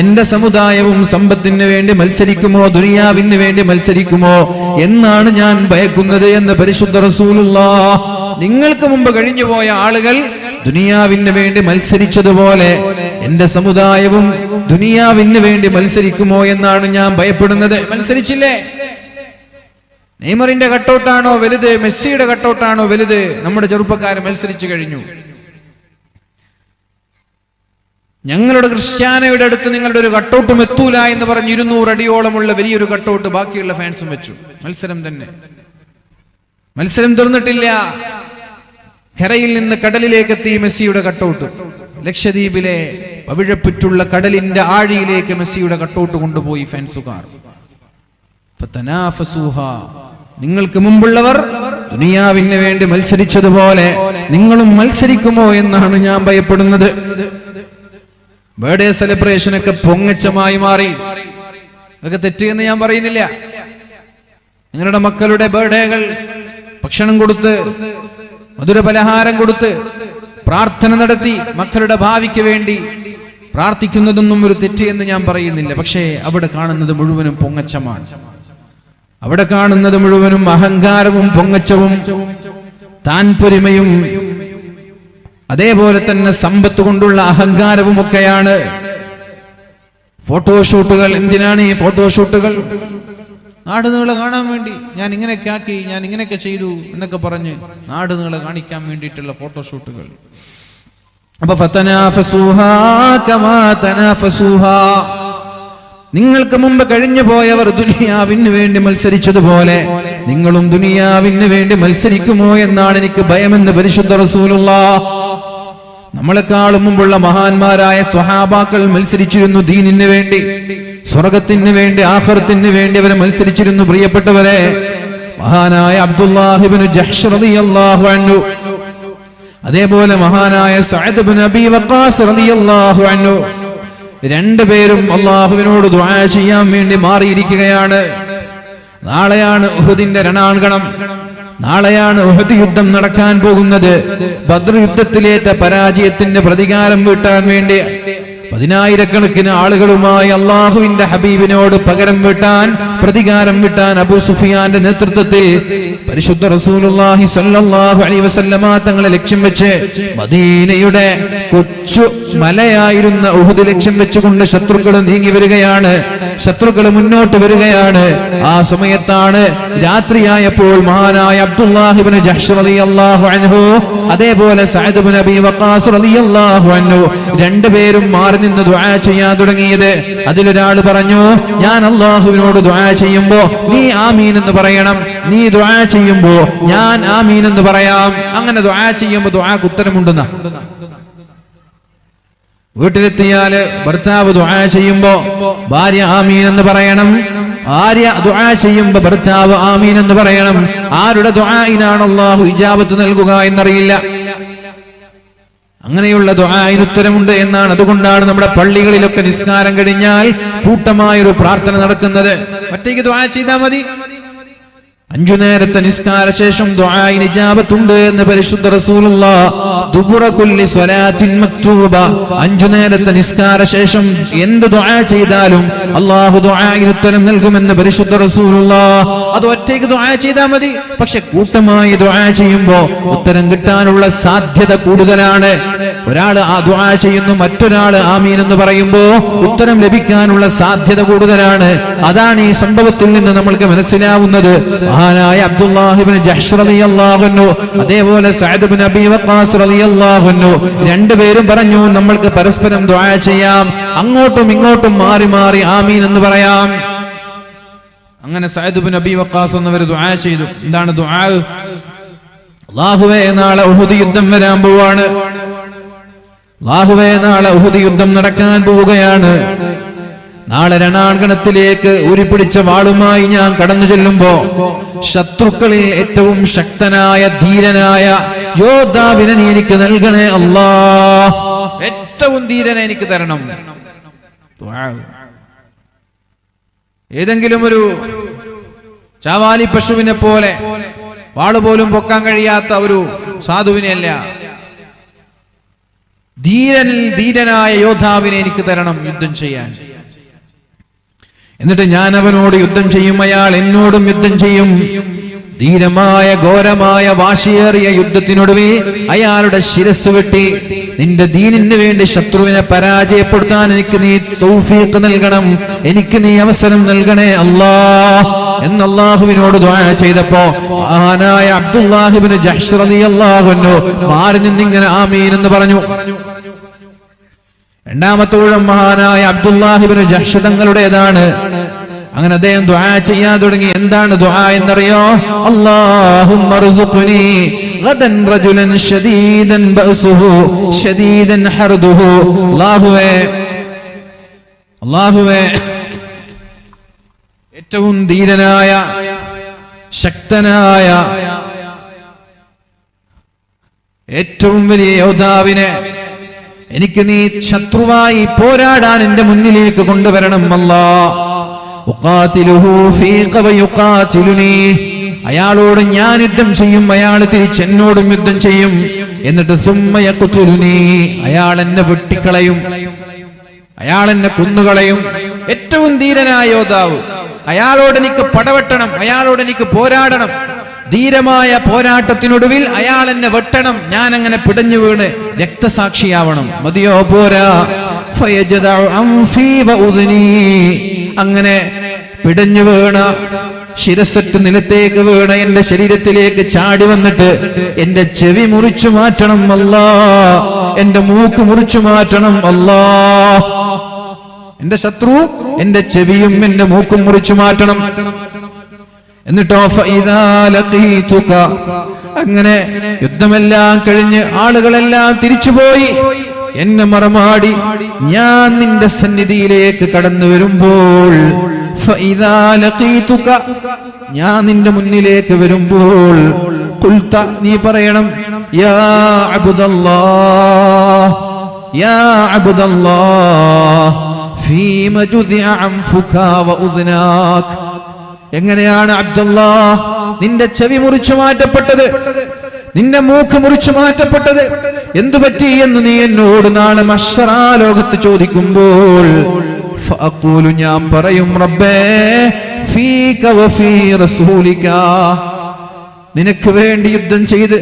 എന്റെ സമുദായവും സമ്പത്തിന് വേണ്ടി മത്സരിക്കുമോ, ദുനിയാവിന് വേണ്ടി മത്സരിക്കുമോ എന്നാണ് ഞാൻ ഭയക്കുന്നത് എന്ന് പരിശുദ്ധ റസൂലുള്ളാഹ്. നിങ്ങൾക്ക് മുമ്പ് കഴിഞ്ഞു പോയ ആളുകൾ ദുനിയാവിന് വേണ്ടി മത്സരിച്ചതുപോലെ എന്റെ സമുദായവും ദുനിയാവിന് വേണ്ടി മത്സരിക്കുമോ എന്നാണ് ഞാൻ ഭയപ്പെടുന്നത്. മത്സരിച്ചില്ലേ? നെയ്മറിന്റെ കട്ടൗട്ടാണോ വലുത്, മെസ്സിയുടെ കട്ടൗട്ടാണോ വലുത്? നമ്മുടെ ചെറുപ്പക്കാരൻ മത്സരിച്ചു കഴിഞ്ഞു. ഞങ്ങളുടെ ക്രിസ്ത്യാനോയുടെ അടുത്ത് നിങ്ങളുടെ ഒരു കട്ടൗട്ടും എത്തൂല എന്ന് പറഞ്ഞ് 200 അടിയോളമുള്ള വലിയൊരു കട്ടൗട്ട് ബാക്കിയുള്ള ഫാൻസും വെച്ചു. മത്സരം തന്നെ, മത്സരം തീർന്നിട്ടില്ല. കരയിൽ നിന്ന് കടലിലേക്ക് എത്തി മെസ്സിയുടെ കട്ടൗട്ട്. ലക്ഷദ്വീപിലെ പവിഴപ്പുറ്റുള്ള കടലിന്റെ ആഴിയിലേക്ക് മെസ്സിയുടെ കട്ടൗട്ട് കൊണ്ടുപോയി ഫാൻസുകാർ. നിങ്ങൾക്ക് മുമ്പുള്ളവർ ദുനിയാവിന് വേണ്ടി മത്സരിച്ചതുപോലെ നിങ്ങളും മത്സരിക്കുമോ എന്നാണ് ഞാൻ ഭയപ്പെടുന്നത്. ബർത്ത്ഡേ സെലിബ്രേഷനൊക്കെ പൊങ്ങച്ചമായി മാറി. അതൊക്കെ തെറ്റെന്ന് ഞാൻ പറയുന്നില്ല. നിങ്ങളുടെ മക്കളുടെ ബർത്ത്ഡേകൾ ഭക്ഷണം കൊടുത്ത്, മധുര പലഹാരം കൊടുത്ത്, പ്രാർത്ഥന നടത്തി മക്കളുടെ ഭാവിക്ക് വേണ്ടി പ്രാർത്ഥിക്കുന്നതൊന്നും ഒരു തെറ്റ് എന്ന് ഞാൻ പറയുന്നില്ല. പക്ഷേ അവിടെ കാണുന്നത് മുഴുവനും പൊങ്ങച്ചമാണ്. അവിടെ കാണുന്നത് മുഴുവനും അഹങ്കാരവും പൊങ്ങച്ചവും താൻപൊരിമയും അതേപോലെ തന്നെ സമ്പത്ത് കൊണ്ടുള്ള അഹങ്കാരവും ഒക്കെയാണ്. ഫോട്ടോഷൂട്ടുകൾ. എന്തിനാണ് ഈ ഫോട്ടോഷൂട്ടുകൾ? നാട് നീളെ കാണാൻ വേണ്ടി. ഞാൻ ഇങ്ങനെയൊക്കെ ആക്കി, ഞാൻ ഇങ്ങനെയൊക്കെ ചെയ്തു എന്നൊക്കെ പറഞ്ഞ് നാട് നീളെ കാണിക്കാൻ വേണ്ടിയിട്ടുള്ള ഫോട്ടോഷൂട്ടുകൾ. അപ്പൊ ഫതനാഫസുഹാ കമാ തനാഫസുഹാ, നിങ്ങൾക്ക് മുമ്പ് കഴിഞ്ഞു പോയവർ ദുനിയാവിന് വേണ്ടി മത്സരിച്ചതുപോലെ നിങ്ങളും ദുനിയാവിന് വേണ്ടി മത്സരിക്കുമോ എന്നാണ് എനിക്ക് ഭയമെന്ന് പരിശുദ്ധ റസൂലുള്ളാഹ്. നമ്മളെക്കാളും മുമ്പുള്ള മഹാന്മാരായ സ്വഹാബാക്കൾ മത്സരിച്ചിരുന്നു ദീനിന് വേണ്ടി, സ്വർഗത്തിന് വേണ്ടി, ആഖിറത്തിന് വേണ്ടി അവർ മത്സരിച്ചിരുന്നു. പ്രിയപ്പെട്ടവരെ, മഹാനായ അബ്ദുല്ലാഹ് ഇബ്നു ജഹ്ഷ് റളിയല്ലാഹു അൻഹു, അതേപോലെ മഹാനായ സഅദ് ഇബ്നു അബീ വഖാസ് റളിയല്ലാഹു അൻഹു, രണ്ടുപേരും അല്ലാഹുവിനോട് ദുആ ചെയ്യാൻ വേണ്ടി മാറിയിരിക്കുകയാണ്. നാളെയാണ് ഉഹുദിന്റെ രണാങ്കണം. നാളെയാണ് ഉഹദ് യുദ്ധം നടക്കാൻ പോകുന്നത്. ബദ്ർ യുദ്ധത്തിലേറ്റ പരാജയത്തിന്റെ പ്രതികാരം വീട്ടാൻ വേണ്ടി 10,000-കണക്കിന് ആളുകളുമായി അള്ളാഹുവിന്റെ ഹബീബിനോട് പകരം വീട്ടാൻ, പ്രതികാരം വീട്ടാൻ അബൂ സുഫിയാന്റെ നേതൃത്വത്തിൽ പരിശുദ്ധ റസൂലുള്ളാഹി സ്വല്ലല്ലാഹു അലൈഹി വസല്ലമ തങ്ങളെ ലക്ഷ്യം വെച്ച് മദീനയുടെ കൊച്ചു മലയായിരുന്ന ഉഹുദ് ലക്ഷ്യം വെച്ചുകൊണ്ട് ശത്രുക്കൾ നീങ്ങി വരികയാണ്. ശത്രുക്കൾ മുന്നോട്ട് വരികയാണ്. ആ സമയത്താണ് രാത്രിയായപ്പോൾ മഹാനായ അബ്ദുല്ലാഹ് ഇബ്നു ജഹ്ഷ് റളിയല്ലാഹു അൻഹു, അതേപോലെ സഅദ് ഇബ്നു അബീ വഖാസ് റളിയല്ലാഹു അൻഹു രണ്ടുപേരും മാറി നിന്ന് ദുആ ചെയ്യാൻ തുടങ്ങിയത്. അതിലൊരാൾ പറഞ്ഞു, ഞാൻ അല്ലാഹുവിനോട് ദുആ ചെയ്യുമ്പോ നീ ആമീൻ എന്ന് പറയണം, നീ ദുആ ചെയ്യുമ്പോ ഞാൻ ആമീൻ എന്ന് പറയാം. അങ്ങനെ ദുആ ചെയ്യുമ്പോ ദുആക്ക് ഉത്തരമുണ്ടെന്ന. വീട്ടിലെത്തിയാല് ഭർത്താവ് ദുആ ചെയ്യുമ്പോ ഭാര്യ ആമീൻ എന്ന് പറയണം, ഭാര്യ ദുആ ചെയ്യുമ്പോ ഭർത്താവ് ആമീൻ എന്ന് പറയണം. ആരുടെ ദുആയിനാണ് അല്ലാഹു ഇജാബത്ത് നൽകുക എന്നറിയില്ല. അങ്ങനെയുള്ള ദുആഇന് ഉത്തരമുണ്ട് എന്നാണ്. അതുകൊണ്ടാണ് നമ്മുടെ പള്ളികളിലൊക്കെ നിസ്കാരം കഴിഞ്ഞാൽ കൂട്ടമായൊരു പ്രാർത്ഥന നടക്കുന്നത്. ഒറ്റയ്ക്ക് ദുആ ചെയ്താൽ മതി. 5 നേരത്തെ നിസ്കാര ശേഷം ദുആഇന് ഇജാബത്തുണ്ട് എന്ന് പരിശുദ്ധ റസൂലുള്ളാഹ്. ദുബുറ കുല്ലി സ്വലാത്തിൻ മക്തൂബ, 5 നേരത്തെ നിസ്കാര ശേഷം എന്ത് ദുആ ചെയ്താലും അല്ലാഹു ദുആഇന് ഉത്തരം നൽകുമെന്ന് പരിശുദ്ധ റസൂലുള്ളാഹ്. അത് ഒറ്റയ്ക്ക് ദുആ ചെയ്താൽ മതി. പക്ഷെ കൂട്ടമായി ദുആ ചെയ്യുമ്പോൾ ഉത്തരം കിട്ടാനുള്ള സാധ്യത കൂടുതലാണ്. ഒരാൾ ആ ദുആ ചെയ്യുന്നു, മറ്റൊരാൾ ആമീൻ എന്ന് പറയുമ്പോൾ ഉത്തരം ലഭിക്കാനുള്ള സാധ്യത കൂടുതലാണ്. അതാണ് ഈ സംഭവത്തിൽ നിന്ന് നമ്മൾക്ക് മനസ്സിലാവുന്നത്. മഹാനായ അബ്ദുല്ലാഹ് ഇബ്നു ജഹ്ഷ് റളിയല്ലാഹു അൻഹു, അതേപോലെ സഅദ് ഇബ്നു അബീ വഖാസ് റളിയല്ലാഹു അൻഹു രണ്ടുപേരും പറഞ്ഞു, നമ്മൾക്ക് പരസ്പരം ദുആ ചെയ്യാം, അങ്ങോട്ടും ഇങ്ങോട്ടും മാറി മാറി ആമീൻ എന്ന് പറയാം. അങ്ങനെ സഅദ് ഇബ്നു അബീ വഖാസ് എന്നവർ ദുആ ചെയ്തു. എന്താണ് ദുആ? അല്ലാഹുവേ, നാളെ ഉഹുദ് യുദ്ധം വരാൻ പോവാണ്. അല്ലാഹുവേ, നാളെ ഉഹുദ് യുദ്ധം നടക്കാൻ പോവുകയാണ്. നാളെ രണാങ്കണത്തിലേക്ക് ഉരുപിടിച്ച വാളുമായി ഞാൻ കടന്നു ചെല്ലുമ്പോ ശത്രുക്കളിൽ ഏറ്റവും ശക്തനായ ധീരനായ യോദ്ധാവിനെ നീ എനിക്ക് നൽകണേ അല്ലാഹ്. ഏറ്റവും ധീരനെ എനിക്ക് തരണം. ഏതെങ്കിലും ഒരു ചാവാലി പശുവിനെ പോലെ വാളുപോലും പൊക്കാൻ കഴിയാത്ത ഒരു സാധുവിനെയല്ല, ധീരനായ യോദ്ധാവിനെ എനിക്ക് തരണം യുദ്ധം ചെയ്യാൻ. എന്നിട്ട് ഞാൻ അവനോട് യുദ്ധം ചെയ്യും, അയാൾ എന്നോടും യുദ്ധം ചെയ്യും. ധീരമായ ഘോരമായ വാശിയേറിയ യുദ്ധത്തിനൊടുവിൽ അയാളുടെ ശിരസ് വെട്ടി. നിന്റെ ദീനിന് വേണ്ടി ശത്രുവിനെ പരാജയപ്പെടുത്താൻ എനിക്ക് നീ തൗഫീഖ് നൽകണം, എനിക്ക് നീ അവസരം നൽകണേ അല്ലാഹ് എന്ന് അല്ലാഹുവിനോട് ദുആ ചെയ്തപ്പോ മഹാനായ അബ്ദുല്ലാഹ് ഇബ്നു ജഹ്ശ് റളിയല്ലാഹു അൻഹു മാറി നിന്നിങ്ങനെ ആമീൻ എന്ന് പറഞ്ഞു. രണ്ടാമത്തെ ഊഴം മഹാനായ അബ്ദുല്ലാഹ് ഇബ്നു ജഹ്ശ് തങ്ങളുടേതാണ്. അങ്ങനെ അദ്ദേഹം ദുആ ചെയ്യാൻ തുടങ്ങി. എന്താണ് ദുആ എന്നറിയോ? അല്ലാഹുമ്മ ർസുഖ്നി ഗദൻ റജുലൻ ശദീദൻ ബഅസുഹു ശദീദൻ ഹർദുഹു. അല്ലാഹുവേ ഏറ്റവും ധീരനായ ശക്തനായ ഏറ്റവും വലിയ യോദ്ധാവിനെ എനിക്ക് നീ ശത്രുവായി പോരാടാൻ എന്റെ മുന്നിലേക്ക് കൊണ്ടുവരണം അല്ലാഹ്. അയാളോട് ഞാൻ യുദ്ധം ചെയ്യും, അയാൾ തിരിച്ച് എന്നോടും യുദ്ധം ചെയ്യും. എന്നിട്ട് അയാൾ എന്നെ വെട്ടിക്കളയും, അയാൾ എന്നെ കൊന്നുകളയും. ഏറ്റവും ധീരനായ യോദ്ധാവ്, അയാളോട് എനിക്ക് പടവെട്ടണം, അയാളോട് എനിക്ക് പോരാടണം. ധീരമായ പോരാട്ടത്തിനൊടുവിൽ അയാൾ എന്നെ വെട്ടണം, ഞാൻ അങ്ങനെ പിടഞ്ഞു വീണ് രക്തസാക്ഷിയാവണം. മതിയോ? പോരാ. അങ്ങനെ പിടഞ്ഞു വീണ ശിരസറ്റ് നിലത്തേക്ക് വീണ എന്റെ ശരീരത്തിലേക്ക് ചാടി വന്നിട്ട് എന്റെ ചെവി മുറിച്ചു മാറ്റണം അല്ലാഹ്, എന്റെ മൂക്ക് മുറിച്ചു മാറ്റണം അല്ലാഹ്. എന്റെ ശത്രു എന്റെ ചെവിയും എന്റെ മൂക്കും മുറിച്ചു മാറ്റണം. എന്നിട്ടോ അങ്ങനെ യുദ്ധമെല്ലാം കഴിഞ്ഞ് ആളുകളെല്ലാം തിരിച്ചുപോയി. എന്നെ മറമാടി ഞാൻ നിന്റെ സന്നിധിയിലേക്ക് കടന്നു വരുമ്പോൾ, ഞാൻ നിന്റെ മുന്നിലേക്ക് വരുമ്പോൾ നീ പറയണം, യാ അബ്ദുല്ലാഹ് യാ അബ്ദുല്ലാഹ് ഫീമ ജുദിഅ അൻഫുക വ ഉദ്നാക്. എങ്ങനെയാണ് അബ്ദുല്ലാഹ് നിന്റെ ചെവി മുറിച്ചു മാറ്റപ്പെട്ടത്, നിന്റെ മൂക്ക് മുറിച്ചു മാറ്റപ്പെട്ടത്? എന്തു പറ്റി എന്ന് നീ എന്നോട് നാളെ മഹ്ശറാ ലോകത്ത് ചോദിക്കുമ്പോൾ ഫഅഖൂലു, ഞാൻ പറയും, റബ്ബേ ഫീക വഫീ റസൂലിക, നിനക്ക് വേണ്ടി യുദ്ധം ചെയ്ത്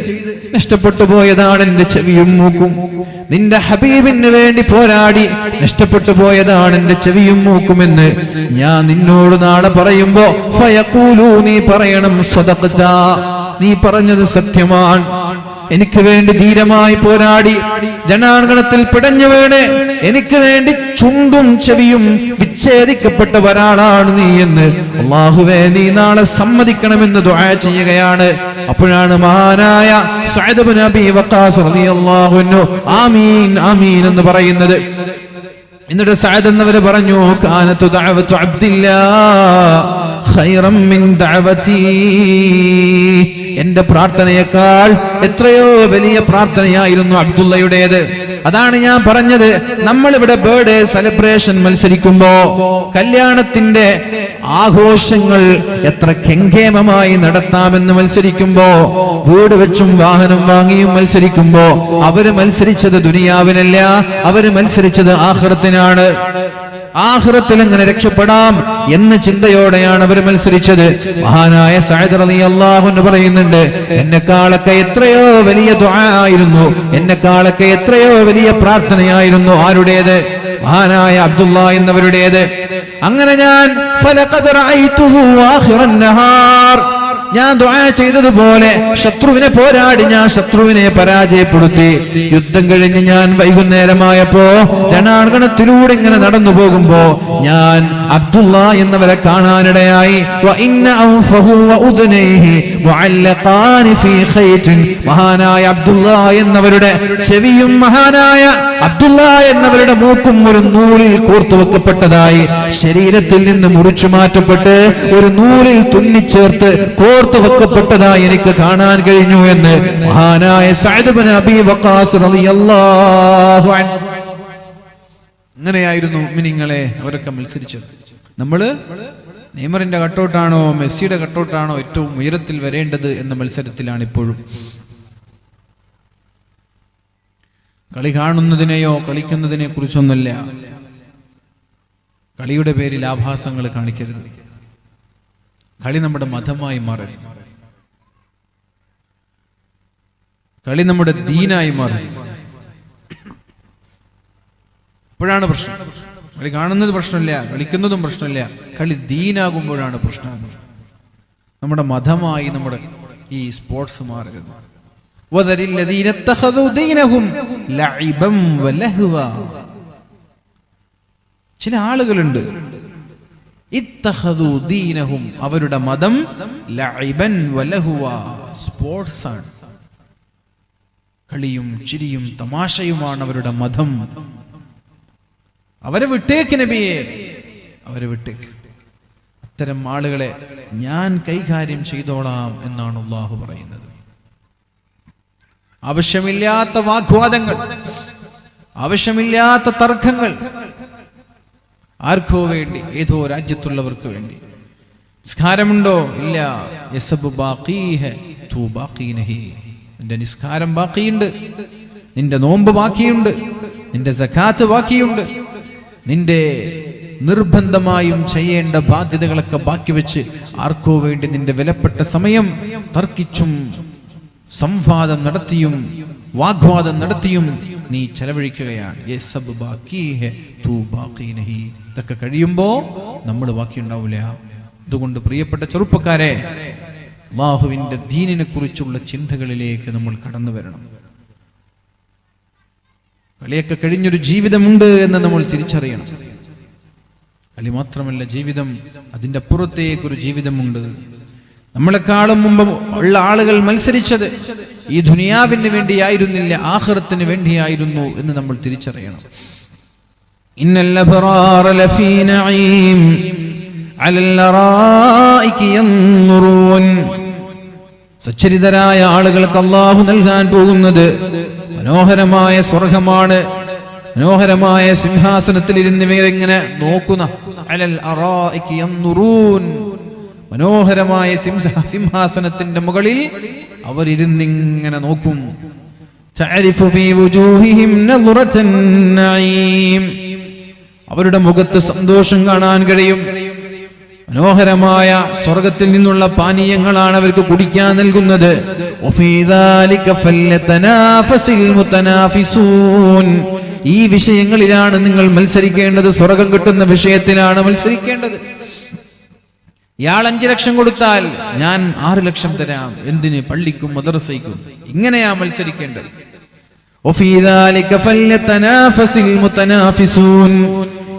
നഷ്ടപ്പെട്ടു പോയതാണ് എന്റെ ചെവിയും മൂക്കും. നിന്റെ ഹബീബിന് വേണ്ടി പോരാടി നഷ്ടപ്പെട്ടു പോയതാണ് എന്റെ ചെവിയും മൂക്കുമെന്ന് ഞാൻ നിന്നോട് നാളെ പറയുമ്പോ ഫയഖൂലു, നീ പറയണം, സദഖത, നീ പറഞ്ഞത് സത്യമാണ്. എനിക്ക് വേണ്ടി ധീരമായി പോരാടി ജനാർഗണത്തിൽ പിടഞ്ഞു വീണ് എനിക്ക് വേണ്ടി ചുണ്ടും ചെവിയും വിച്ഛേദിക്കപ്പെട്ട ഒരാളാണ് നീ എന്ന് അല്ലാഹുവേ നീ നാളെ സമ്മതിക്കണമെന്ന് ദുആ ചെയ്യുകയാണ്. അപ്പോഴാണ് മഹാനായ സഅദ് ഇബ്നു അബീ വഖാസ് റളിയല്ലാഹു അൻഹു ആമീൻ ആമീൻ എന്ന് പറയുന്നത്. എന്നിട്ട് സഅദ് എന്നവർ പറഞ്ഞു, കാനതു ദഅവതു അബ്ദില്ലാഹ് ഖൈറൻ മിൻ ദഅവതി, എന്റെ പ്രാർത്ഥനയേക്കാൾ എത്രയോ വലിയ പ്രാർത്ഥനയായിരുന്നു അബ്ദുള്ളയുടേത്. അതാണ് ഞാൻ പറഞ്ഞത്, നമ്മളിവിടെ ബർത്ത്ഡേ സെലിബ്രേഷൻ മത്സരിക്കുമ്പോ, കല്യാണത്തിന്റെ ആഘോഷങ്ങൾ എത്ര കെങ്കേമമായി നടത്താമെന്ന് മത്സരിക്കുമ്പോ, വീട് വെച്ചും വാഹനം വാങ്ങിയും മത്സരിക്കുമ്പോ അവര് മത്സരിച്ചത് ദുനിയാവിനല്ല, അവര് മത്സരിച്ചത് ആഖിറത്തിനാണ്. ആഖിറത്തിൽ എങ്ങനെ രക്ഷപ്പെടാം എന്ന ചിന്തയോടെയാണ് അവർ മത്സരിച്ചത്. മഹാനായ സഅദ് റളിയല്ലാഹു അൻഹു പറയുന്നുണ്ട്, എന്നെക്കാളൊക്കെ എത്രയോ വലിയ ദുആ ആയിരുന്നു, എന്നെക്കാളൊക്കെ എത്രയോ വലിയ പ്രാർത്ഥനയായിരുന്നു ആരുടേത്? മഹാനായ അബ്ദുള്ള എന്നവരുടേത്. അങ്ങനെ ഞാൻ ഫലഖദ് റഅയ്തുഹു ആഖിറൻ നഹാർ, ഞാൻ ദുആ ചെയ്തതുപോലെ ശത്രുവിനെ പോരാടി ഞാൻ ശത്രുവിനെ പരാജയപ്പെടുത്തി. യുദ്ധം കഴിഞ്ഞ് ഞാൻ വൈകുന്നേരമായപ്പോ രണാങ്കണത്തിലൂടെ ഇങ്ങനെ നടന്നു പോകുമ്പോ ഞാൻ അബ്ദുള്ള എന്നവരെ കാണാനിടയായി. മഹാനായ അബ്ദുള്ള എന്നവരുടെ ചെവിയും മഹാനായ അബ്ദുള്ള എന്നവരുടെ മൂക്കും ഒരു നൂലിൽ കോർത്തു വെക്കപ്പെട്ടതായി ശരീരത്തിൽ നിന്ന് മുറിച്ചു മാറ്റപ്പെട്ട് ഒരു നൂലിൽ തുന്നിച്ചേർത്ത് കോർത്തു വെക്കപ്പെട്ടതായി എനിക്ക് കാണാൻ കഴിഞ്ഞു എന്ന് മഹാനായ സഅദ് ഇബ്നു അബീ വഖാസ് റളിയല്ലാഹു അൻഹു. അങ്ങനെയായിരുന്നു മുഅ്മിനീങ്ങളെ അവരൊക്കെ മത്സരിച്ചത്. നമ്മള് നെയ്മറിന്റെ കട്ടൗട്ടാണോ മെസ്സിയുടെ കട്ടൗട്ടാണോ ഏറ്റവും ഉയരത്തിൽ വരേണ്ടത് എന്ന മത്സരത്തിലാണ് ഇപ്പോഴും. കളി കാണുന്നതിനെയോ കളിക്കുന്നതിനെ കുറിച്ചൊന്നുമല്ല, കളിയുടെ പേരിൽ ആഭാസങ്ങൾ കാണിക്കരുത്. കളി നമ്മുടെ മതമായി മാറരുത്. കളി നമ്മുടെ ദീനായി മാറി. ഇപ്പോഴാണ് പ്രശ്നം. കളി കാണുന്നത് പ്രശ്നമില്ല, കളിക്കുന്നതും പ്രശ്നമില്ല. കളി ദീനാകുമ്പോഴാണ് പ്രശ്നം. നമ്മുടെ മതമായി നമ്മുടെ ഈ സ്പോർട്സ് മാറരുത്. ചില ആളുകളുണ്ട് ഇത്തഖദു ദീനഹും, അവരുടെ മതം ലഇബൻ വലഹുവ, സ്പോർട്സ് ആണ്. കളിയും ചിരിയും തമാശയുമാണ് അവരുടെ മതം. അവരെ വിട്ടേക്ക് നബിയെ, അവരെ വിട്ടേക്ക്. അത്തരം ആളുകളെ ഞാൻ കൈകാര്യം ചെയ്തോളാം എന്നാണ് അല്ലാഹു പറയുന്നത്. ആവശ്യമില്ലാത്ത വാഗ്വാദങ്ങൾ, ആവശ്യമില്ലാത്ത തർക്കങ്ങൾ, ആർക്കോ വേണ്ടി, ഏതോ രാജ്യത്തുള്ളവർക്ക് വേണ്ടി. നിസ്കാരമുണ്ടോ? ഇല്ല. യസബ് ബാഖീഹ തു ബാഖീ നഹി. നിന്റെ നിസ്കാരം ബാക്കിയുണ്ട്, നിന്റെ നോമ്പ് ബാക്കിയുണ്ട്, നിന്റെ സകാത്ത് ബാക്കിയുണ്ട്, നിന്റെ നിർബന്ധമായും ചെയ്യേണ്ട ബാധ്യതകളൊക്കെ ബാക്കി വെച്ച് ആർക്കോ വേണ്ടി നിന്റെ വിലപ്പെട്ട സമയം തർക്കിച്ചും സംവാദം നടത്തിയും വാഗ്വാദം നടത്തിയും നീ ചെലവഴിക്കുകയാണ്. ഇതൊക്കെ കഴിയുമ്പോ നമ്മൾ ബാക്കിയുണ്ടാവില്ല. അതുകൊണ്ട് പ്രിയപ്പെട്ട ചെറുപ്പക്കാരെ, അല്ലാഹുവിന്റെ ദീനിനെ കുറിച്ചുള്ള ചിന്തകളിലേക്ക് നമ്മൾ കടന്നു വരണം. കളിയൊക്കെ കഴിഞ്ഞൊരു ജീവിതമുണ്ട് എന്ന് നമ്മൾ തിരിച്ചറിയണം. കളി മാത്രമല്ല ജീവിതം, അതിൻ്റെ അപ്പുറത്തേക്കൊരു ജീവിതമുണ്ട്. നമ്മളെക്കാളും മുമ്പ് ഉള്ള ആളുകൾ മത്സരിച്ചത് ഈ ദുനിയാവിന് വേണ്ടിയായിരുന്നില്ല, ആഖിറത്തിന് വേണ്ടിയായിരുന്നു എന്ന് നമ്മൾ തിരിച്ചറിയണം. ഇന്നൽ അബ്റാറ ലഫീ നഈം അലൽ അറായികി യൻറുൻ. സച്ചരിതരായ ആളുകൾക്ക് അല്ലാഹു നൽകാൻ പോകുന്നത് മനോഹരമായ സ്വർഗ്ഗമാണ്. മനോഹരമായ സിംഹാസനത്തിൽ ഇരുന്ന് ഇവരിങ്ങനെ നോക്കുന്ന, അലൽ അറായികി യൻറുൻ, മനോഹരമായ സിംഹാസനത്തിന്റെ മുകളിൽ അവരിരുന്നിങ്ങനെ നോക്കും. തഅരിഫു ഫീ വുജൂഹിഹിം നദ്റതൻ നഈം, അവരുടെ മുഖത്ത് സന്തോഷം കാണാൻ കഴിയും. മനോഹരമായ സ്വർഗത്തിൽ നിന്നുള്ള പാനീയങ്ങളാണ് അവർക്ക് കുടിക്കാൻ നൽകുന്നത്. വഫീ ദാലിക ഫല്യതനാഫസിൽ മുതനാഫിസൂൻ, ഈ വിഷയങ്ങളിലാണ് നിങ്ങൾ മത്സരിക്കേണ്ടത്. സ്വർഗം കിട്ടുന്ന വിഷയത്തിലാണ് മത്സരിക്കേണ്ടത്. ഇയാൾ 5 ലക്ഷം കൊടുത്താൽ ഞാൻ 6 ലക്ഷം തരാം. എന്തിന്? പള്ളിക്കും മദ്രസയ്ക്കും. ഇങ്ങനെയാ മത്സരിക്കേണ്ടത്. വഫീ ദാലിക ഫല്യതനാഫസിൽ മുതനാഫിസൂൻ,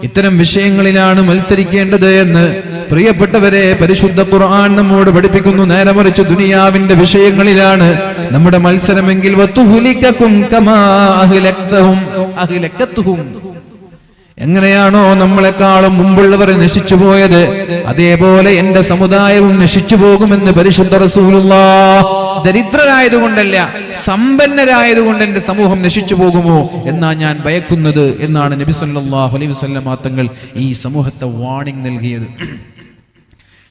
ഇത്തരം വിഷയങ്ങളിലാണ് മത്സരിക്കേണ്ടത് എന്ന് പ്രിയപ്പെട്ടവരെ പരിശുദ്ധ ഖുർആൻ നമ്മോട് പഠിപ്പിക്കുന്നു. നേരെ മറിച്ച് ദുനിയാവിന്റെ വിഷയങ്ങളിലാണ് നമ്മുടെ മത്സരമെങ്കിൽ വതുഹ്ലികകും കമാ അഹ്ലകതുഹും, എങ്ങനെയാണോ നമ്മളെക്കാളും മുമ്പുള്ളവർ നശിച്ചു പോയത്, അതേപോലെ എന്റെ സമുദായവും നശിച്ചു പോകുമെന്ന് പരിശുദ്ധ റസൂലുള്ളാഹ്. ദരിദ്രരായതുകൊണ്ടല്ല, സമ്പന്നരായതുകൊണ്ട് എന്റെ സമൂഹം നശിച്ചു പോകുമോ എന്നാ ഞാൻ ഭയക്കുന്നത് എന്നാണ് നബി സല്ലല്ലാഹു അലൈഹി വസല്ലം തങ്ങൾ ഈ സമൂഹത്തെ വാണിംഗ് നൽകിയത്.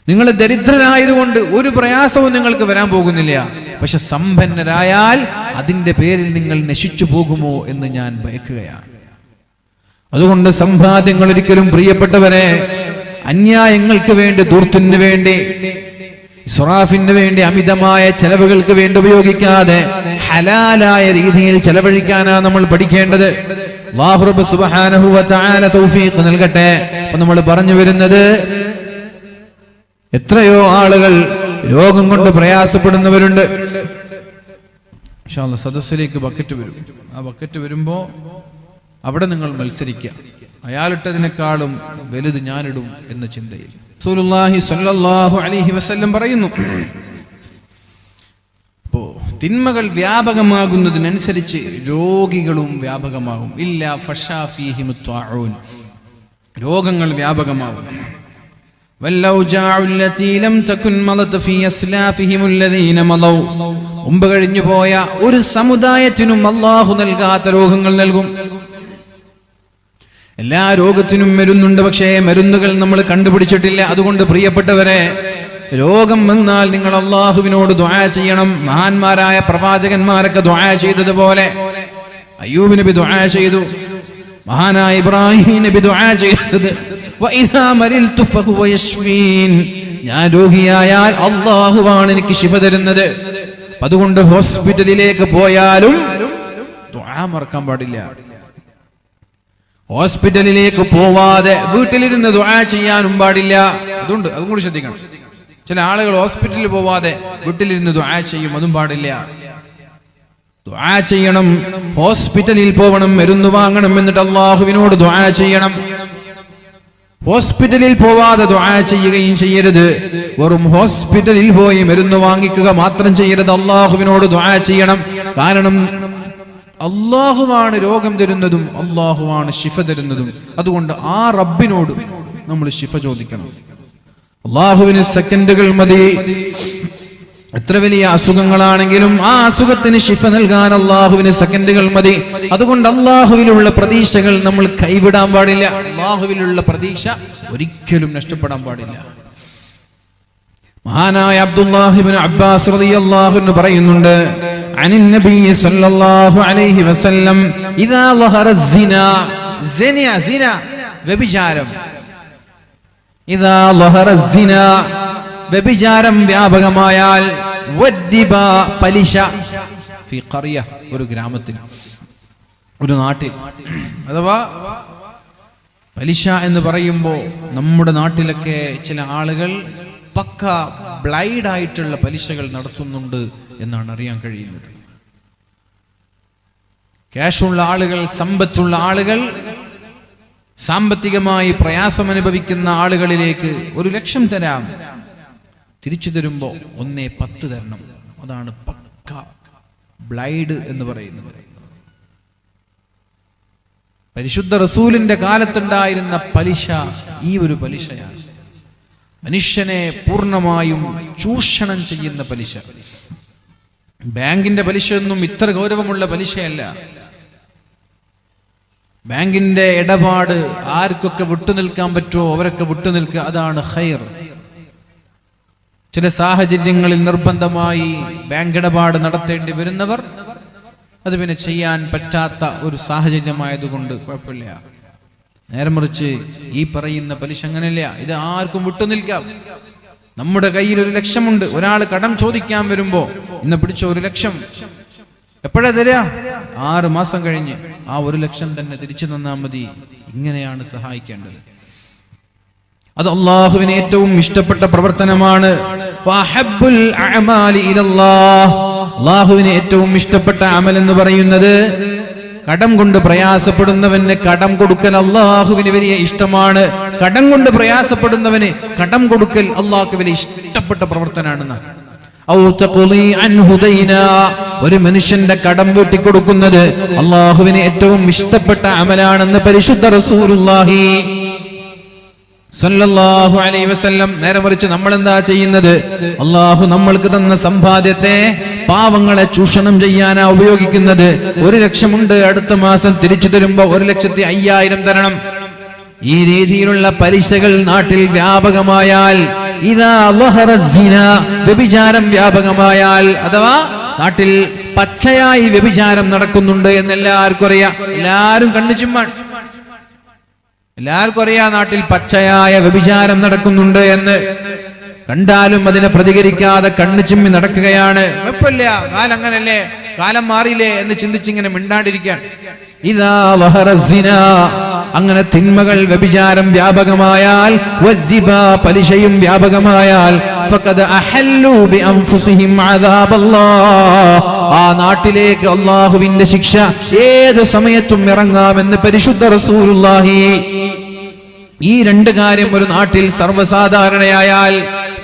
നിങ്ങൾ ദരിദ്രരായതുകൊണ്ട് ഒരു പ്രയാസവും നിങ്ങൾക്ക് വരാൻ പോകുന്നില്ല, പക്ഷെ സമ്പന്നരായാൽ അതിന്റെ പേരിൽ നിങ്ങൾ നശിച്ചു പോകുമോ എന്ന് ഞാൻ ഭയക്കുകയാണ്. അതുകൊണ്ട് സമ്പാദ്യങ്ങൾ ഒരിക്കലും പ്രിയപ്പെട്ടവരെ അന്യായങ്ങൾക്ക് വേണ്ടി, ദൂർത്തിന് വേണ്ടി, ഇസ്റാഫിന് വേണ്ടി, അമിതമായ ചെലവുകൾക്ക് വേണ്ടി ഉപയോഗിക്കാതെ ഹലാലായ രീതിയിൽ ചെലവഴിക്കാനാണ് നമ്മൾ പഠിക്കേണ്ടത്. അല്ലാഹു റബ്ബ് സുബ്ഹാനഹു വ തആല തൗഫീഖ് നൽകട്ടെ. അപ്പോൾ നമ്മൾ പറഞ്ഞു വരുന്നത്, എത്രയോ ആളുകൾ രോഗം കൊണ്ട് പ്രയാസപ്പെടുന്നവരുണ്ട്. ഇൻഷാ അല്ലാഹ് സദസ്സിലേക്ക് ബക്കറ്റ് വരും. ആ ബക്കറ്റ് വരുമ്പോ അവിടെ നിങ്ങൾ മത്സരിക്കുക. അയാളിട്ടതിനേക്കാളും വലുത് ഞാനിടും എന്ന ചിന്തയിൽ. റസൂലുള്ളാഹി സ്വല്ലല്ലാഹു അലൈഹി വസല്ലം പറയുന്നു, അപ്പോ തിന്മകൾ വ്യാപകമാകുന്നതിനനുസരിച്ച് രോഗികളും വ്യാപകമാകും. ഇല്ല ഫശാ ഫീഹിം ത്വാഊൻ, രോഗങ്ങൾ വ്യാപകമാകും. വല്ലൗജാഉ അല്ലതി ലം തകുൻ മദത് ഫീ അസ്ലാഫിഹിം അല്ലദീന മദൗ, മുമ്പ് കഴിഞ്ഞു പോയ ഒരു സമുദായത്തിനും അല്ലാഹു നൽകാത്ത രോഗങ്ങൾ നൽകും. എല്ലാ രോഗത്തിനും മരുന്നുണ്ട്, പക്ഷേ മരുന്നുകൾ നമ്മൾ കണ്ടുപിടിച്ചിട്ടില്ല. അതുകൊണ്ട് പ്രിയപ്പെട്ടവരെ, രോഗം വന്നാൽ നിങ്ങൾ അല്ലാഹുവിനോട് ദുആ ചെയ്യണം. മഹാന്മാരായ പ്രവാചകന്മാരൊക്കെ ദുആ ചെയ്തതുപോലെ അയ്യൂബ് നബി ദുആ ചെയ്തു, മഹാനായ ഇബ്രാഹിം നബി ദുആ ചെയ്തത്, വഇദാ മരിൽതു ഫഹുവ യശ്ഫീൻ, ഞാൻ രോഗിയായാൽ അല്ലാഹുവാണ് എനിക്ക് ശിഫ തരുന്നത്. അതുകൊണ്ട് ഹോസ്പിറ്റലിലേക്ക് പോയാലും ദുആ മറക്കാൻ പാടില്ല. ഹോസ്പിറ്റലിലേക്ക് പോവാതെ വീട്ടിലിരുന്ന് ദുആ ചെയ്യാനും പാടില്ല. അതുകൊണ്ട് അതും കൂടി ശ്രദ്ധിക്കണം. ചില ആളുകൾ ഹോസ്പിറ്റലിൽ പോവാതെ വീട്ടിലിരുന്ന് ദുആ ചെയ്യും, അതും പാടില്ല. ദുആ ചെയ്യണം, ഹോസ്പിറ്റലിൽ പോകണം, മരുന്ന് വാങ്ങണം, എന്നിട്ട് അല്ലാഹുവിനോട് ദുആ ചെയ്യണം. ഹോസ്പിറ്റലിൽ പോവാതെ ദുആ ചെയ്യുകയും ചെയ്യരുത്. വെറും ഹോസ്പിറ്റലിൽ പോയി മരുന്ന് വാങ്ങിക്കുക മാത്രം ചെയ്യരുത്. അല്ലാഹുവിനോട് ദുആ ചെയ്യണം. കാരണം അല്ലാഹുവാണ് രോഗം തരുന്നതും അല്ലാഹുവാണ് ശിഫ തരുന്നതും. അതുകൊണ്ട് ആ റബ്ബിനോട് നമ്മൾ ശിഫ ചോദിക്കണം. അല്ലാഹുവിന് സെക്കൻഡുകൾ മതി. എത്ര വലിയ അസുഖങ്ങളാണെങ്കിലും ആ അസുഖത്തിന് ശിഫ നൽകാൻ അല്ലാഹുവിന് സെക്കൻഡുകൾ മതി. അതുകൊണ്ട് അല്ലാഹുവിലുള്ള പ്രതീക്ഷകൾ നമ്മൾ കൈവിടാൻ പാടില്ല. അല്ലാഹുവിലുള്ള പ്രതീക്ഷ ഒരിക്കലും നഷ്ടപ്പെടാൻ പാടില്ല. മഹാനായ അബ്ദുല്ലാഹി ഇബ്നു അബ്ബാസ് റളിയല്ലാഹു അൻഹു പറയുന്നുണ്ട്, അനിൻ നബി സല്ലല്ലാഹു അലൈഹി വസല്ലം ഇദാ ലഹറ സിനാ, സിന വ്യഭിചാരം, ഇദാ ലഹറ സിനാ വ്യഭിചാരം വ്യാപകമായാൽ, വദ്ദിബ പലിശ, ഫി ഖറിയ ഒരു ഗ്രാമത്തിൽ, ഒരു നാട്ടിൽ. അഥവാ പലിശ എന്ന് പറയുമ്പോൾ നമ്മുടെ നാട്ടിലൊക്കെ ചില ആളുകൾ പക്ക ബ്ലൈഡ് ആയിട്ടുള്ള പലിശകൾ നടത്തുന്നുണ്ട് എന്നാണ് അറിയാൻ കഴിയുന്നത്. ക്യാഷുള്ള ആളുകൾ, സമ്പത്തുള്ള ആളുകൾ, സാമ്പത്തികമായി പ്രയാസം അനുഭവിക്കുന്ന ആളുകളിലേക്ക് 1,00,000 തരാം, തിരിച്ചു തരുമ്പോ 1.10 തരണം. അതാണ് പക്ക ബ്ലൈഡ് എന്ന് പറയുന്നത്. പരിശുദ്ധ റസൂലിന്റെ കാലത്തുണ്ടായിരുന്ന പലിശ ഈ ഒരു പലിശയാണ്. മനുഷ്യനെ പൂർണ്ണമായും ചൂഷണം ചെയ്യുന്ന പലിശ. ബാങ്കിന്റെ പലിശയൊന്നും ഇത്ര ഗൗരവമുള്ള പലിശയല്ല. ബാങ്കിന്റെ ഇടപാട് ആർക്കൊക്കെ വിട്ടുനിൽക്കാൻ പറ്റുമോ അവരൊക്കെ വിട്ടുനിൽക്കുക, അതാണ് ഖൈർ. ചില സാഹചര്യങ്ങളിൽ നിർബന്ധമായി ബാങ്ക് ഇടപാട് നടത്തേണ്ടി വരുന്നവർ അത് പിന്നെ ചെയ്യാൻ പറ്റാത്ത ഒരു സാഹചര്യമായതുകൊണ്ട് കുഴപ്പമില്ല. നേരെ മറിച്ച് ഈ പറയുന്ന പലിശ അങ്ങനെയല്ല. ഇത് ആർക്കും വിട്ടുനിൽക്കാം. നമ്മുടെ കയ്യിൽ 1,00,000 ഒരാൾ കടം ചോദിക്കാൻ വരുമ്പോ ഇന്ന് പിടിച്ച 1,00,000 എപ്പോഴാ തരാ? 6 മാസം കഴിഞ്ഞ് ആ 1,00,000 തന്നെ തിരിച്ചു തന്നാൽ മതി. ഇങ്ങനെയാണ് സഹായിക്കേണ്ടത്. അത് അല്ലാഹുവിന് ഏറ്റവും ഇഷ്ടപ്പെട്ട പ്രവർത്തനമാണ്. അല്ലാഹുവിന് ഏറ്റവും ഇഷ്ടപ്പെട്ട അമൽ എന്ന് പറയുന്നത് കടം കൊണ്ട് പ്രയാസപ്പെടുന്നവന് കടം കൊടുക്കൽ അല്ലാഹുവിന് വലിയ ഇഷ്ടമാണ്. കടം കൊണ്ട് പ്രയാസപ്പെടുന്നവന് കടം കൊടുക്കൽ അല്ലാഹുവിന് വലിയ ഇഷ്ടപ്പെട്ട പ്രവർത്തനമാണെന്ന്. ഒരു മനുഷ്യന്റെ കടം വീട്ടിക്കൊടുക്കുന്നത് അല്ലാഹുവിന് ഏറ്റവും ഇഷ്ടപ്പെട്ട അമലാണെന്ന് പരിശുദ്ധ റസൂലുള്ളാഹി സല്ലല്ലാഹു അലൈഹി വസല്ലം. നേരെ മറിച്ച് നമ്മൾ എന്താ ചെയ്യുന്നത്? അല്ലാഹു നമ്മൾക്ക് തന്ന സമ്പാദ്യത്തെ പാവങ്ങളെ ചൂഷണം ചെയ്യാനാ ഉപയോഗിക്കുന്നത്. 1,00,000 ഉണ്ട്, അടുത്ത മാസം തിരിച്ചു തരുമ്പോ 1,05,000 തരണം. ഈ രീതിയിലുള്ള പലിശകൾ നാട്ടിൽ വ്യാപകമായാൽ, ഇദാ ലഹറ സിന വ്യഭിചാരം വ്യാപകമായാൽ, അഥവാ നാട്ടിൽ പച്ചയായി വ്യഭിചാരം നടക്കുന്നുണ്ട് എന്ന് എല്ലാവർക്കും അറിയാം. എല്ലാവരും കണ്ണു ചിമ്മാൻ. എല്ലാവർക്കും അറിയാം നാട്ടിൽ പച്ചയായ വ്യഭിചാരം നടക്കുന്നുണ്ട് എന്ന്. കണ്ടാലും അതിനെ പ്രതികരിക്കാതെ കണ്ണു ചിമ്മി നടക്കുകയാണ്. കുഴപ്പമില്ല, കാലം അങ്ങനല്ലേ, കാലം മാറിയില്ലേ എന്ന് ചിന്തിച്ചിങ്ങനെ മിണ്ടാണ്ടിരിക്കാൻ. ഇദാ ലഹറ സിന, അങ്ങനെ തിന്മകൾ വ്യഭിചാരം വ്യാപകമായാൽ, വദ്ദിബ പലിശയും വ്യാപകമായാൽ, ഫഖദ അഹല്ലു ബിഅൻഫുസിഹിം അദാബല്ലാഹ്, ആ നാട്ടിലേക്ക് അല്ലാഹുവിന്റെ ശിക്ഷ ഏത് സമയത്തും ഇറങ്ങാമെന്ന് പരിശുദ്ധ റസൂലുള്ളാഹി. ഈ 2 കാര്യം ഒരു നാട്ടിൽ സർവ്വസാധാരണയായാൽ,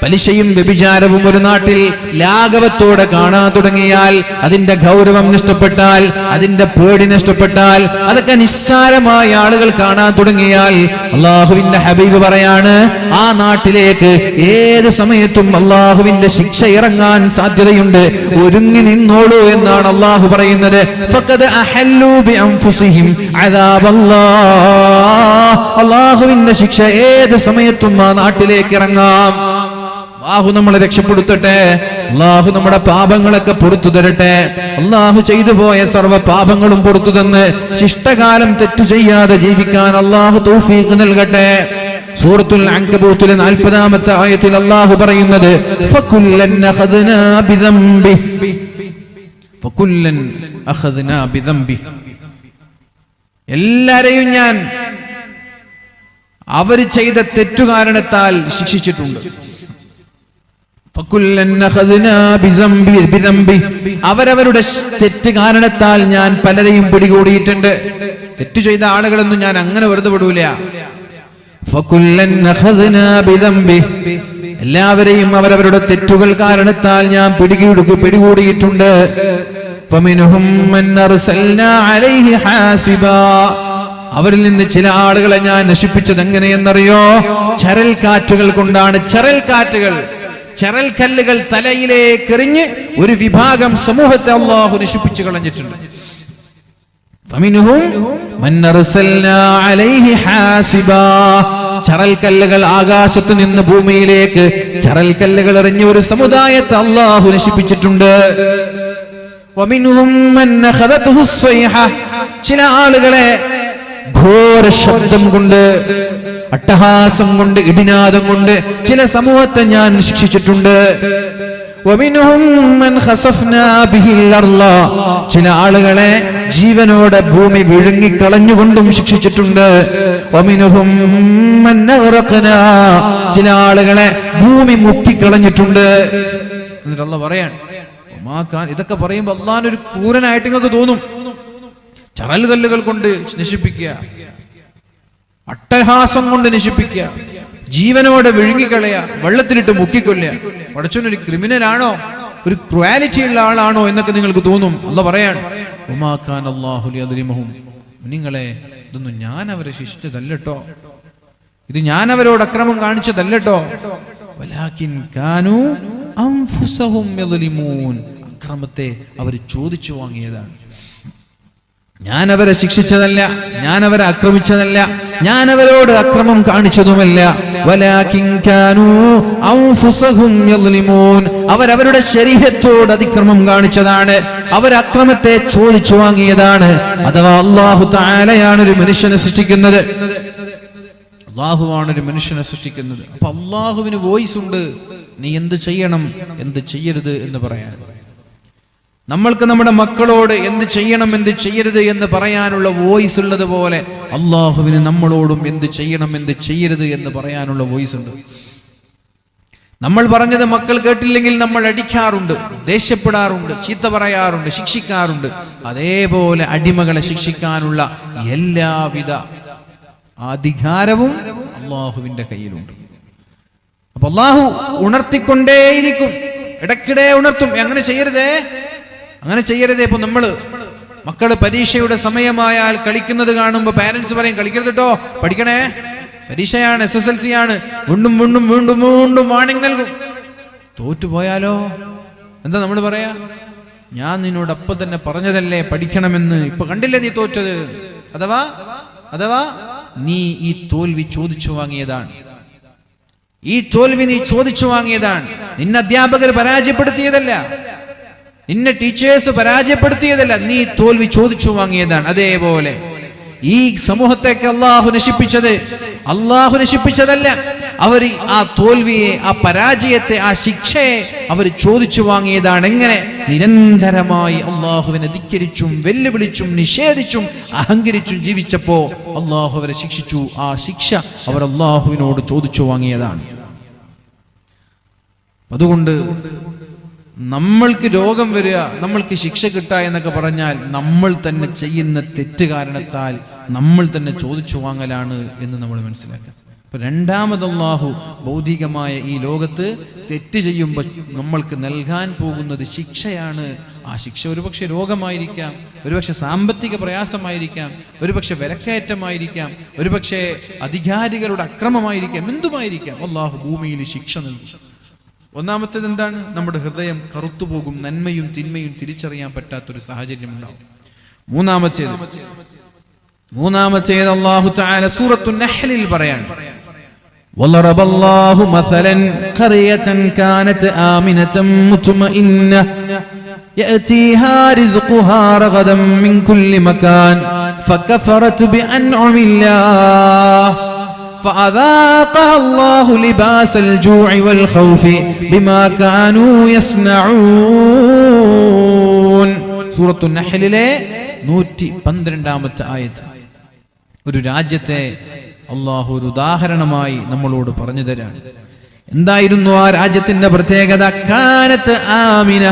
പലിശയും വ്യഭിചാരവും ഒരു നാട്ടിൽ ലാഘവത്തോടെ കാണാൻ തുടങ്ങിയാൽ, അതിന്റെ ഗൗരവം നഷ്ടപ്പെട്ടാൽ, അതിന്റെ പേടി നഷ്ടപ്പെട്ടാൽ, അതൊക്കെ നിസ്സാരമായ ആളുകൾ കാണാൻ തുടങ്ങിയാൽ, അല്ലാഹുവിന്റെ ഹബീബ് പറയാണ്, ആ നാട്ടിലേക്ക് ഏത് സമയത്തും അല്ലാഹുവിന്റെ ശിക്ഷ ഇറങ്ങാൻ സാധ്യതയുണ്ട്. ഒരുങ്ങി നിന്നോളൂ എന്നാണ് അല്ലാഹു പറയുന്നത്. ഫഖദ അഹല്ലു ബിഅൻഫുസിഹിം അദാബല്ലാഹ്, അല്ലാഹുവിന്റെ ശിക്ഷ ഏത് സമയത്തും ആ നാട്ടിലേക്ക് ഇറങ്ങാം. അല്ലാഹു നമ്മളെ രക്ഷപ്പെടുത്തട്ടെ. അല്ലാഹു നമ്മുടെ പാപങ്ങളൊക്കെ പുറത്തു തരട്ടെ. അല്ലാഹു ചെയ്തു പോയ സർവ്വ പാപങ്ങളും പുറത്തു തന്ന് ശിഷ്ടകാലം തെറ്റു ചെയ്യാതെ ജീവിക്കാൻ അല്ലാഹു തൗഫീഖ് നൽകട്ടെ. സൂറത്തുൽ അൻകബൂത്തിലെ 40-ാമത്തെ ആയത്തിൽ അല്ലാഹു പറയുന്നത് ഫകുല്ലൻ അഖദ്നാ ബിദംബി ഫകുല്ലൻ അഖദ്നാ ബിദംബി, എല്ലാരെയും ഞാൻ അവർ ചെയ്ത തെറ്റുകാരണത്താൽ ശിക്ഷിച്ചിട്ടുണ്ട്. അവരവരുടെ തെറ്റ് കാരണത്താൽ ഞാൻ പലരെയും പിടികൂടിയിട്ടുണ്ട്. തെറ്റ് ചെയ്ത ആളുകളൊന്നും ഞാൻ അങ്ങനെ വെറുതെ വിടൂല. എല്ലാവരെയും അവരവരുടെ തെറ്റുകൾ കാരണത്താൽ ഞാൻ പിടികൂടിയിട്ടുണ്ട്. അവരിൽ നിന്ന് ചില ആളുകളെ ഞാൻ നശിപ്പിച്ചത് എങ്ങനെയെന്നറിയോ? ചരൽ കാറ്റുകൾ കൊണ്ടാണ്. ചരൽ കല്ലുകൾ തലയിലേക്ക് എറിഞ്ഞ് ഒരു വിഭാഗം സമൂഹത്തെ അല്ലാഹു നശിപ്പിച്ചു കളഞ്ഞിട്ടുണ്ട്. ചരൽ കല്ലുകൾ ആകാശത്ത് നിന്ന് ഭൂമിയിലേക്ക് ചരൽ കല്ലുകൾ എറിഞ്ഞ ഒരു സമുദായത്തെ അല്ലാഹു നശിപ്പിച്ചിട്ടുണ്ട്. ചില ആളുകളെ ഘോര ശബ്ദം കൊണ്ട്, അട്ടഹാസം കൊണ്ട്, ഇടിനാദം കൊണ്ട് ചില സമൂഹത്തെ ഞാൻ ശിക്ഷിച്ചിട്ടുണ്ട്. ചില ആളുകളെ ജീവനോടെ ഭൂമി വിഴുങ്ങിക്കളഞ്ഞുകൊണ്ടും ശിക്ഷിച്ചിട്ടുണ്ട്. ചില ആളുകളെ ഭൂമി മുക്കിക്കളഞ്ഞിട്ടുണ്ട്. എന്നിട്ട് അല്ലാഹു പറയാണ്, ഇതൊക്കെ പറയുമ്പോ അല്ലാഹുവിനൊരു ക്രൂരനായിട്ട് നിങ്ങൾക്ക് തോന്നും. ചരൽ കല്ലുകൾ കൊണ്ട് നശിപ്പിക്കുക, അട്ടഹാസം കൊണ്ട് നശിപ്പിക്കുക, ജീവനോടെ വിഴുങ്ങിക്കളയ, വെള്ളത്തിലിട്ട് മുക്കിക്കൊല്ലുക. പടച്ചോനൊരു ക്രിമിനലാണോ, ഒരു ക്വാലിറ്റി ഉള്ള ആളാണോ എന്നൊക്കെ നിങ്ങൾക്ക് തോന്നും. അല്ലാഹു പറയാണ്, നിങ്ങളെ ഇതൊന്നും ഞാൻ അവരെ ശിക്ഷിച്ചതല്ലട്ടോ, ഇത് ഞാൻ അവരോട് അക്രമം കാണിച്ചതല്ലട്ടോ. അക്രമത്തെ അവർ ചോദിച്ചു വാങ്ങിയതാണ്. ഞാൻ അവരെ ശിക്ഷിച്ചതല്ല, ഞാൻ അവരെ ആക്രമിച്ചതല്ല, ഞാൻ അവരോട് അക്രമം കാണിച്ചതുമല്ല. അവരവരുടെ ശരീരത്തോട് അതിക്രമം കാണിച്ചതാണ്, അവർ അക്രമത്തെ ചോദിച്ചു വാങ്ങിയതാണ്. അഥവാ അല്ലാഹു തആലയാണ് ഒരു മനുഷ്യനെ സൃഷ്ടിക്കുന്നത്. അല്ലാഹുവാണ് ഒരു മനുഷ്യനെ സൃഷ്ടിക്കുന്നത്. അപ്പൊ അല്ലാഹുവിന് വോയിസ് ഉണ്ട്, നീ എന്ത് ചെയ്യണം എന്ത് ചെയ്യരുത് എന്ന് പറയാൻ. നമ്മൾക്ക് നമ്മുടെ മക്കളോട് എന്ത് ചെയ്യണം എന്ത് ചെയ്യരുത് എന്ന് പറയാനുള്ള വോയിസ് ഉള്ളത് പോലെ അല്ലാഹുവിന് നമ്മളോടും എന്ത് ചെയ്യണം എന്ത് ചെയ്യരുത് എന്ന് പറയാനുള്ള വോയിസ് ഉണ്ട്. നമ്മൾ പറഞ്ഞത് മക്കൾ കേട്ടില്ലെങ്കിൽ നമ്മൾ അടിക്കാറുണ്ട്, ദേഷ്യപ്പെടാറുണ്ട്, ചീത്ത പറയാറുണ്ട്, ശിക്ഷിക്കാറുണ്ട്. അതേപോലെ അടിമകളെ ശിക്ഷിക്കാനുള്ള എല്ലാവിധ അധികാരവും അല്ലാഹുവിന്റെ കയ്യിലുണ്ട്. അപ്പൊ അല്ലാഹു ഉണർത്തിക്കൊണ്ടേയിരിക്കും, ഇടയ്ക്കിടെ ഉണർത്തും. അങ്ങനെ ചെയ്യരുതേ, അങ്ങനെ ചെയ്യരുതേ. ഇപ്പൊ നമ്മള് മക്കള് പരീക്ഷയുടെ സമയമായാൽ കളിക്കുന്നത് കാണുമ്പോ പാരന്റ്സ് പറയും, കളിക്കരുത് കേട്ടോ, പഠിക്കണേ, പരീക്ഷയാണ്, SSLC ആണ്. വീണ്ടും വീണ്ടും വീണ്ടും വീണ്ടും വാണിംഗ് നൽകും. തോറ്റുപോയാലോ എന്താ നമ്മൾ പറയാ? ഞാൻ നിന്നോട് അപ്പൊ തന്നെ പറഞ്ഞതല്ലേ പഠിക്കണമെന്ന്, ഇപ്പൊ കണ്ടില്ലേ നീ തോറ്റത്. അഥവാ നീ ഈ തോൽവി ചോദിച്ചു വാങ്ങിയതാണ്, ഈ തോൽവി നീ ചോദിച്ചു വാങ്ങിയതാണ്. നിന്നെ അധ്യാപകർ പരാജയപ്പെടുത്തിയതല്ല, നിന്നെ ടീച്ചേഴ്സ് പരാജയപ്പെടുത്തിയതല്ല, നീ തോൽവി ചോദിച്ചു വാങ്ങിയതാണ്. അതേപോലെ ഈ സമൂഹത്തേക്ക് അല്ലാഹു നശിപ്പിച്ചതല്ല, അവർ ആ തോൽവിയെ, ആ പരാജയത്തെ, ആ ശിക്ഷയെ അവർ ചോദിച്ചു വാങ്ങിയതാണ്. എങ്ങനെ? നിരന്തരമായി അല്ലാഹുവിനെ ധിക്കരിച്ചും വെല്ലുവിളിച്ചും നിഷേധിച്ചും അഹങ്കരിച്ചും ജീവിച്ചപ്പോ അല്ലാഹു അവരെ ശിക്ഷിച്ചു. ആ ശിക്ഷ അവർ അല്ലാഹുവിനോട് ചോദിച്ചു വാങ്ങിയതാണ്. അതുകൊണ്ട് നമ്മൾക്ക് രോഗം വരിക, നമ്മൾക്ക് ശിക്ഷ കിട്ടുക എന്നൊക്കെ പറഞ്ഞാൽ നമ്മൾ തന്നെ ചെയ്യുന്ന തെറ്റ് കാരണത്താൽ നമ്മൾ തന്നെ ചോദിച്ചു വാങ്ങലാണ് എന്ന് നമ്മൾ മനസ്സിലാക്കുക. അപ്പൊ രണ്ടാമത് അല്ലാഹു ഭൗതികമായ ഈ ലോകത്ത് തെറ്റ് ചെയ്യുമ്പോൾ നമ്മൾക്ക് നൽകാൻ പോകുന്നത് ശിക്ഷയാണ്. ആ ശിക്ഷ ഒരുപക്ഷെ രോഗമായിരിക്കാം, ഒരുപക്ഷെ സാമ്പത്തിക പ്രയാസമായിരിക്കാം, ഒരുപക്ഷെ വിലക്കയറ്റമായിരിക്കാം, ഒരുപക്ഷെ അധികാരികളുടെ അക്രമമായിരിക്കാം, എന്തുമായിരിക്കാം. അല്ലാഹു ഭൂമിയിൽ ശിക്ഷ നൽകും. ഒന്നാമത്തേത് എന്താണ്? നമ്മുടെ ഹൃദയം കറുത്തുപോകും, നന്മയും തിന്മയും തിരിച്ചറിയാൻ പറ്റാത്തൊരു സാഹചര്യം ഉണ്ടാവും. മൂന്നാമത്തേത് അല്ലാഹു തആല സൂറത്തുൻ നഹ്ലിൽ പറയാണ്, وَضَرَبَ اللَّهُ مَثَلًا قَرْيَةً كَانَتْ آمِنَةً مُطْمَئِنَّةً يَأْتِيهَا رِزْقُهَا رَغَدًا مِنْ كُلِّ مَكَانٍ فَكَفَرَتْ بِأَنْعُمِ اللَّهِ فأذاقها الله لباس الجوع والخوف بما كانوا يصنعون. സൂറത്തു നഹ്ലിലെ 112-ാമത്തെ ആയത്ത്. ഒരു രാജ്യത്തെ അല്ലാഹു ഒരു ഉദാഹരണമായി നമ്മളോട് പറഞ്ഞു തരാണ്. എന്തായിരുന്നു ആ രാജ്യത്തിന്റെ പ്രത്യേകത? കാനത്ത് ആമിന,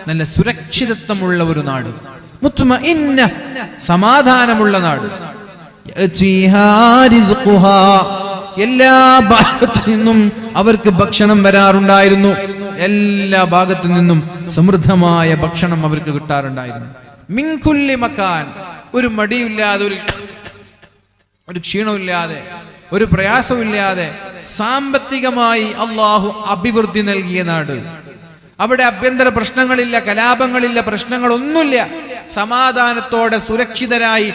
നല്ല സുരക്ഷിതത്വമുള്ള ഒരു നാട്. മുത്മഇന്ന, സമാധാനമുള്ള നാട്. യഅ്തിഹാ റിസ്ഖുഹാ, എല്ലാ ഭാഗത്തു നിന്നും അവർക്ക് ഭക്ഷണം വരാറുണ്ടായിരുന്നു. എല്ലാ ഭാഗത്തു നിന്നും സമൃദ്ധമായ ഭക്ഷണം അവർക്ക് കിട്ടാറുണ്ടായിരുന്നു. മിൻ കുല്ലി മക്കാൻ, ഒരു മടിയില്ലാതെ, ഒരു ക്ഷീണമില്ലാതെ, ഒരു പ്രയാസമില്ലാതെ സാമ്പത്തികമായി അള്ളാഹു അഭിവൃദ്ധി നൽകിയ നാട്. അവിടെ ആഭ്യന്തര പ്രശ്നങ്ങളില്ല, കലാപങ്ങളില്ല, പ്രശ്നങ്ങളൊന്നുമില്ല. സമാധാനത്തോടെ സുരക്ഷിതരായി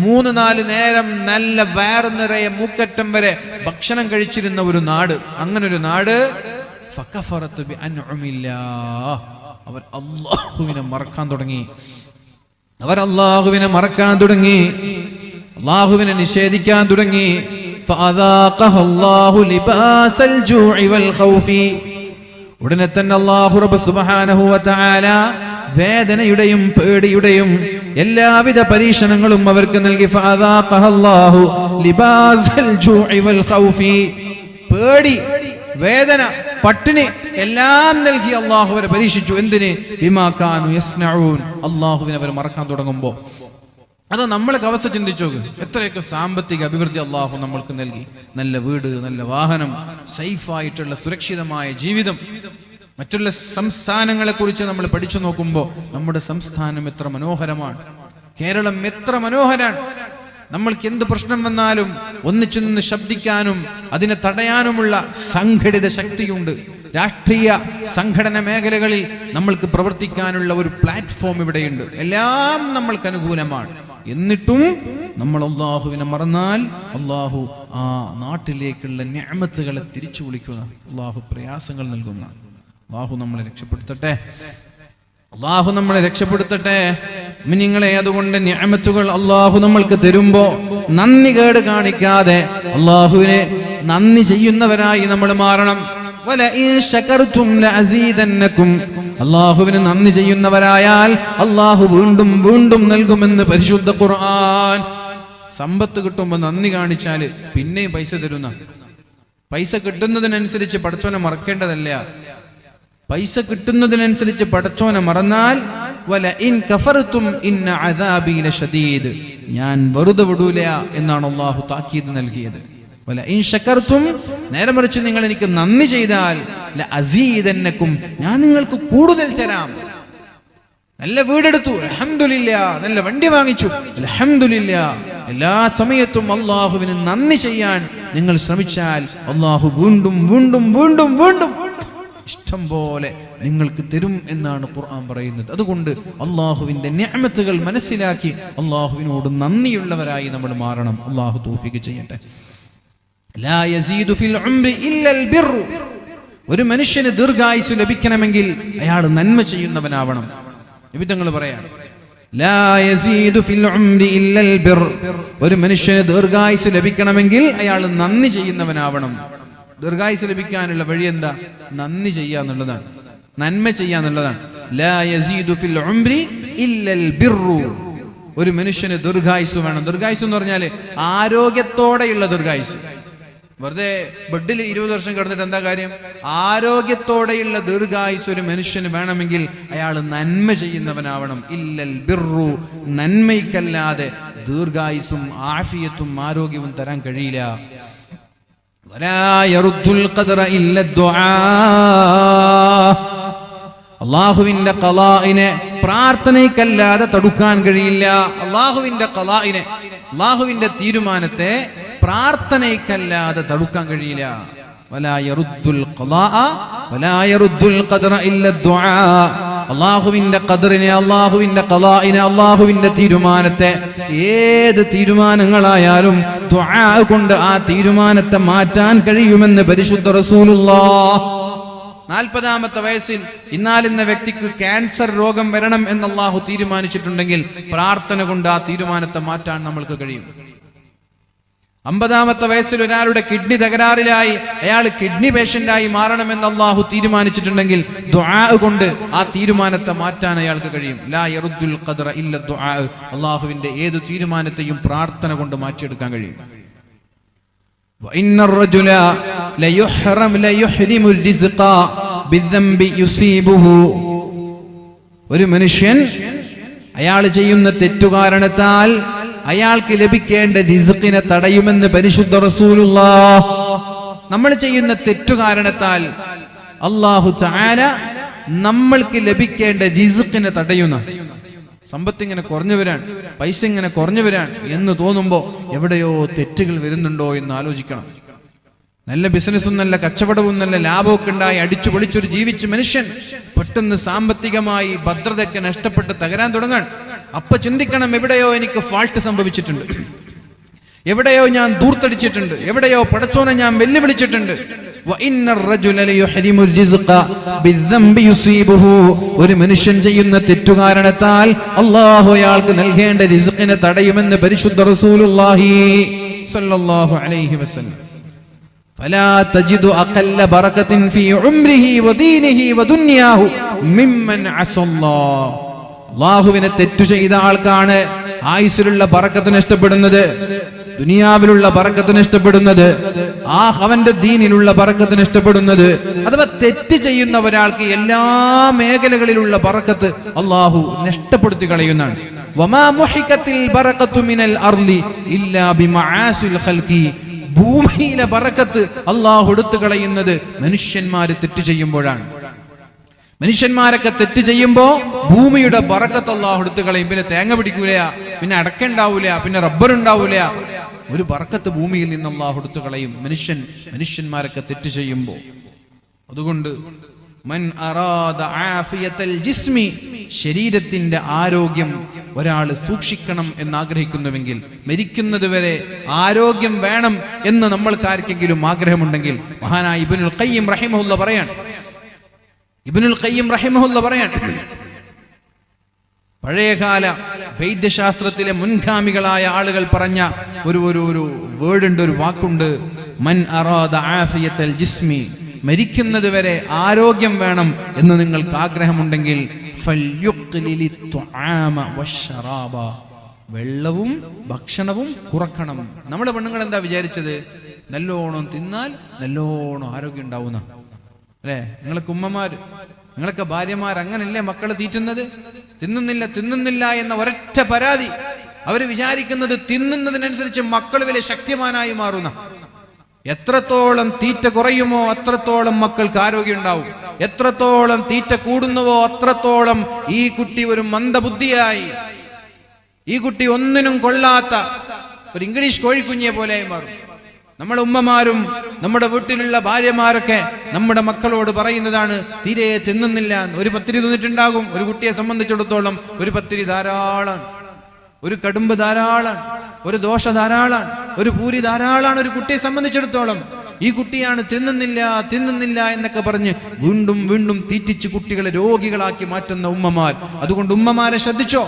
3-4 നേരം നല്ല വയറ് നിറയെ മൂക്കറ്റം വരെ ഭക്ഷണം കഴിച്ചിരുന്ന ഒരു നാട്. അങ്ങനെ ഒരു നാട്. ഫകഫറതു ബിഅൻഉമില്ലാഹ്, അവർ അല്ലാഹുവിനെ മറക്കാൻ തുടങ്ങി. അല്ലാഹുവിനെ നിഷേധിക്കാൻ തുടങ്ങി. ഫഅദാഖഹല്ലാഹു ലിബാസൽ ജൂഇ വൽ ഖൗഫി, ഉടനെ തന്നെ അല്ലാഹു റബ്ബ് സുബ്ഹാനഹു വ തആല വേദനയുടെയും പേടിയുടെയും എല്ലാവിധ പരീക്ഷണങ്ങളും അവർക്ക് നൽകി. ഫഅദാഖഹല്ലാഹു ലിബാസൽ ജൂഇ വൽ ഖൗഫി, പേടി, വേദന, പട്ടിണി എല്ലാം നൽകി അല്ലാഹു അവരെ പരീക്ഷിച്ചു. എന്തിന്? ബിമാ കാനു യസ്നഊൻ, അല്ലാഹുവിനെ അവർ മറക്കാൻ തുടങ്ങുമ്പോൾ. അത് നമ്മളൊക്കെ അവസ്ഥ ചിന്തിച്ചു നോക്ക്. എത്രയൊക്കെ സാമ്പത്തിക അഭിവൃദ്ധി അള്ളാഹു നമ്മൾക്ക് നൽകി. നല്ല വീട്, നല്ല വാഹനം, സേഫായിട്ടുള്ള സുരക്ഷിതമായ ജീവിതം. മറ്റുള്ള സംസ്ഥാനങ്ങളെ കുറിച്ച് നമ്മൾ പഠിച്ചു നോക്കുമ്പോൾ നമ്മുടെ സംസ്ഥാനം എത്ര മനോഹരമാണ്, കേരളം എത്ര മനോഹരമാണ്. നമ്മൾക്ക് എന്ത് പ്രശ്നം വന്നാലും ഒന്നിച്ചു നിന്ന് ശബ്ദിക്കാനും അതിനെ തടയാനുമുള്ള സംഘടിത ശക്തിയുണ്ട്. രാഷ്ട്രീയ സംഘടന മേഖലകളിൽ നമ്മൾക്ക് പ്രവർത്തിക്കാനുള്ള ഒരു പ്ലാറ്റ്ഫോം ഇവിടെയുണ്ട്. എല്ലാം നമ്മൾക്ക് അനുകൂലമാണ്. എന്നിട്ടും നമ്മൾ അള്ളാഹുവിനെ മറന്നാൽ അള്ളാഹു ആ നാട്ടിലേക്കുള്ള നിഅമത്തുകളെ തിരിച്ചു വിളിക്കുന്ന, അള്ളാഹു പ്രയാസങ്ങൾ നൽകുന്ന. അള്ളാഹു നമ്മളെ രക്ഷപ്പെടുത്തട്ടെ, അള്ളാഹു നമ്മളെ രക്ഷപ്പെടുത്തട്ടെ. നിങ്ങളെ അതുകൊണ്ട് നിഅമത്തുകൾ അള്ളാഹു നമ്മൾക്ക് തരുമ്പോ നന്ദി കേട് കാണിക്കാതെ അള്ളാഹുവിനെ നന്ദി ചെയ്യുന്നവരായി നമ്മൾ മാറണം. അള്ളാഹുവിന് നന്ദി ചെയ്യുന്നവരായാൽ അള്ളാഹു വീണ്ടും വീണ്ടും നൽകുമെന്ന് പരിശുദ്ധ ഖുർആൻ. സമ്പത്ത് കിട്ടുമ്പോ നന്ദി കാണിച്ചാല് പിന്നെയും പൈസ തരുന്ന, പൈസ കിട്ടുന്നതിനനുസരിച്ച് പടച്ചോനെ മറക്കേണ്ടതല്ല. പൈസ കിട്ടുന്നതിനനുസരിച്ച് പടച്ചോനെ മറന്നാൽ ഞാൻ വെറുതെ വിടൂല എന്നാണ് അള്ളാഹു താക്കീത് നൽകിയത്. നേരെ മറിച്ച് നിങ്ങൾ എനിക്ക് നന്ദി ചെയ്താൽ ലഅസീദന്നകും, ഞാൻ നിങ്ങൾക്ക് കൂടുതൽ തരാം. നല്ല വീടെടുത്തു, അൽഹംദുലില്ലാ. നല്ല വണ്ടി വാങ്ങിച്ചു, അൽഹംദുലില്ലാ. എല്ലാ സമയത്തും അള്ളാഹുവിന് നന്ദി ചെയ്യാൻ നിങ്ങൾ ശ്രമിച്ചാൽ അള്ളാഹു വീണ്ടും വീണ്ടും വീണ്ടും വീണ്ടും ഇഷ്ടം പോലെ നിങ്ങൾക്ക് തരും എന്നാണ് ഖുർആൻ പറയുന്നത്. അതുകൊണ്ട് അള്ളാഹുവിന്റെ നിഅമത്തുകൾ മനസ്സിലാക്കി അള്ളാഹുവിനോട് നന്ദിയുള്ളവരായി നമ്മൾ മാറണം. അള്ളാഹു തൗഫീഖ് ചെയ്യട്ടെ. ലാ യസീദു ഫിൽ ഉംരി ഇല്ലൽ ബിർറു, ഒരു മനുഷ്യന് ദീർഘായുസ് ലഭിക്കണമെങ്കിൽ അയാൾ നന്മ ചെയ്യുന്നവനാവണം. നബിതങ്ങൾ പറയാണ്, ലാ യസീദു ഫിൽ ഉംരി ഇല്ലൽ ബിർ, ഒരു മനുഷ്യന് ദീർഘായുസ് ലഭിക്കണമെങ്കിൽ അയാൾ നന്ദി ചെയ്യുന്നവനാവണം. ദീർഘായുസ് ലഭിക്കാനുള്ള വഴി എന്താ? നന്ദി ചെയ്യാന്നുള്ളതാണ്, നന്മ ചെയ്യാന്നുള്ളതാണ്. ലാ യസീദു ഫിൽ ഉംരി ഇല്ലൽ ബിർറു, ഒരു മനുഷ്യന് ദീർഘായുസ് വേണം. ദീർഘായുസ് എന്ന് പറഞ്ഞാല് ആരോഗ്യത്തോടെയുള്ള ദീർഘായുസ്. വെറുതെ ബെഡിൽ 20 വർഷം കിടന്നിട്ട് എന്താ കാര്യം? ആരോഗ്യത്തോടെയുള്ള ദീർഘായുസ് ഒരു മനുഷ്യന് വേണമെങ്കിൽ അയാൾ നന്മ ചെയ്യുന്നവനാവണം. ഇല്ലൽ ബിർറു, നന്മയ്ക്കല്ലാതെ ദീർഘായുസും ആഫിയത്തും ആരോഗ്യവും തരാൻ കഴിയില്ല. അള്ളാഹുവിന്റെ ഖളാഇനെ പ്രാർത്ഥനയ്ക്കല്ലാതെ തടുക്കാൻ കഴിയില്ല. അള്ളാഹുവിന്റെ ഖളാഇനെ, അള്ളാഹുവിന്റെ തീരുമാനത്തെ പ്രാർത്ഥനയ്ക്കല്ലാതെ തടുക്കാൻ കഴിയില്ല. അള്ളാഹുവിന്റെ ഖദറിനെ, അള്ളാഹുവിന്റെ ഖളാഇനെ, അള്ളാഹുവിന്റെ തീരുമാനത്തെ, ഏത് തീരുമാനങ്ങളായാലും ദുആ കൊണ്ട് ആ തീരുമാനത്തെ മാറ്റാൻ കഴിയുമെന്ന് പരിശുദ്ധ റസൂലുള്ളാഹ്. 40-ാമത്തെ വയസ്സിൽ ഇന്നാലിന്ന വ്യക്തിക്ക് ക്യാൻസർ രോഗം വരണം എന്ന് അള്ളാഹു തീരുമാനിച്ചിട്ടുണ്ടെങ്കിൽ പ്രാർത്ഥന കൊണ്ട് ആ തീരുമാനത്തെ മാറ്റാൻ നമ്മൾക്ക് കഴിയും. 50-ാമത്തെ വയസ്സിൽ ഒരാളുടെ കിഡ്നി തകരാറിലായി അയാൾ കിഡ്നി പേഷ്യന്റായി മാറണമെന്ന് അള്ളാഹു തീരുമാനിച്ചിട്ടുണ്ടെങ്കിൽ ദുആ കൊണ്ട് ആ തീരുമാനത്തെ മാറ്റാൻ അയാൾക്ക് കഴിയും. ലാ യറുദ്ദുൽ ഖദറ ഇല്ല ദുആ. അള്ളാഹുവിന്റെ ഏത് തീരുമാനത്തെയും പ്രാർത്ഥന കൊണ്ട് മാറ്റിയെടുക്കാൻ കഴിയും. വഇന്നർ റജുല ലയുഹ്രിമുർ റിസ്ഖ ബിദ്ദംബി യുസീബുഹു. ഒരു മനുഷ്യൻ അയാൾ ചെയ്യുന്ന തെറ്റുകാരണത്താൽ അയാൾക്ക് ലഭിക്കേണ്ട റിസ്ഖിനെ തടയുമെന്ന് പരിശുദ്ധ റസൂലുള്ളാഹ്. നമ്മൾ ചെയ്യുന്ന തെറ്റുകാരണത്താൽ അല്ലാഹു തആല നമ്മൾക്ക് ലഭിക്കേണ്ട റിസ്ഖിനെ തടയുന്ന, സമ്പത്ത് ഇങ്ങനെ കുറഞ്ഞു വരാൻ, പൈസ ഇങ്ങനെ കുറഞ്ഞു വരാൻ എന്ന് തോന്നുമ്പോൾ എവിടെയോ തെറ്റുകൾ വരുന്നുണ്ടോ എന്ന് ആലോചിക്കണം. നല്ല ബിസിനസ്സും നല്ല കച്ചവടവും നല്ല ലാഭമൊക്കെ ഉണ്ടായി അടിച്ചു പൊളിച്ചൊരു ജീവിച്ച മനുഷ്യൻ പെട്ടെന്ന് സാമ്പത്തികമായി ഭദ്രതയൊക്കെ നഷ്ടപ്പെട്ട് തകരാൻ തുടങ്ങാൻ. അപ്പൊ ചിന്തിക്കണം, എവിടെയോ എനിക്ക് ഫാൾട്ട് സംഭവിച്ചിട്ടുണ്ട്, എവിടെയോ ഞാൻ ദൂർത്തടിച്ചിട്ടുണ്ട്, എവിടെയോ പടച്ചോനെ ഞാൻ വെല്ലുവിളിച്ചിട്ടുണ്ട്. ഒരു മനുഷ്യൻ ചെയ്യുന്ന തെറ്റുകാരണത്താൽ അല്ലാഹു അയാൾക്ക് നൽകേണ്ട റിസ്ഖിനെ തടയുമെന്ന് പരിശുദ്ധ റസൂലുള്ളാഹി സ്വല്ലല്ലാഹു അലൈഹി വസല്ലം. ഫലാ തജിദു അഖല്ല ബറകത്തിൻ ഫീ ഉംരിഹി വദീനിഹി വദുനിയാഹു മിമ്മൻ അസല്ലാഹ്. അല്ലാഹുവിനെ തെറ്റു ചെയ്ത ആൾക്കാണ് ആയുസ്സിലുള്ള ബറക്കത്ത് നഷ്ടപ്പെടുന്നത്, ദുനിയാവിലുള്ള ബറക്കത്ത് നഷ്ടപ്പെടുന്നത്, അവന്റെ ദീനിലുള്ള ബറക്കത്ത് നഷ്ടപ്പെടുന്നത്. അഥവാ തെറ്റ് ചെയ്യുന്ന ഒരാൾക്ക് എല്ലാ മേഖലകളിലുള്ള ബറക്കത്ത് അല്ലാഹു നഷ്ടപ്പെടുത്തി കളയുന്നതാണ്. വമാ മുഹികത്തിൽ ബറകത്തു മിനൽ അർളി ഇല്ലാ ബിമആസിൽ ഖൽഖി. ഭൂമിയിലെ ബറക്കത്ത് അല്ലാഹു എടുത്തു കളയുന്നത് മനുഷ്യന്മാര് തെറ്റ് ചെയ്യുമ്പോഴാണ്. മനുഷ്യന്മാരൊക്കെ തെറ്റ് ചെയ്യുമ്പോ ഭൂമിയുടെ ബറക്കത്ത് അല്ലാഹു എടുത്തു കളയും. പിന്നെ തേങ്ങ പിടിക്കൂല, പിന്നെ അടക്ക ഉണ്ടാവൂല, പിന്നെ റബ്ബർ ഉണ്ടാവൂല. ഒരു ബറക്കത്ത് ഭൂമിയിൽ നിന്ന് അല്ലാഹു എടുത്തു കളയും മനുഷ്യന്മാരൊക്കെ തെറ്റ് ചെയ്യുമ്പോ. അതുകൊണ്ട് മൻ അറാദ ആഫിയത്തൽ ജിസ്മി, ശരീരത്തിന്റെ ആരോഗ്യം ഒരാൾ സൂക്ഷിക്കണം എന്നാഗ്രഹിക്കുന്നുവെങ്കിൽ, മരിക്കുന്നത് വരെ ആരോഗ്യം വേണം എന്ന് നമ്മൾക്ക് ആർക്കെങ്കിലും ആഗ്രഹമുണ്ടെങ്കിൽ, മഹാനായ ഇബ്നുൽ ഖയ്യിം റഹിമഹുല്ലാഹ് പറയാണ്, പഴയകാല വൈദ്യശാസ്ത്രത്തിലെ മുൻഗാമികളായ ആളുകൾ പറഞ്ഞ ഒരു വേർഡ് ഉണ്ട്, ഒരു വാക്കുണ്ട്, മൻ അറാദ ആഫിയത്തൽ ജിസ്മി, മരിക്കുന്നത് വരെ ആരോഗ്യം വേണം എന്ന് നിങ്ങൾക്ക് ആഗ്രഹമുണ്ടെങ്കിൽ വെള്ളവും ഭക്ഷണവും കുറക്കണം. നമ്മുടെ പെണ്ണുങ്ങൾ എന്താ വിചാരിച്ചത്? നല്ലോണം തിന്നാൽ നല്ലോണം ആരോഗ്യം ഉണ്ടാവുന്ന അല്ലേ? നിങ്ങൾക്ക് ഉമ്മമാര്, നിങ്ങളൊക്കെ ഭാര്യമാർ അങ്ങനല്ലേ മക്കളെ തീറ്റുന്നത്? തിന്നുന്നില്ല എന്ന ഒരൊറ്റ പരാതി. അവര് വിചാരിക്കുന്നത് തിന്നുന്നതിനനുസരിച്ച് മക്കൾ വലിയ ശക്തിമാനായി മാറുന്ന. എത്രത്തോളം തീറ്റ കുറയുമോ അത്രത്തോളം മക്കൾക്ക് ആരോഗ്യം ഉണ്ടാവും. എത്രത്തോളം തീറ്റ കൂടുന്നുവോ അത്രത്തോളം ഈ കുട്ടി ഒരു മന്ദബുദ്ധിയായി, ഈ കുട്ടി ഒന്നിനും കൊള്ളാത്ത ഒരു ഇംഗ്ലീഷ് കോഴിക്കുഞ്ഞിയെ പോലെ മാറും. നമ്മുടെ ഉമ്മമാരും നമ്മുടെ വീട്ടിലുള്ള ഭാര്യമാരൊക്കെ നമ്മുടെ മക്കളോട് പറയുന്നതാണ്, തീരെ തിന്നുന്നില്ല. ഒരു പത്തിരി തിന്നിട്ടുണ്ടാകും. ഒരു കുട്ടിയെ സംബന്ധിച്ചിടത്തോളം ഒരു പത്തിരി ധാരാളം, ഒരു കടുമ്പ് ധാരാളം, ഒരു ദോശ ധാരാളം, ഒരു പൂരി ധാരാളമാണ് ഒരു കുട്ടിയെ സംബന്ധിച്ചിടത്തോളം. ഈ കുട്ടിയാണ് തിന്നുന്നില്ല എന്നൊക്കെ പറഞ്ഞ് വീണ്ടും വീണ്ടും തീറ്റിച്ച് കുട്ടികളെ രോഗികളാക്കി മാറ്റുന്ന ഉമ്മമാർ. അതുകൊണ്ട് ഉമ്മമാരെ ശ്രദ്ധിച്ചോ.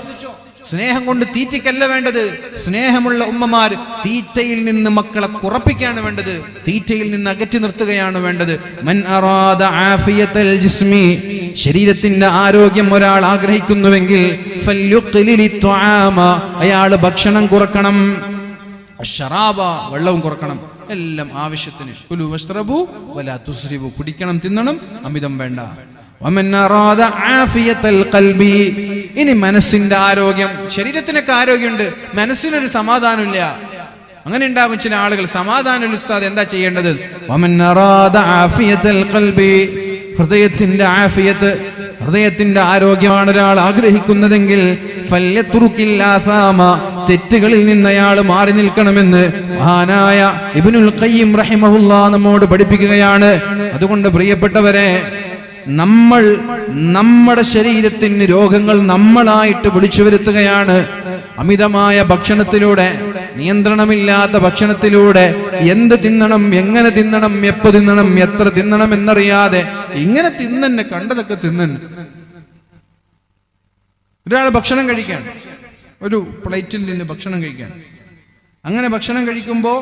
സ്നേഹം കൊണ്ട് തീറ്റയ്ക്കല്ല വേണ്ടത്. സ്നേഹമുള്ള ഉമ്മമാർ തീറ്റയിൽ നിന്ന് മക്കളെ കുറപ്പിക്കുകയാണ് വേണ്ടത്, തീറ്റയിൽ നിന്ന് അകറ്റി നിർത്തുകയാണ് വേണ്ടത്. മൻ അറാദ ആഫിയത്തൽ ജിസ്മി, ശരീരത്തിന്റെ ആരോഗ്യം ഒരാൾ ആഗ്രഹിക്കുന്നുവെങ്കിൽ അയാൾ ഭക്ഷണം കുറക്കണം, ശറാബ വെള്ളവും കുറക്കണം, എല്ലാം ആവശ്യത്തിന്. കുലു വശ്റബു വലാ തുസ്രിബു, കുടിക്കണം തിന്നണം, അമിതം വേണ്ട. ഇനി മനസ്സിന്റെ ആരോഗ്യം, ശരീരത്തിനൊക്കെ ആരോഗ്യമുണ്ട്, മനസ്സിനൊരു സമാധാനമില്ല. അങ്ങനെ ഉണ്ടാകും ചില ആളുകൾ. സമാധാനം ഉസ്താദ് എന്താ ചെയ്യേണ്ടത്? ഹൃദയത്തിന്റെ ആഫിയത്ത്, ഹൃദയത്തിന്റെ ആരോഗ്യമാണ് ഒരാൾ ആഗ്രഹിക്കുന്നതെങ്കിൽ തെറ്റുകളിൽ നിന്ന് അയാൾ മാറി നിൽക്കണമെന്ന് മഹാനായ ഇബ്നുൽ ഖയ്യിം റഹിമഹുല്ലാഹ് നമ്മോട് പഠിപ്പിക്കുകയാണ്. അതുകൊണ്ട് പ്രിയപ്പെട്ടവരെ, നമ്മൾ നമ്മുടെ ശരീരത്തിന് രോഗങ്ങൾ നമ്മളായിട്ട് വിളിച്ചു വരുത്തുകയാണ്. അമിതമായ ഭക്ഷണത്തിലൂടെ, നിയന്ത്രണമില്ലാത്ത ഭക്ഷണത്തിലൂടെ എന്ത് തിന്നണം, എങ്ങനെ തിന്നണം, എപ്പോ തിന്നണം, എത്ര തിന്നണം എന്നറിയാതെ ഇങ്ങനെ തിന്നെ, കണ്ടതൊക്കെ തിന്നെ. ഒരാൾ ഭക്ഷണം കഴിക്കാൻ, ഒരു പ്ലേറ്റിൽ നിന്ന് ഭക്ഷണം കഴിക്കാൻ, അങ്ങനെ ഭക്ഷണം കഴിക്കുമ്പോൾ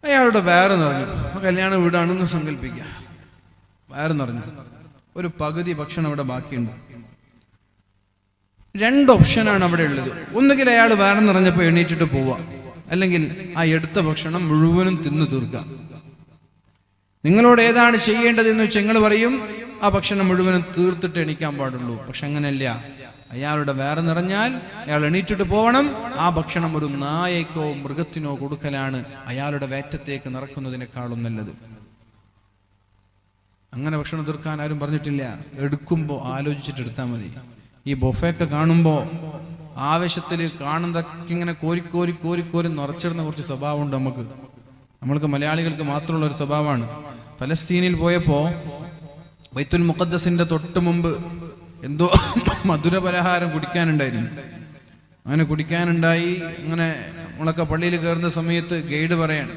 അയാളുടെ വയറ് നിറഞ്ഞു. കല്യാണ വീടാണെന്ന് സങ്കല്പിക്കുക. വയറ് നിറഞ്ഞു. ഒരു പകുതി ഭക്ഷണം അവിടെ ബാക്കിയുണ്ട്. 2 ഓപ്ഷനാണ് അവിടെ ഉള്ളത്. ഒന്നുകിൽ അയാൾ വയറ് നിറഞ്ഞപ്പോൾ എണീറ്റിട്ട് പോവാം, അല്ലെങ്കിൽ ആ എടുത്ത ഭക്ഷണം മുഴുവനും തിന്നു തീർക്കാം. നിങ്ങളോട് ഏതാണ് ചെയ്യേണ്ടതെന്ന് വെച്ചാൽ നിങ്ങൾ പറയും ആ ഭക്ഷണം മുഴുവനും തീർത്തിട്ട് എണീക്കാൻ പാടുള്ളൂ. പക്ഷെ അങ്ങനെയല്ല. അയാളുടെ വയറ് നിറഞ്ഞാൽ അയാൾ എണീറ്റിട്ട് പോകണം. ആ ഭക്ഷണം ഒരു നായക്കോ മൃഗത്തിനോ കൊടുക്കലാണ് അയാളുടെ വയറ്റത്തേക്ക് നിറക്കുന്നതിനേക്കാളും നല്ലത്. അങ്ങനെ ഭക്ഷണം തീർക്കാൻ ആരും പറഞ്ഞിട്ടില്ല. എടുക്കുമ്പോൾ ആലോചിച്ചിട്ട് എടുത്താൽ മതി. ഈ ബൊഫയൊക്കെ കാണുമ്പോൾ ആവേശത്തിൽ കാണുന്നതൊക്കെ ഇങ്ങനെ കോരി നിറച്ചിടുന്ന കുറച്ച് സ്വഭാവമുണ്ട് നമ്മൾക്ക് മലയാളികൾക്ക് മാത്രമുള്ള ഒരു സ്വഭാവമാണ്. ഫലസ്തീനിൽ പോയപ്പോൾ ബൈത്തുൽ മുഖദ്ദസിന്റെ തൊട്ട് മുമ്പ് എന്തോ മധുര പലഹാരം കുടിക്കാനുണ്ടായിരുന്നു. അങ്ങനെ കുടിക്കാനുണ്ടായി. അങ്ങനെ നമ്മളൊക്കെ പള്ളിയിൽ കയറുന്ന സമയത്ത് ഗൈഡ് പറയാണ്,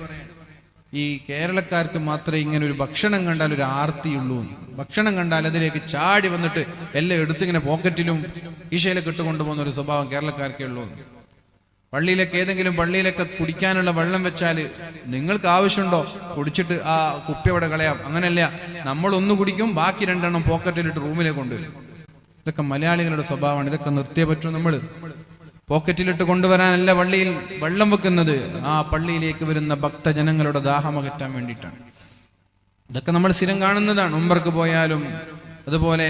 ഈ കേരളക്കാർക്ക് മാത്രമേ ഇങ്ങനെ ഒരു ഭക്ഷണം കണ്ടാൽ ഒരു ആർത്തിയുള്ളൂ. ഭക്ഷണം കണ്ടാൽ അതിലേക്ക് ചാടി വന്നിട്ട് എല്ലാം എടുത്തിങ്ങനെ പോക്കറ്റിലും ഈശയിലൊക്കെ ഇട്ട് കൊണ്ടുപോകുന്ന ഒരു സ്വഭാവം കേരളക്കാർക്കേ ഉള്ളൂ. ഏതെങ്കിലും പള്ളിയിലൊക്കെ കുടിക്കാനുള്ള വെള്ളം വെച്ചാൽ നിങ്ങൾക്ക് ആവശ്യമുണ്ടോ, കുടിച്ചിട്ട് ആ കുപ്പി അവിടെ കളയാം. അങ്ങനെയല്ല, നമ്മളൊന്ന് കുടിക്കും, ബാക്കി 2 എണ്ണം പോക്കറ്റിലിട്ട് റൂമിലേക്ക് കൊണ്ടുവരും. ഇതൊക്കെ മലയാളികളുടെ സ്വഭാവമാണ്. ഇതൊക്കെ നിർത്തിയേ പറ്റൂ. നമ്മൾ പോക്കറ്റിലിട്ട് കൊണ്ടുവരാനല്ല പള്ളിയിൽ വെള്ളം വെക്കുന്നത്, ആ പള്ളിയിലേക്ക് വരുന്ന ഭക്തജനങ്ങളുടെ ദാഹമകറ്റാൻ വേണ്ടിയിട്ടാണ്. ഇതൊക്കെ നമ്മൾ സ്ഥിരം കാണുന്നതാണ്. ഉംറക്ക് പോയാലും അതുപോലെ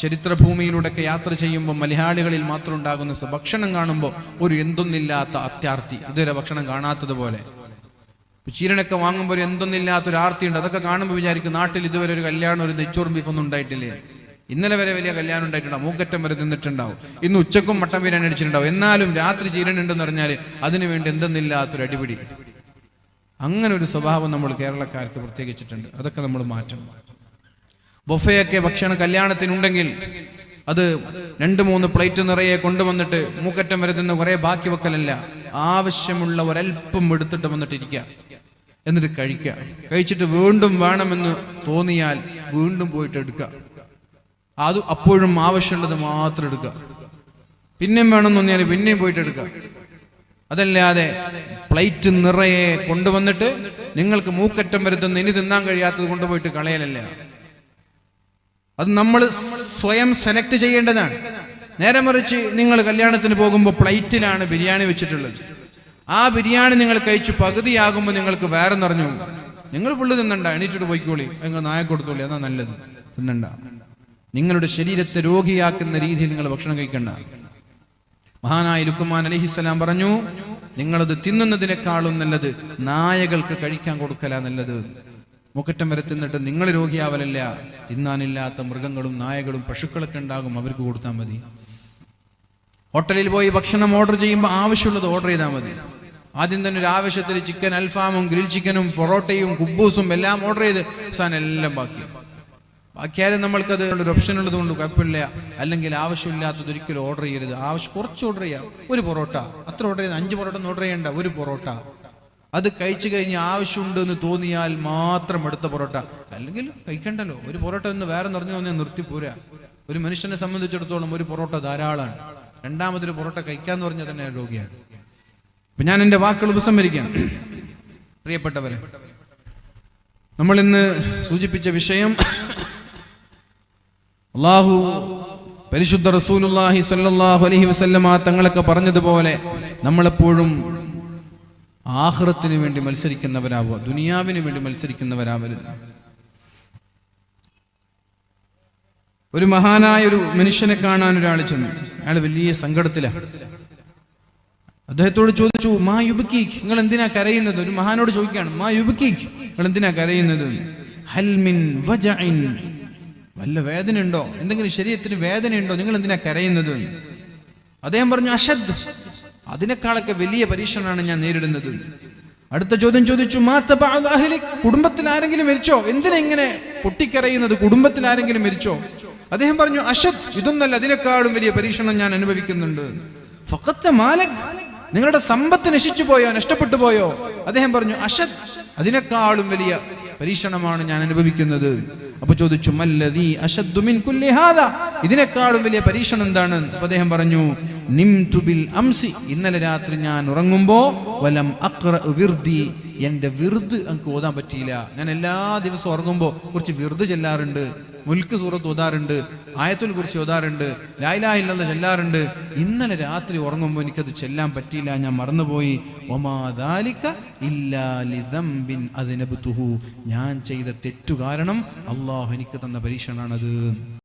ചരിത്രഭൂമിയിലൂടെയൊക്കെ യാത്ര ചെയ്യുമ്പോൾ മലയാളികളിൽ മാത്രം ഉണ്ടാകുന്ന ഭക്ഷണം കാണുമ്പോൾ ഒരു എന്തൊന്നില്ലാത്ത അത്യാർത്തി, ഇതുവരെ ഭക്ഷണം കാണാത്തതുപോലെ. ചീരനൊക്കെ വാങ്ങുമ്പോൾ ഒരു എന്തൊന്നില്ലാത്തൊരു ആർത്തി ഉണ്ട്. അതൊക്കെ കാണുമ്പോൾ വിചാരിക്കും നാട്ടിൽ ഇതുവരെ ഒരു കല്യാണം, ഒരു നെച്ചോറും ബീഫൊന്നും ഉണ്ടായിട്ടില്ലേ. ഇന്നലെ വരെ വലിയ കല്യാണം ഉണ്ടായിട്ടുണ്ടാവും, മൂക്കറ്റം വരെ തിന്നിട്ടുണ്ടാവും, ഇന്ന് ഉച്ചക്കും മട്ടൻ ബിരിയാണി അടിച്ചിട്ടുണ്ടാവും. എന്നാലും രാത്രി ചീരനുണ്ടെന്ന് പറഞ്ഞാൽ അതിനു വേണ്ടി എന്തെന്നില്ലാത്തൊരു അടിപിടി. അങ്ങനെ ഒരു സ്വഭാവം നമ്മൾ കേരളക്കാർക്ക് പ്രത്യേകിച്ചിട്ടുണ്ട്. അതൊക്കെ നമ്മൾ മാറ്റണം. ബൊഫയൊക്കെ ഭക്ഷണം കല്യാണത്തിനുണ്ടെങ്കിൽ അത് 2-3 പ്ലേറ്റ് നിറയെ കൊണ്ടുവന്നിട്ട് മൂക്കറ്റം വരെ തിന്ന് കുറെ ബാക്കി വെക്കലല്ല. ആവശ്യമുള്ള ഒരൽപ്പം എടുത്തിട്ട് വന്നിട്ടിരിക്കുക, എന്നിട്ട് കഴിക്കുക. കഴിച്ചിട്ട് വീണ്ടും വേണമെന്ന് തോന്നിയാൽ വീണ്ടും പോയിട്ട് എടുക്കുക. അത് അപ്പോഴും ആവശ്യമുള്ളത് മാത്രം എടുക്കുക. പിന്നെയും വേണമെന്ന് തോന്നിയാൽ പിന്നെയും പോയിട്ട് എടുക്കുക. അതല്ലാതെ പ്ലേറ്റ് നിറയെ കൊണ്ടുവന്നിട്ട് നിങ്ങൾക്ക് മൂക്കറ്റം വരെ തിന്ന് ഇനി തിന്നാൻ കഴിയാത്തത് കൊണ്ടുപോയിട്ട് കളയലല്ല. അത് നമ്മൾ സ്വയം സെലക്ട് ചെയ്യേണ്ടതാണ്. നേരെ മറിച്ച് നിങ്ങൾ കല്യാണത്തിന് പോകുമ്പോൾ പ്ലേറ്റിലാണ് ബിരിയാണി വെച്ചിട്ടുള്ളത്. ആ ബിരിയാണി നിങ്ങൾ കഴിച്ച് പകുതിയാകുമ്പോൾ നിങ്ങൾക്ക് വേറെ നിറഞ്ഞു. നിങ്ങൾ ഫുള്ള് തിന്നണ്ട, എണീറ്റിട്ട് പോയിക്കോളി, നിങ്ങൾ നായ കൊടുത്തോളി, അതാ നല്ലത്. തിന്നണ്ട. നിങ്ങളുടെ ശരീരത്തെ രോഗിയാക്കുന്ന രീതിയിൽ നിങ്ങൾ ഭക്ഷണം കഴിക്കണ്ട. മഹാനായ ലുക്മാൻ അലൈഹിസ്സലാം പറഞ്ഞു, നിങ്ങളത് തിന്നുന്നതിനേക്കാളും നല്ലത് നായകൾക്ക് കഴിക്കാൻ കൊടുക്കല നല്ലത്. മുക്കറ്റം വരെ തിന്നിട്ട് നിങ്ങൾ രോഗിയാവലല്ല, തിന്നാനില്ലാത്ത മൃഗങ്ങളും നായകളും പശുക്കളൊക്കെ ഉണ്ടാകും, അവർക്ക് കൊടുത്താൽ മതി. ഹോട്ടലിൽ പോയി ഭക്ഷണം ഓർഡർ ചെയ്യുമ്പോൾ ആവശ്യമുള്ളത് ഓർഡർ ചെയ്താൽ മതി. ആദ്യം തന്നെ ഒരു ആവശ്യത്തിൽ ചിക്കൻ അൽഫാമും ഗ്രിൽ ചിക്കനും പൊറോട്ടയും കുബൂസും എല്ലാം ഓർഡർ ചെയ്ത് അവസാനം എല്ലാം ബാക്കിയാലും നമ്മൾക്കത് ഒരു ഓപ്ഷൻ ഉള്ളത് കൊണ്ട് കുഴപ്പമില്ല. അല്ലെങ്കിൽ ആവശ്യമില്ലാത്തത് ഒരിക്കലും ഓർഡർ ചെയ്യരുത്. കുറച്ച് ഓർഡർ ചെയ്യാം. ഒരു പൊറോട്ട അത്ര ഓർഡർ ചെയ്ത് 5 പൊറോട്ട ഓർഡർ ചെയ്യേണ്ട, ഒരു പൊറോട്ട. അത് കഴിച്ചു കഴിഞ്ഞ് ആവശ്യമുണ്ട് എന്ന് തോന്നിയാൽ മാത്രം എടുത്ത പൊറോട്ട. അല്ലെങ്കിൽ കഴിക്കണ്ടല്ലോ. ഒരു പൊറോട്ട എന്ന് വേറെ നിറഞ്ഞു തോന്നിയാൽ നിർത്തിപ്പോരാ. ഒരു മനുഷ്യനെ സംബന്ധിച്ചിടത്തോളം ഒരു പൊറോട്ട ധാരാളമാണ്. രണ്ടാമതൊരു പൊറോട്ട കഴിക്കാന്ന് പറഞ്ഞാൽ തന്നെ രോഗിയാണ്. അപ്പൊ ഞാൻ എൻ്റെ വാക്കുകൾ ഉപസംഹരിക്കാം. പ്രിയപ്പെട്ടവരെ, നമ്മൾ ഇന്ന് സൂചിപ്പിച്ച വിഷയം അല്ലാഹു പരിശുദ്ധ റസൂലുള്ളാഹി സ്വല്ലല്ലാഹു അലൈഹി വസല്ലമ തങ്ങളൊക്കെ പറഞ്ഞതുപോലെ നമ്മളെപ്പോഴും ആഖിറത്തിന് വേണ്ടി മത്സരിക്കുന്നവരാവുക, ദുനിയാവിന് വേണ്ടി മത്സരിക്കുന്നവരാവരുത്. ഒരു മഹാനായ ഒരു മനുഷ്യനെ കാണാൻ ഒരാൾ ചെന്നു. അയാൾ വലിയ സങ്കടത്തിലാണ്. അദ്ദേഹത്തോട് ചോദിച്ചു, മാ യുബ്കീക്, നിങ്ങൾ എന്തിനാ കരയുന്നത്? ഒരു മഹാനോട് ചോദിക്കുകയാണ്, മാ യുബ്കീക്, നിങ്ങൾ എന്തിനാ കരയുന്നത്? ഹൽ മിൻ വജഇൻ, വല്ല വേദന ഉണ്ടോ? എന്തെങ്കിലും ശരീരത്തിന് വേദനയുണ്ടോ? നിങ്ങൾ എന്തിനാ കരയുന്നത്? അദ്ദേഹം പറഞ്ഞു, അശദ്, അതിനേക്കാളൊക്കെ വലിയ പരീക്ഷണമാണ് ഞാൻ നേരിടുന്നത്. അടുത്ത ചോദ്യം ചോദിച്ചു, കുടുംബത്തിൽ ആരെങ്കിലും മരിച്ചോ? എന്തിനാ ഇങ്ങനെ പൊട്ടിക്കരയുന്നത്? കുടുംബത്തിൽ ആരെങ്കിലും മരിച്ചോ? അദ്ദേഹം പറഞ്ഞു, അശദ്, ഇതൊന്നല്ല, അതിനേക്കാളും വലിയ പരീക്ഷണം ഞാൻ അനുഭവിക്കുന്നുണ്ട്. ഫഖത്ത മാലക്, നിങ്ങളുടെ സമ്പത്ത് നശിച്ചു പോയോ, നഷ്ടപ്പെട്ടു പോയോ? അദ്ദേഹം പറഞ്ഞു, അശദ്, അതിനേക്കാളും വലിയ പരീക്ഷണമാണ് ഞാൻ അനുഭവിക്കുന്നത്. അപ്പൊ ചോദിച്ചു, മല്ലദീ അശദ്ദു മിൻ കുല്ലി ഹാദാ, ഇതിനേക്കാളും വലിയ പരീക്ഷണം എന്താണ്? അപ്പൊ അദ്ദേഹം പറഞ്ഞു, നിംതു ബിൽ അംസി, ഇന്നലെ രാത്രി ഞാൻ ഉറങ്ങുമ്പോ വലം അഖ്റ വിർദി, എന്റെ വിർദ് എനിക്ക് ഓതാൻ പറ്റിയില്ല. ഞാൻ എല്ലാ ദിവസവും ഉറങ്ങുമ്പോ കുറച്ച് വിർദ് ചെല്ലാറുണ്ട്, മുൽക്ക് സൂറത്ത് ഓതാറുണ്ട്, ആയത്തുൽ കുർസി ഓതാറുണ്ട്, ലാ ഇലാഹ ഇല്ലല്ലാഹ് ചെല്ലാറുണ്ട്. ഇന്നലെ രാത്രി ഉറങ്ങുമ്പോൾ എനിക്കത് ചെല്ലാൻ പറ്റിയില്ല, ഞാൻ മറന്നുപോയി. വമാ ദാലിക ഇല്ലാ ലിദംബിൻ അദ്നബ്തുഹു, ഞാൻ ചെയ്ത തെറ്റു കാരണം അല്ലാഹു എനിക്ക് തന്ന പരീക്ഷണമാണത്.